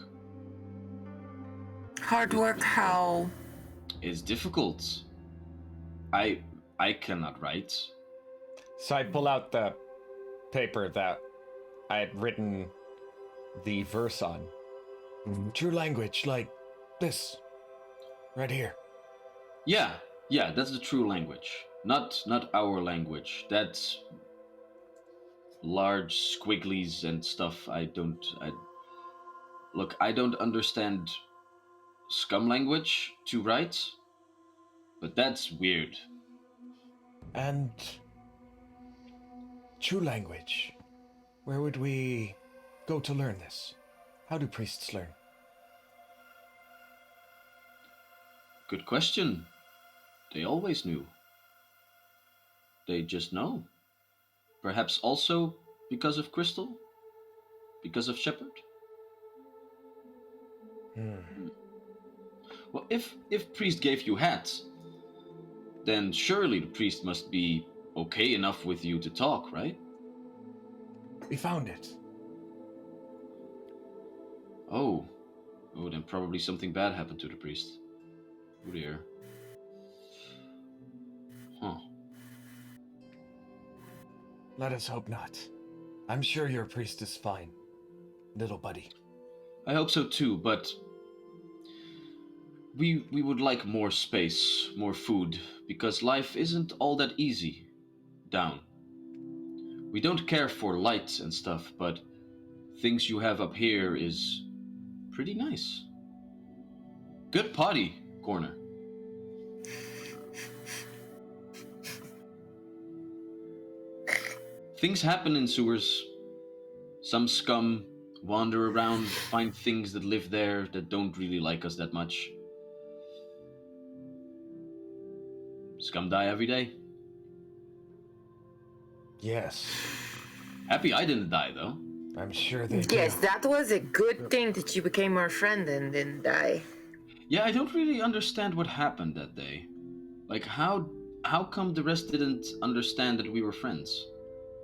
Hard work how? It's difficult. I cannot write. So I pull out the paper that I had written the verse on. True language, like this. Right here. Yeah, that's the true language. Not our language. That's large squigglies and stuff. I don't understand scum language to write, but that's weird. And true language. Where would we go to learn this? How do priests learn? Good question. They always knew. They just know. Perhaps also because of Crystal? Because of Shepherd? Well, if priest gave you hats, then surely the priest must be okay enough with you to talk, right? We found it. Oh, then probably something bad happened to the priest. Oh dear. Huh. Let us hope not. I'm sure your priest is fine, little buddy. I hope so too, but we would like more space, more food, because life isn't all that easy down. We don't care for lights and stuff, but things you have up here is pretty nice. Good potty corner. Things happen in sewers. Some scum wander around, find things that live there that don't really like us that much. Scum die every day. Yes, Happy I didn't die, though. I'm sure they do. Yes, that was a good thing that you became our friend and didn't die. Yeah, I don't really understand what happened that day. Like, how come the rest didn't understand that we were friends?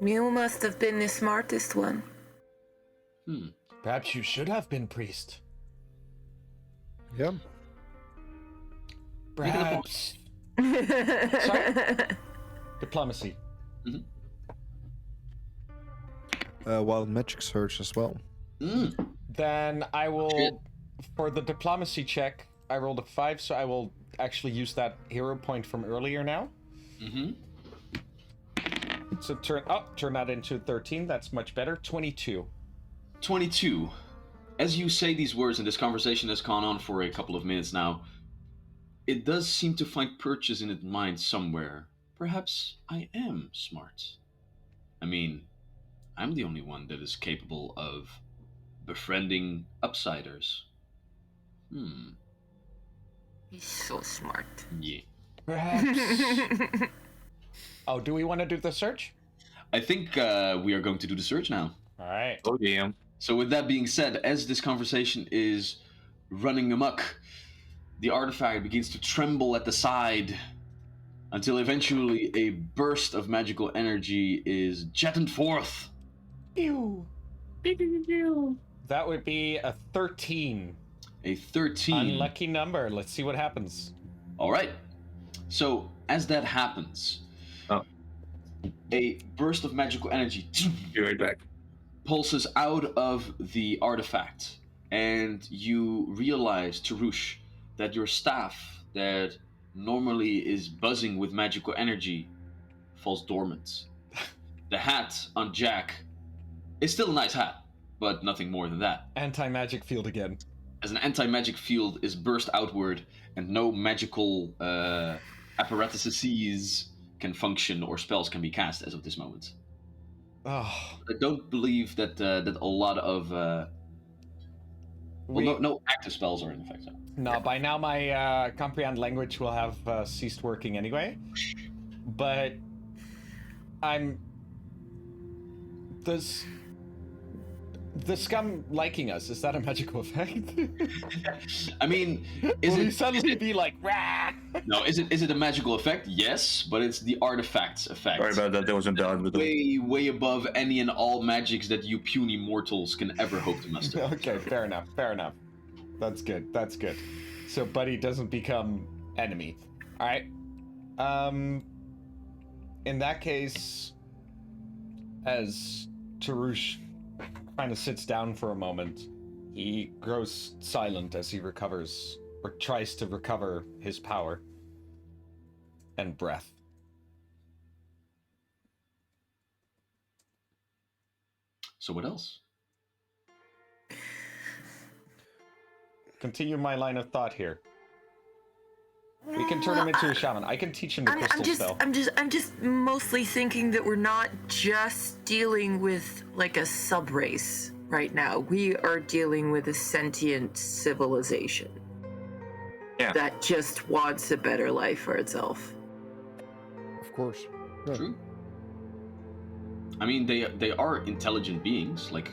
You must have been the smartest one. Perhaps you should have been priest. Yeah. Perhaps. Sorry? Diplomacy. Wild magic search as well. Then I will, for the diplomacy check, I rolled a 5, so I will actually use that hero point from earlier now. So turn that into 13. That's much better. 22. 22. As you say these words, and this conversation has gone on for a couple of minutes now, it does seem to find purchase in its mind somewhere. Perhaps I am smart. I mean, I'm the only one that is capable of befriending upsiders. He's so smart. Yeah. Perhaps. Oh, do we want to do the search? I think we are going to do the search now. All right. Oh damn. So with that being said, as this conversation is running amok, the artifact begins to tremble at the side until eventually a burst of magical energy is jetted forth. Pew. That would be a 13. A 13. Unlucky number. Let's see what happens. All right. So as that happens, a burst of magical energy Be right back. pulses out of the artifact, and you realize, Tarush, that your staff that normally is buzzing with magical energy falls dormant. The hat on Jack is still a nice hat, but nothing more than that. Anti-magic field again. As an anti-magic field is burst outward, and no magical apparatuses can function or spells can be cast as of this moment. Oh. I don't believe that that a lot of no active spells are in effect. So. No, by now my comprehend language will have ceased working anyway. But Does the scum liking us, is that a magical effect? I mean, Will he suddenly be like, rah? No, is it a magical effect? Yes, but it's the artifact's effect. Sorry about that. That wasn't bad. But Way above any and all magics that you puny mortals can ever hope to muster. Okay, fair enough. That's good. So Buddy doesn't become enemy. Alright. In that case, as Tarush kind of sits down for a moment, he grows silent as he recovers, or tries to recover his power and breath. So what else? Continue my line of thought here. We can turn him into a shaman. I can teach him the crystal spell. I'm just mostly thinking that we're not just dealing with like a sub-race right now. We are dealing with a sentient civilization. Yeah. That just wants a better life for itself. Of course. Yeah. True. I mean, they are intelligent beings, like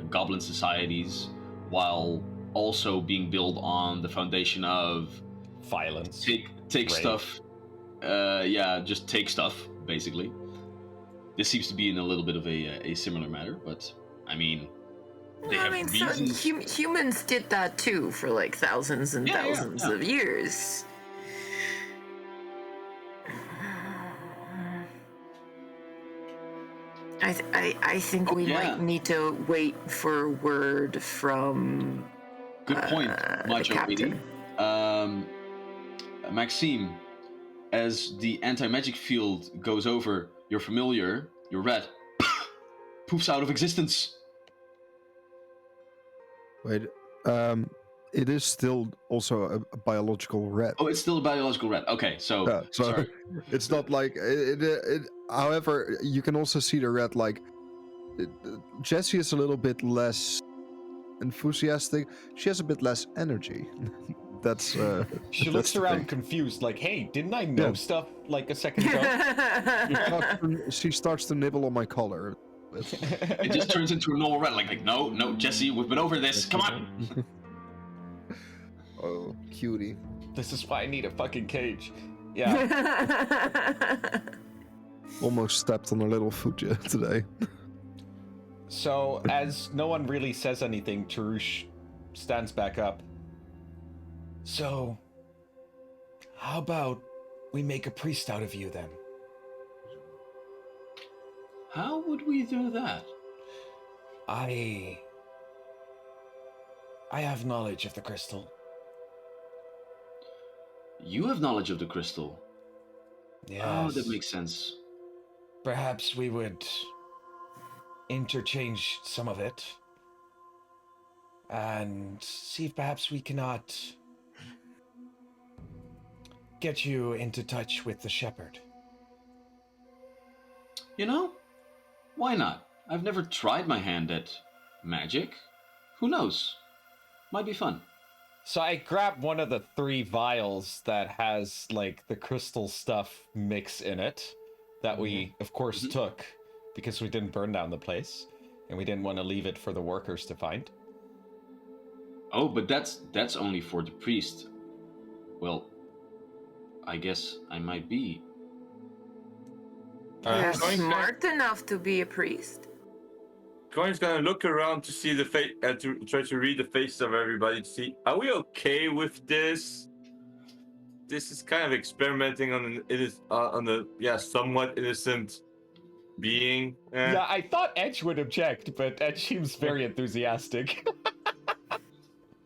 goblin societies, while also being built on the foundation of Violence. take Rape. stuff. Just take stuff, basically. This seems to be in a little bit of a similar matter, but I mean, they have reasons. Humans did that too for like thousands and thousands of years. I think we might need to wait for word from. Good point, Macho captain. Meaty. Maxime, as the anti-magic field goes over your familiar, your rat, poofs out of existence. Wait, it is still also a biological rat. Oh, it's still a biological rat. Okay, so, Yeah, so sorry. it's not like it. However, you can also see the rat like Jessie is a little bit less enthusiastic. She has a bit less energy. That's She that's looks the around thing. confused, like, hey, didn't I know stuff like a second ago? She starts to nibble on my collar. It just turns into a normal rat. Like, no, Jesse, we've been over this. Come on. Oh, cutie. This is why I need a fucking cage. Yeah. Almost stepped on her little foot today. So, as no one really says anything, Tarush stands back up. So, how about we make a priest out of you then? How would we do that? I have knowledge of the crystal. You have knowledge of the crystal. Yes. Oh, that makes sense. Perhaps we would interchange some of it and see if perhaps we cannot get you into touch with the shepherd. You know, why not? I've never tried my hand at magic. Who knows? Might be fun. So I grabbed one of the 3 vials that has, like, the crystal stuff mix in it that we, of course, took because we didn't burn down the place and we didn't want to leave it for the workers to find. Oh, but that's only for the priest. Well, I guess I might be. You're Going smart enough to be a priest. Coin's gonna look around to see the face, to try to read the faces of everybody to see, are we okay with this? This is kind of experimenting on a somewhat innocent being. Yeah, I thought Edge would object, but Edge seems very enthusiastic.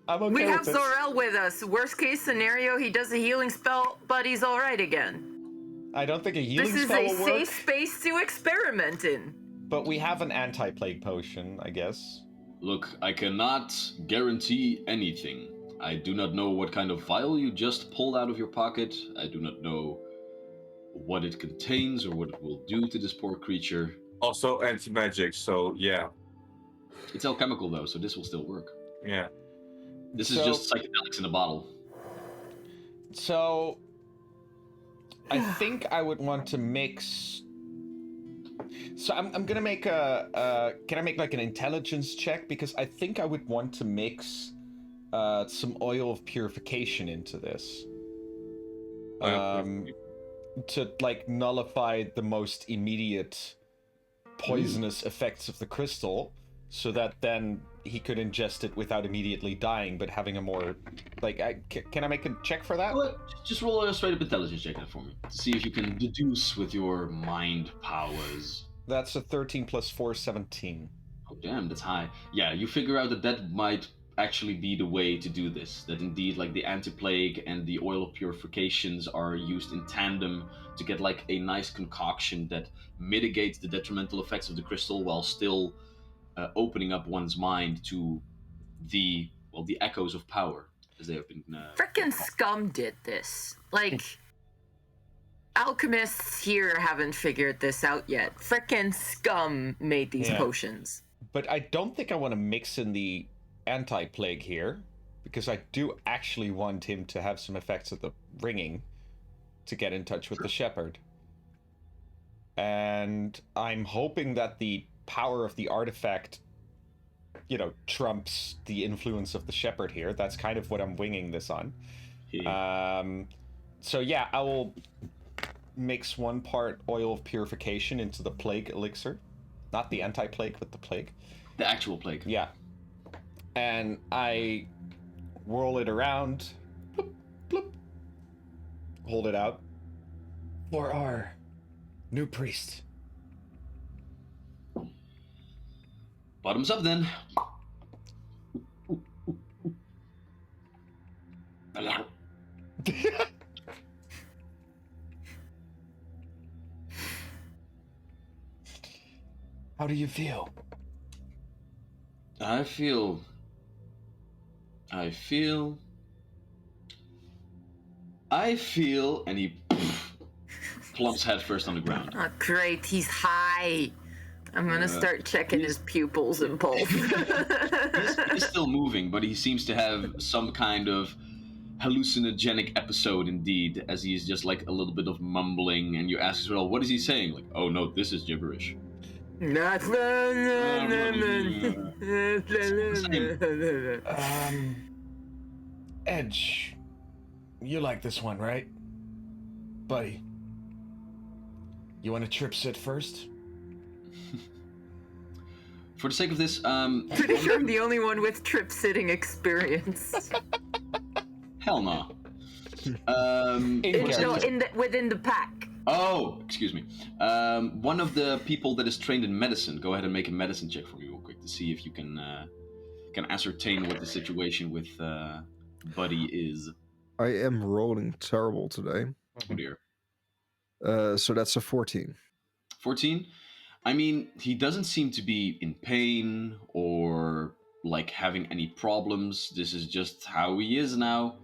I'm okay We with have this. Zorel with us. Worst case scenario, he does a healing spell, but he's all right again. I don't think a healing This is spell a will work, safe space to experiment in. but we have an anti-plague potion, I guess. Look, I cannot guarantee anything. I do not know what kind of vial you just pulled out of your pocket. I do not know what it contains or what it will do to this poor creature. Also anti-magic, so yeah. It's alchemical though, so this will still work. Yeah. This is So- just psychedelics in a bottle. So, I think I would want to mix. So I'm gonna make can I make like an intelligence check, because I think I would want to mix some oil of purification into this. To like nullify the most immediate poisonous effects of the crystal, so that then he could ingest it without immediately dying, but having a more like. Can I make a check for that? Just roll a straight up intelligence check for me to see if you can deduce with your mind powers. That's a 13 plus 4, 17. Oh damn, that's high. Yeah, you figure out that might actually be the way to do this. That indeed, like the anti-plague and the oil of purifications are used in tandem to get like a nice concoction that mitigates the detrimental effects of the crystal while still opening up one's mind to the echoes of power as they have been. Frickin' Scum did this. Like, alchemists here haven't figured this out yet. Frickin' Scum made these Yeah. potions. But I don't think I want to mix in the anti-plague here, because I do actually want him to have some effects of the ringing to get in touch with the shepherd. And I'm hoping that the power of the artifact, trumps the influence of the shepherd here. That's kind of what I'm winging this on. So yeah, I will mix 1 part oil of purification into the plague elixir. Not the anti-plague, but the plague. The actual plague. Yeah. And I whirl it around. Bloop, bloop. Hold it out. For our new priest. Bottoms up then. How do you feel? I feel, and he plumps headfirst on the ground. Oh, great, he's high. I'm gonna start checking his pupils and pulse. He's still moving, but he seems to have some kind of hallucinogenic episode indeed, as he's just like a little bit of mumbling, and you ask as well, what is he saying? Like, oh no, this is gibberish. Edge, you like this one, right? Buddy, you want to trip sit first? For the sake of this, Pretty sure I'm the only one with trip sitting experience. hell no. Within the pack. Oh, excuse me. One of the people that is trained in medicine, go ahead and make a medicine check for me real quick to see if you can ascertain what the situation with Buddy is. I am rolling terrible today. Oh dear. So that's a 14. 14? I mean, he doesn't seem to be in pain or like having any problems. This is just how he is now.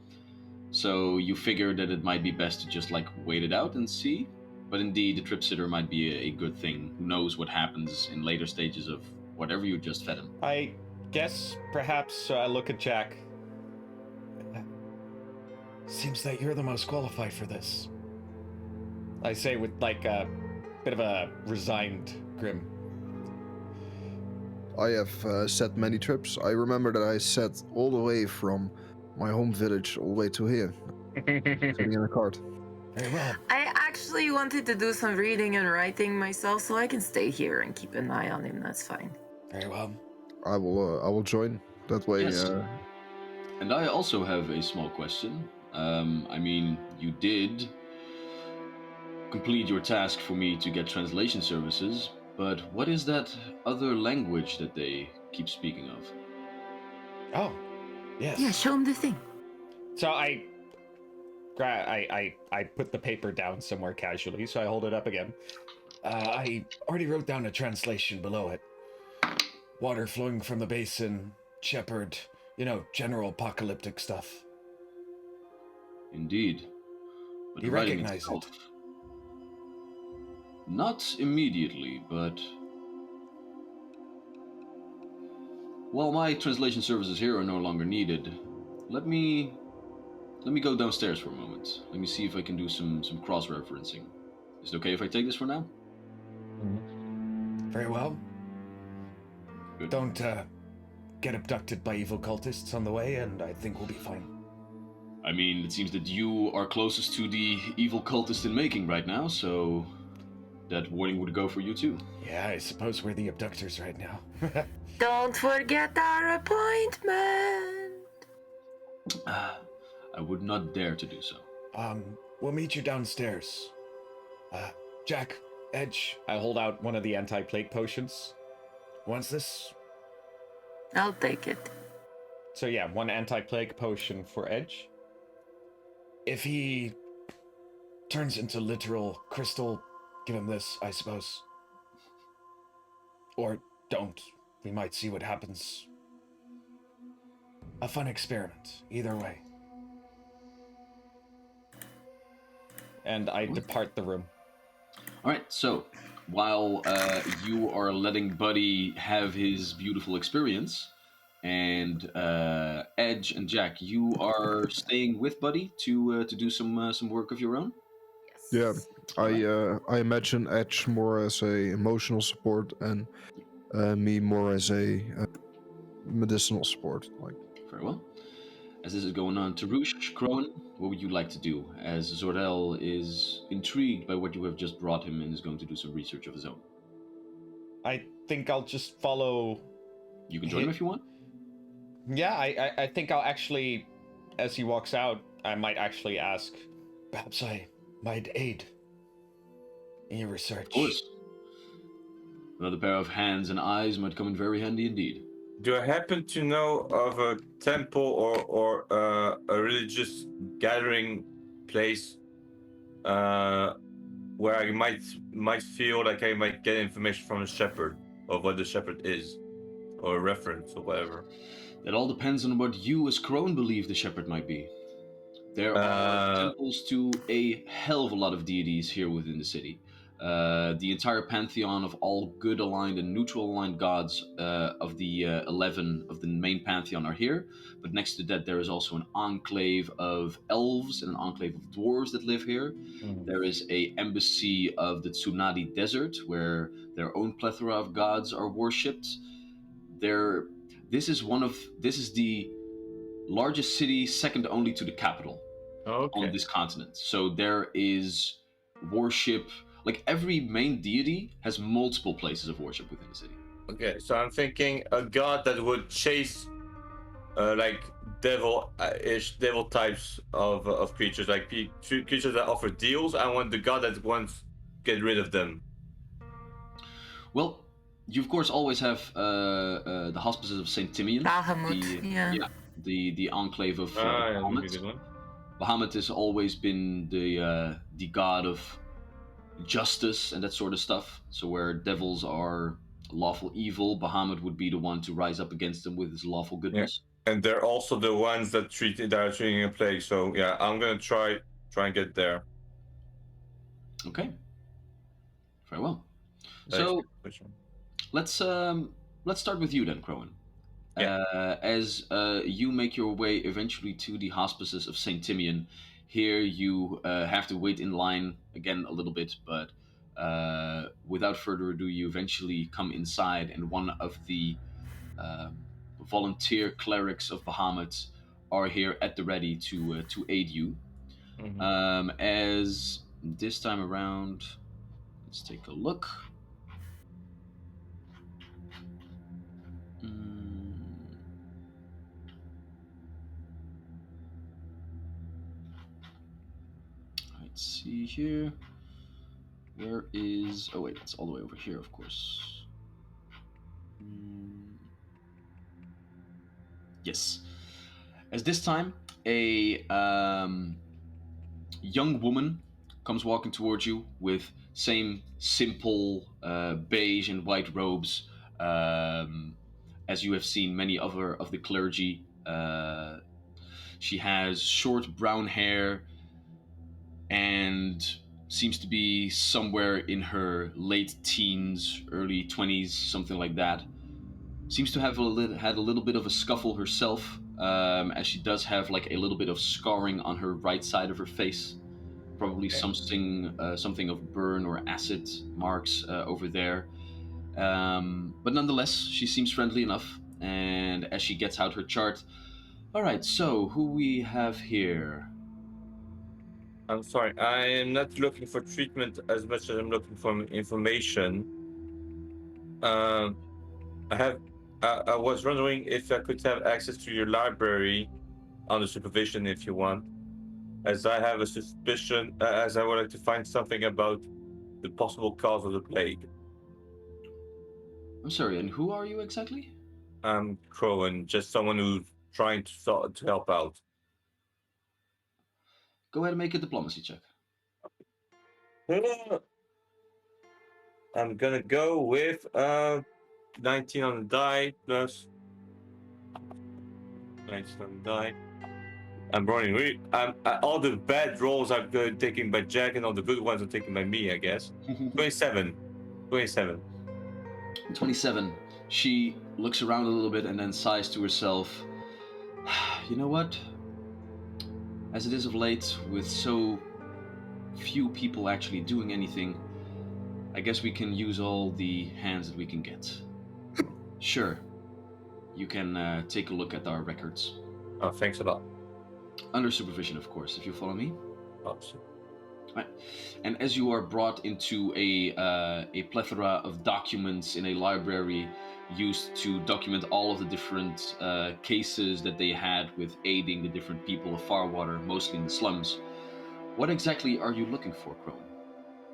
So you figure that it might be best to just like wait it out and see. But indeed, the trip sitter might be a good thing. Who knows what happens in later stages of whatever you just fed him. I guess perhaps I look at Jack. Seems that you're the most qualified for this. I say with like a bit of a resigned grim. I have set many trips. I remember that I set all the way from my home village all the way to here, sitting in a cart. Very well. I actually wanted to do some reading and writing myself, so I can stay here and keep an eye on him. That's fine. Very well. I will join. That way, Yes. And I also have a small question. I mean, you did complete your task for me to get translation services, but what is that other language that they keep speaking of? Oh, yes. Yeah, show him the thing. So I put the paper down somewhere casually, so I hold it up again. I already wrote down a translation below it. Water flowing from the basin, shepherd, general apocalyptic stuff. Indeed. But Do you the writing recognize itself, it? not immediately, but... While my translation services here are no longer needed, let me go downstairs for a moment. Let me see if I can do some cross-referencing. Is it okay if I take this for now? Very well. Good. Don't get abducted by evil cultists on the way, and I think we'll be fine. I mean, it seems that you are closest to the evil cultist in making right now, so that warning would go for you too. Yeah, I suppose we're the abductors right now. Don't forget our appointment. I would not dare to do so. We'll meet you downstairs. Jack, Edge, I hold out one of the anti-plague potions. wants this? I'll take it. So yeah, one anti-plague potion for Edge. If he turns into literal crystal, give him this, I suppose. Or don't. We might see what happens. A fun experiment, either way. And I depart the room. All right, so while you are letting Buddy have his beautiful experience, and Edge and Jack, you are staying with Buddy to do some work of your own. Yes. Yeah, I imagine Edge more as a emotional support and me more as a medicinal support. Like, Very well. As this is going on, Tarush, Crowan, what would you like to do? As Zordel is intrigued by what you have just brought him and is going to do some research of his own. I think I'll just follow. You can join him if you want. Yeah, I think I'll actually, as he walks out, I might actually ask. Perhaps I might aid in your research. Of course. Another pair of hands and eyes might come in very handy indeed. Do I happen to know of a temple or a religious gathering place where I might feel like I might get information from the shepherd of what the shepherd is, or a reference or whatever? That all depends on what you as Crone believe the shepherd might be. There are temples to a hell of a lot of deities here within the city. The entire pantheon of all good aligned and neutral aligned gods of the 11 of the main pantheon are here. But next to that, there is also an enclave of elves and an enclave of dwarves that live here. There is a embassy of the Tsunade Desert where their own plethora of gods are worshipped. This is the largest city, second only to the capital on this continent. So there is worship. Like every main deity has multiple places of worship within the city. Okay, so I'm thinking a god that would chase like devil types of creatures, like creatures that offer deals. I want the god that wants get rid of them. Well, you of course always have the hospices of Saint Timian, Bahamut, the enclave of Yeah, Bahamut. Bahamut has always been the god of justice and that sort of stuff. So where devils are lawful evil, Bahamut would be the one to rise up against them with his lawful goodness. Yeah. And they're also the ones that are treating a plague. So yeah, I'm gonna try and get there. Okay. Very well. So let's start with you then, Crowan. As you make your way eventually to the hospices of Saint Timian, here you have to wait in line again a little bit, but without further ado, you eventually come inside, and one of the um, volunteer clerics of Bahamut are here at the ready to aid you. Mhm. As this time around, let's take a look. Mm, let's see here. Where is? Oh wait, it's all the way over here, of course. Mm, yes. As this time, a young woman comes walking towards you with same simple beige and white robes as you have seen many other of the clergy. She has short brown hair and seems to be somewhere in her late teens, early 20s, something like that. Seems to have had a little bit of a scuffle herself, as she does have like a little bit of scarring on her right side of her face. Probably Okay. something of burn or acid marks over there. But nonetheless, she seems friendly enough. And as she gets out her chart, all right. So who we have here? I'm sorry. I am not looking for treatment as much as I'm looking for information. Um, I have. I was wondering if I could have access to your library under supervision, if you want, as I have a suspicion, as I would like to find something about the possible cause of the plague. I'm sorry. And who are you exactly? I'm Crowan, just someone who's trying to help out. Go ahead and make a diplomacy check. I'm gonna go with 19 on the die plus 19 on the die. I'm rolling. All the bad rolls are taken by Jack, and all the good ones are taken by me, I guess. 27. 27. 27. She looks around a little bit and then sighs to herself. You know what? As it is of late, with so few people actually doing anything, I guess we can use all the hands that we can get. Sure. You can take a look at our records. Oh, thanks a lot. Under supervision, of course, if you follow me. Awesome. Right. And as you are brought into a plethora of documents in a library used to document all of the different cases that they had with aiding the different people of Farwater, mostly in the slums, what exactly are you looking for, Crone?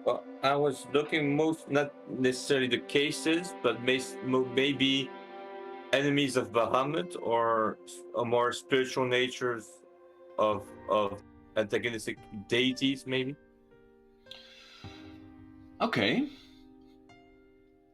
Well, I was looking not necessarily the cases, but maybe enemies of Bahamut or more spiritual natures of antagonistic deities, maybe. Okay.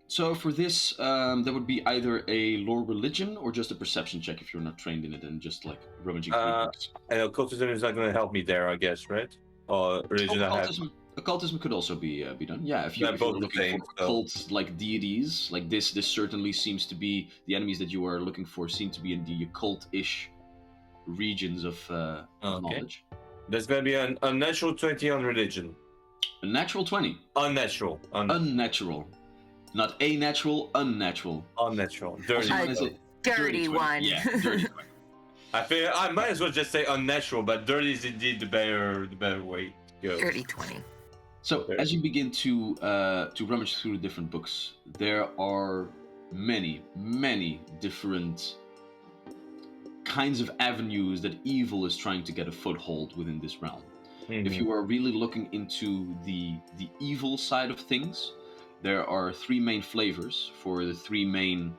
So for this, that would be either a lore religion or just a perception check if you're not trained in it and just like rummaging through books. And occultism is not going to help me there, I guess, right? Or religion I have. Occultism could also be done. Yeah, if They're you're both the looking same, for so- occult like deities, like this certainly seems to be the enemies that you are looking for seem to be in the occult-ish regions of Okay. knowledge. There's going to be an unnatural 20 on religion. A natural 20. Unnatural. Unnatural. Not a natural, unnatural. Unnatural. Dirty. Also known as a Dirty 20. one. Yeah, dirty 20. I feel I might as well just say unnatural, but dirty is indeed the better way to go. Dirty 20. So Okay. as you begin to rummage through the different books, there are many different kinds of avenues that evil is trying to get a foothold within this realm. Mhm. If you are really looking into the evil side of things, there are three main flavors for the three main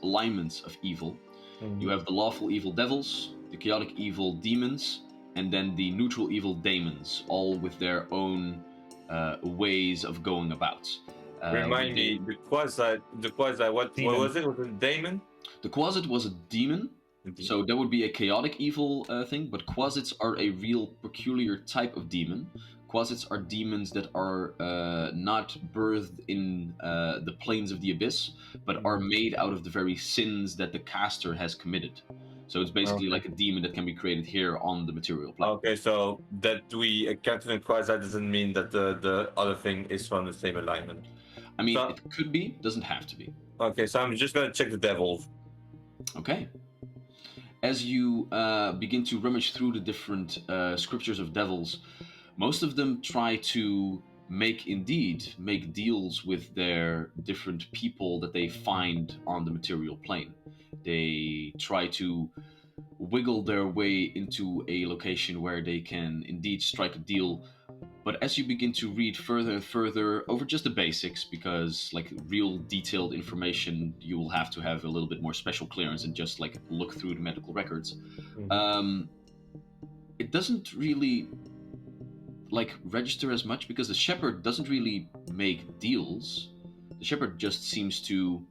alignments of evil. Mhm. You have the lawful evil devils, the chaotic evil demons, and then the neutral evil daemons, all with their own ways of going about. Remind me, the quasi, what Demon. was it? Was it Damon? The Quasit was a demon, so that would be a chaotic evil thing, but Quasits are a real peculiar type of demon. Quasits are demons that are not birthed in the planes of the abyss, but are made out of the very sins that the caster has committed. So it's basically like a demon that can be created here on the material plane. Okay, so that we encounter in Quasi doesn't mean that the other thing is from the same alignment. I mean, So- it could be, doesn't have to be. Okay, so I'm just gonna check the devil. Okay. As you begin to rummage through the different scriptures of devils, most of them try to make deals with their different people that they find on the material plane. They try to wiggle their way into a location where they can indeed strike a deal. But as you begin to read further and further over just the basics, because like real detailed information, you will have to have a little bit more special clearance and just like look through the medical records. It doesn't really like register as much because the shepherd doesn't really make deals. The shepherd just seems to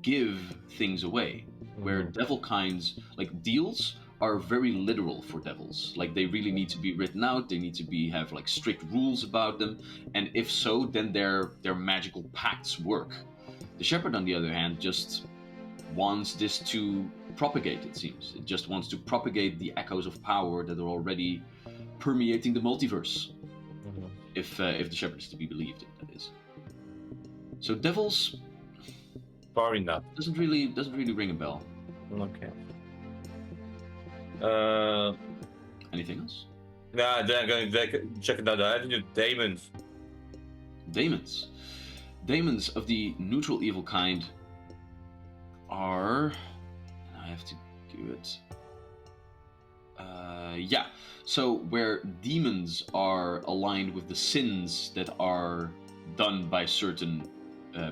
give things away. Where devil kinds like deals are very literal for devils. Like they really need to be written out. They need to have like strict rules about them, and if so, then their magical pacts work. The shepherd, on the other hand, just wants this to propagate. It seems it just wants to propagate the echoes of power that are already permeating the multiverse. If the shepherd is to be believed in, that is. So devils Probably not. doesn't really ring a bell. Okay. Anything else? Nah, then I'm gonna check another avenue. Demons. Demons of the neutral evil kind are. I have to do it. Yeah. So where demons are aligned with the sins that are done by certain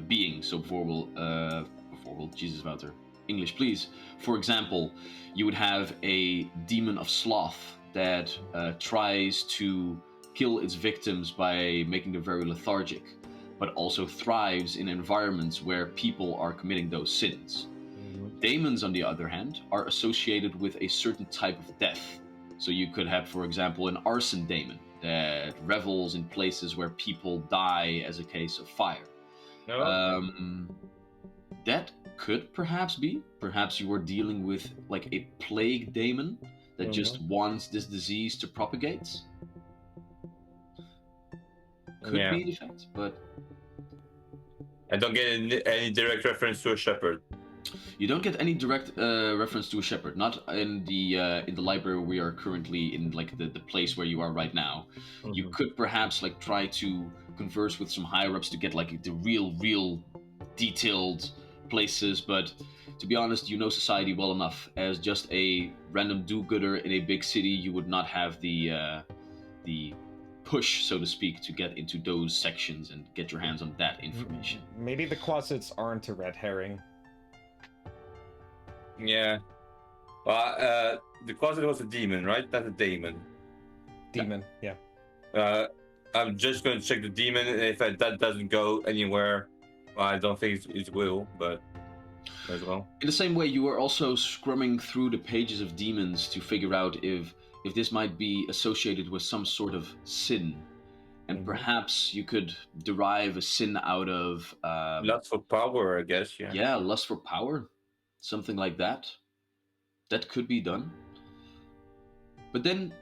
beings. So Jesus Wouter, English please. For example, you would have a demon of sloth that tries to kill its victims by making them very lethargic, but also thrives in environments where people are committing those sins. Demons, on the other hand, are associated with a certain type of death. So you could have, for example, an arson demon that revels in places where people die as a case of fire. That could perhaps be. Perhaps you are dealing with like a plague demon that just wants this disease to propagate. Could be the fact, but I don't get any direct reference to a shepherd. you don't get any direct reference to a shepherd. Not in the library we are currently in, like the place where you are right now. You could perhaps like try to converse with some higher ups to get like the real detailed places, but to be honest, you know society well enough. As just a random do-gooder in a big city, you would not have the push, so to speak, to get into those sections and get your hands on that information. Maybe the Quasits aren't a red herring. Yeah. Well, the closet was a demon, right? Not a daemon. Demon, yeah. I'm just going to check the demon, and if that doesn't go anywhere, well, I don't think it will, but as well. In the same way, you are also scrumming through the pages of demons to figure out if this might be associated with some sort of sin. And perhaps you could derive a sin out of... lust for power, I guess, yeah. Yeah, lust for power. Something like that. That could be done. But then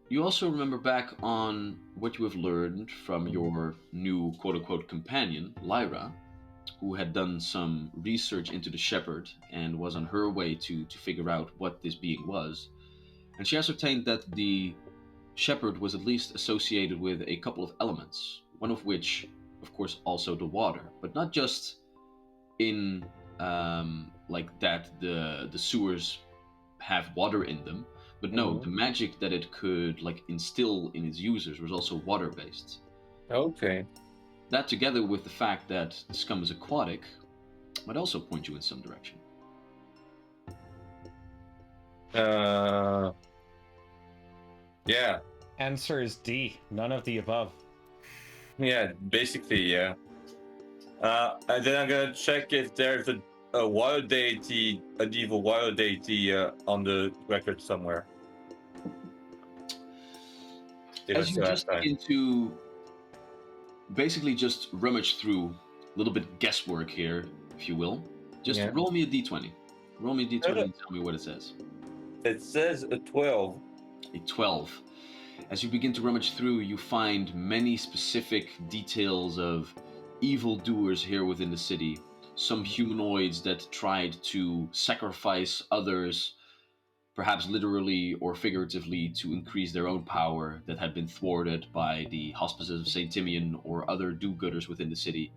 you also remember back on what you have learned from your new quote-unquote companion, Lyra, who had done some research into the shepherd and was on her way to figure out what this being was. And she ascertained that the shepherd was at least associated with a couple of elements, one of which, of course, also the water, but not just in like that the sewers have water in them, but no, the magic that it could like instill in its users was also water-based. Okay. That, together with the fact that the scum is aquatic, might also point you in some direction. Yeah. Answer is D. None of the above. Yeah, basically, yeah. And then I'm gonna check if there's a water deity, an evil water deity on the record somewhere. As you just begin to basically just rummage through, a little bit guesswork here, if you will, just roll me a d20. Roll me a d20 and tell me what it says. It says a 12. A 12. As you begin to rummage through, you find many specific details of evildoers here within the city. Some humanoids that tried to sacrifice others, perhaps literally or figuratively, to increase their own power, that had been thwarted by the Hospices of St. Timian or other do-gooders within the city.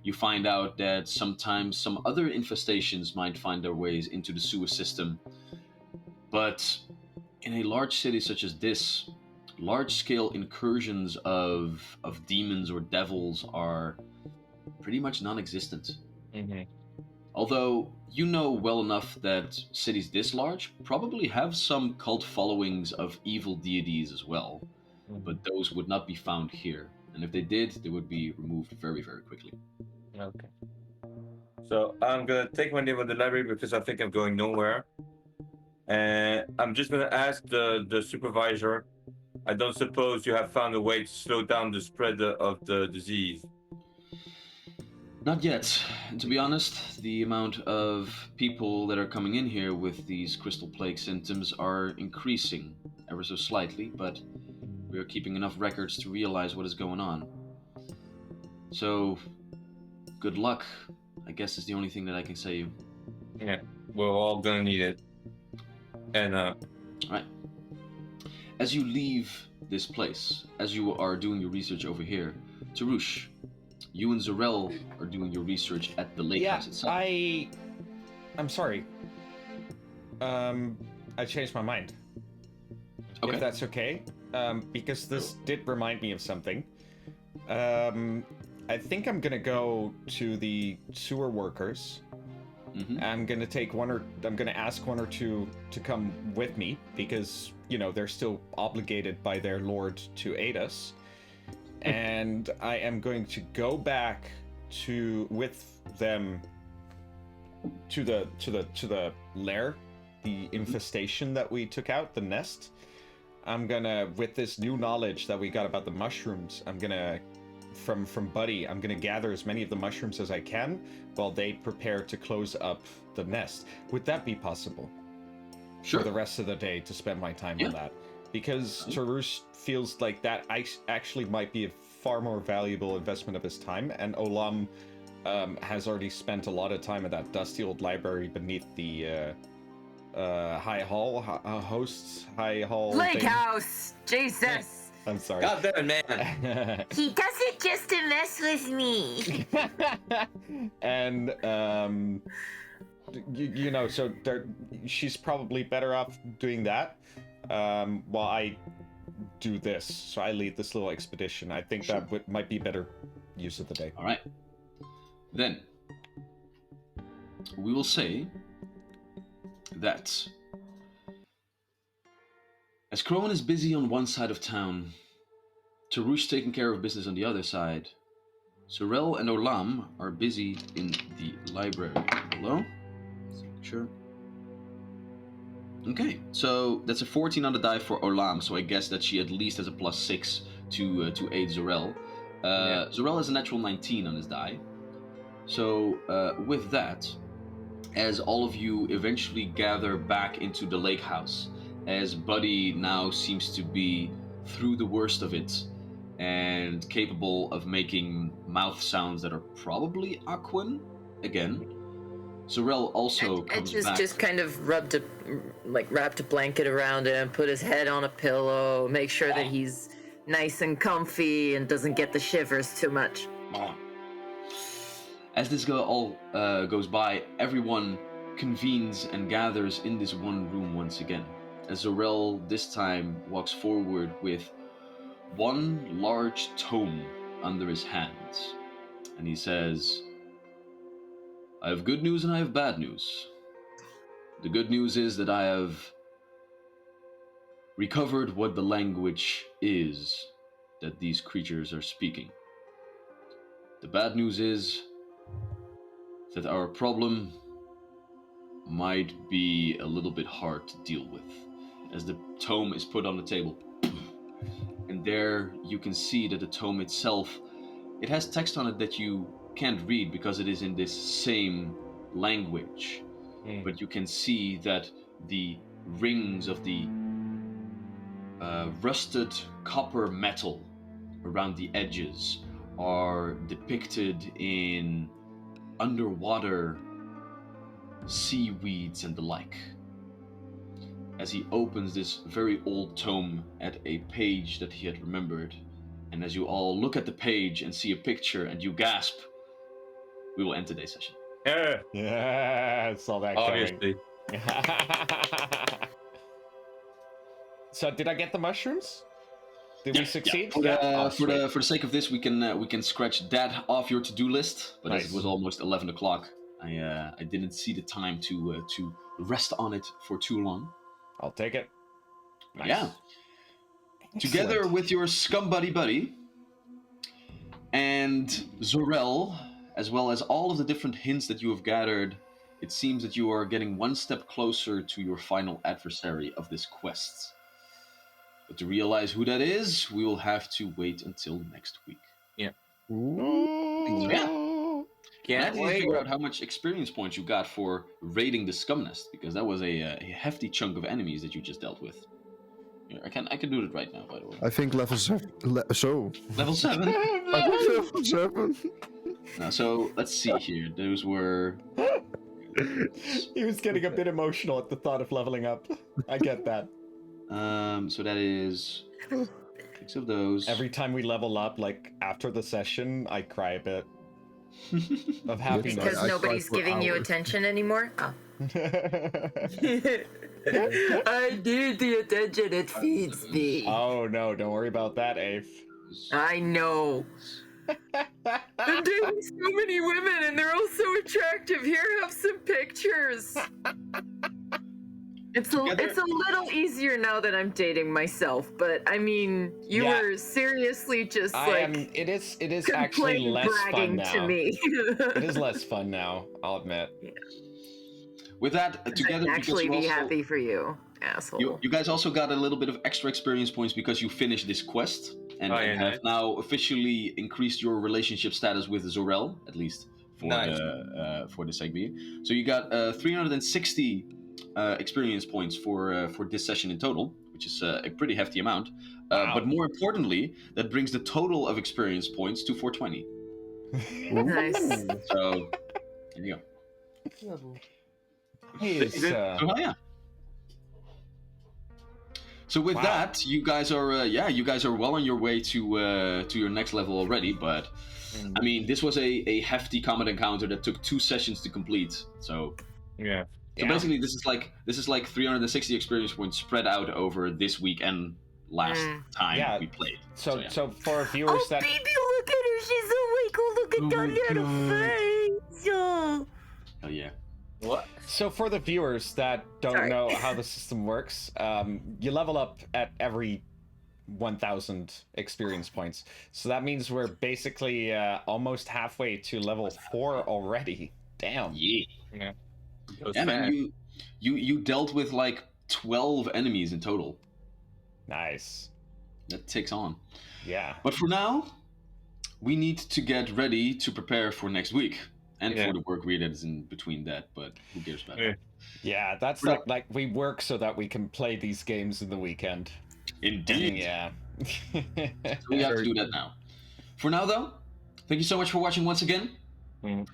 You find out that sometimes some other infestations might find their ways into the sewer system. But in a large city such as this, large-scale incursions of demons or devils are pretty much non-existent. Mm-hmm. Although you know well enough that cities this large probably have some cult followings of evil deities as well, but those would not be found here. And if they did, they would be removed very, very quickly. Okay. So I'm gonna take my name of the library because I think I'm going nowhere. And I'm just gonna ask the supervisor. I don't suppose you have found a way to slow down the spread of the disease. Not yet. And to be honest, the amount of people that are coming in here with these crystal plague symptoms are increasing ever so slightly, but we are keeping enough records to realize what is going on. So, good luck, I guess, is the only thing that I can say you. Yeah, we're all gonna need it. And Alright. As you leave this place, as you are doing your research over here, Tarush, you and Zarel are doing your research at the lake house itself. I'm sorry. I changed my mind. Okay. If that's okay. Because this did remind me of something. I think I'm gonna go to the sewer workers. Mm-hmm. I'm gonna ask one or two to come with me because, you know, they're still obligated by their lord to aid us. And I am going to go back with them to the lair, the infestation that we took out, the nest. I'm gonna, with this new knowledge that we got about the mushrooms, I'm gonna, from Buddy, I'm gonna gather as many of the mushrooms as I can while they prepare to close up the nest. Would that be possible? Sure. For the rest of the day to spend my time on that? Because Tarush feels like that actually might be a far more valuable investment of his time, and Olam has already spent a lot of time at that dusty old library beneath the High Hall, High Hall Lake thing. House! Jesus! I'm sorry. God damn it, man! He does it just to mess with me. And you know, so she's probably better off doing that while I do this. So I lead this little expedition. I think that might be better use of the day. All right. Then we will say that as Crowan is busy on one side of town, Tarush taking care of business on the other side, Sorel and Olam are busy in the library. Hello? Sure. Okay, so that's a 14 on the die for Olam, so I guess that she at least has a +6 to aid Zorel. Zorel has a natural 19 on his die. So with that, as all of you eventually gather back into the lake house, as Buddy now seems to be through the worst of it and capable of making mouth sounds that are probably Aquan again. Sorel also comes back. Just kind of wrapped a blanket around him, put his head on a pillow, make sure that he's nice and comfy and doesn't get the shivers too much. As this all goes by, everyone convenes and gathers in this one room once again. As Zorel this time walks forward with one large tome under his hands, and he says, I have good news and I have bad news. The good news is that I have recovered what the language is that these creatures are speaking. The bad news is that our problem might be a little bit hard to deal with. As the tome is put on the table, and there you can see that the tome itself, it has text on it that you can't read because it is in this same language. But you can see that the rings of the rusted copper metal around the edges are depicted in underwater seaweeds and the like. As he opens this very old tome at a page that he had remembered, and as you all look at the page and see a picture and you gasp, we will end today's session. Yeah, I saw that coming. Obviously. So, did I get the mushrooms? Did we succeed? For, Oh, for the sake of this, we can scratch that off your to-do list. But as Nice. it was almost 11 o'clock, I didn't see the time to rest on it for too long. I'll take it. Nice. Yeah. Together Excellent. with your scum buddy, and Zorel, as well as all of the different hints that you have gathered, it seems that you are getting one step closer to your final adversary of this quest. But to realize who that is, we will have to wait until next week. Ooh. Yeah. And I Can't didn't wait. figure out how much experience points you got for raiding the scum nest, because that was a hefty chunk of enemies that you just dealt with. Here, I can do it right now, by the way. I think level 7. Level 7. I think level 7. Now, so let's see here. Those were He was getting a bit emotional at the thought of leveling up. I get that. so that is 6 of those. Every time we level up, like after the session, I cry a bit of happiness. Because I nobody's cried for giving you hours. attention anymore? Oh. I need the attention it feeds me. Oh no, don't worry about that, Abe. I know. I'm dating so many women and they're all so attractive. Here, have some pictures. It's a little easier now that I'm dating myself, but I mean, you Yeah. were seriously just I am. like It is actually complain less fun bragging now. to me. It is less fun now. I'll admit. With that, together, I'd because actually you be also, happy for you, asshole. you guys also got a little bit of extra experience points because you finished this quest and, Oh, and yeah, have now officially increased your relationship status with Zorel, at least for Nice. for the Segbi. So you got 360 experience points for this session in total, which is a pretty hefty amount. Wow. But more importantly, that brings the total of experience points to 420. Nice. So there you go. He's, Oh yeah. So with Wow. that, you guys are well on your way to your next level already. But I mean, this was a hefty combat encounter that took 2 sessions to complete. So Yeah. So basically, this is like 360 experience points spread out over this week and last time Yeah. we played. So yeah. for viewers Oh, that baby, look at her. She's awake. Oh, look at that little face. Oh. Hell yeah. What? So for the viewers that don't Sorry. know how the system works, you level up at every 1,000 experience points. So that means we're basically almost halfway to level 4 already. Damn. Yeah. Yeah. Yeah, man. You dealt with like 12 enemies in total. Nice. That takes on. Yeah. But for now, we need to get ready to prepare for next week. And Yeah. for the work week that is in between that, but who cares about Yeah. that? Yeah, that's We're like we work so that we can play these games in the weekend. Indeed. Yeah. So we have to do that now. For now, though, thank you so much for watching once again. Mhm.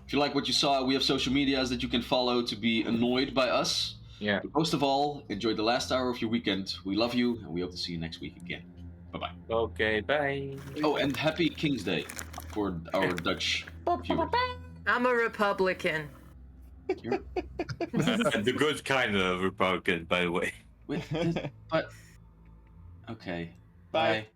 If you like what you saw, we have social medias that you can follow to be annoyed by us. Yeah. But most of all, enjoy the last hour of your weekend. We love you, and we hope to see you next week again. Bye-bye. Okay, bye. Oh, and happy King's Day for our Dutch viewers. I'm a Republican. The good kind of Republican, by the way. Wait, but... Okay. Bye. Bye.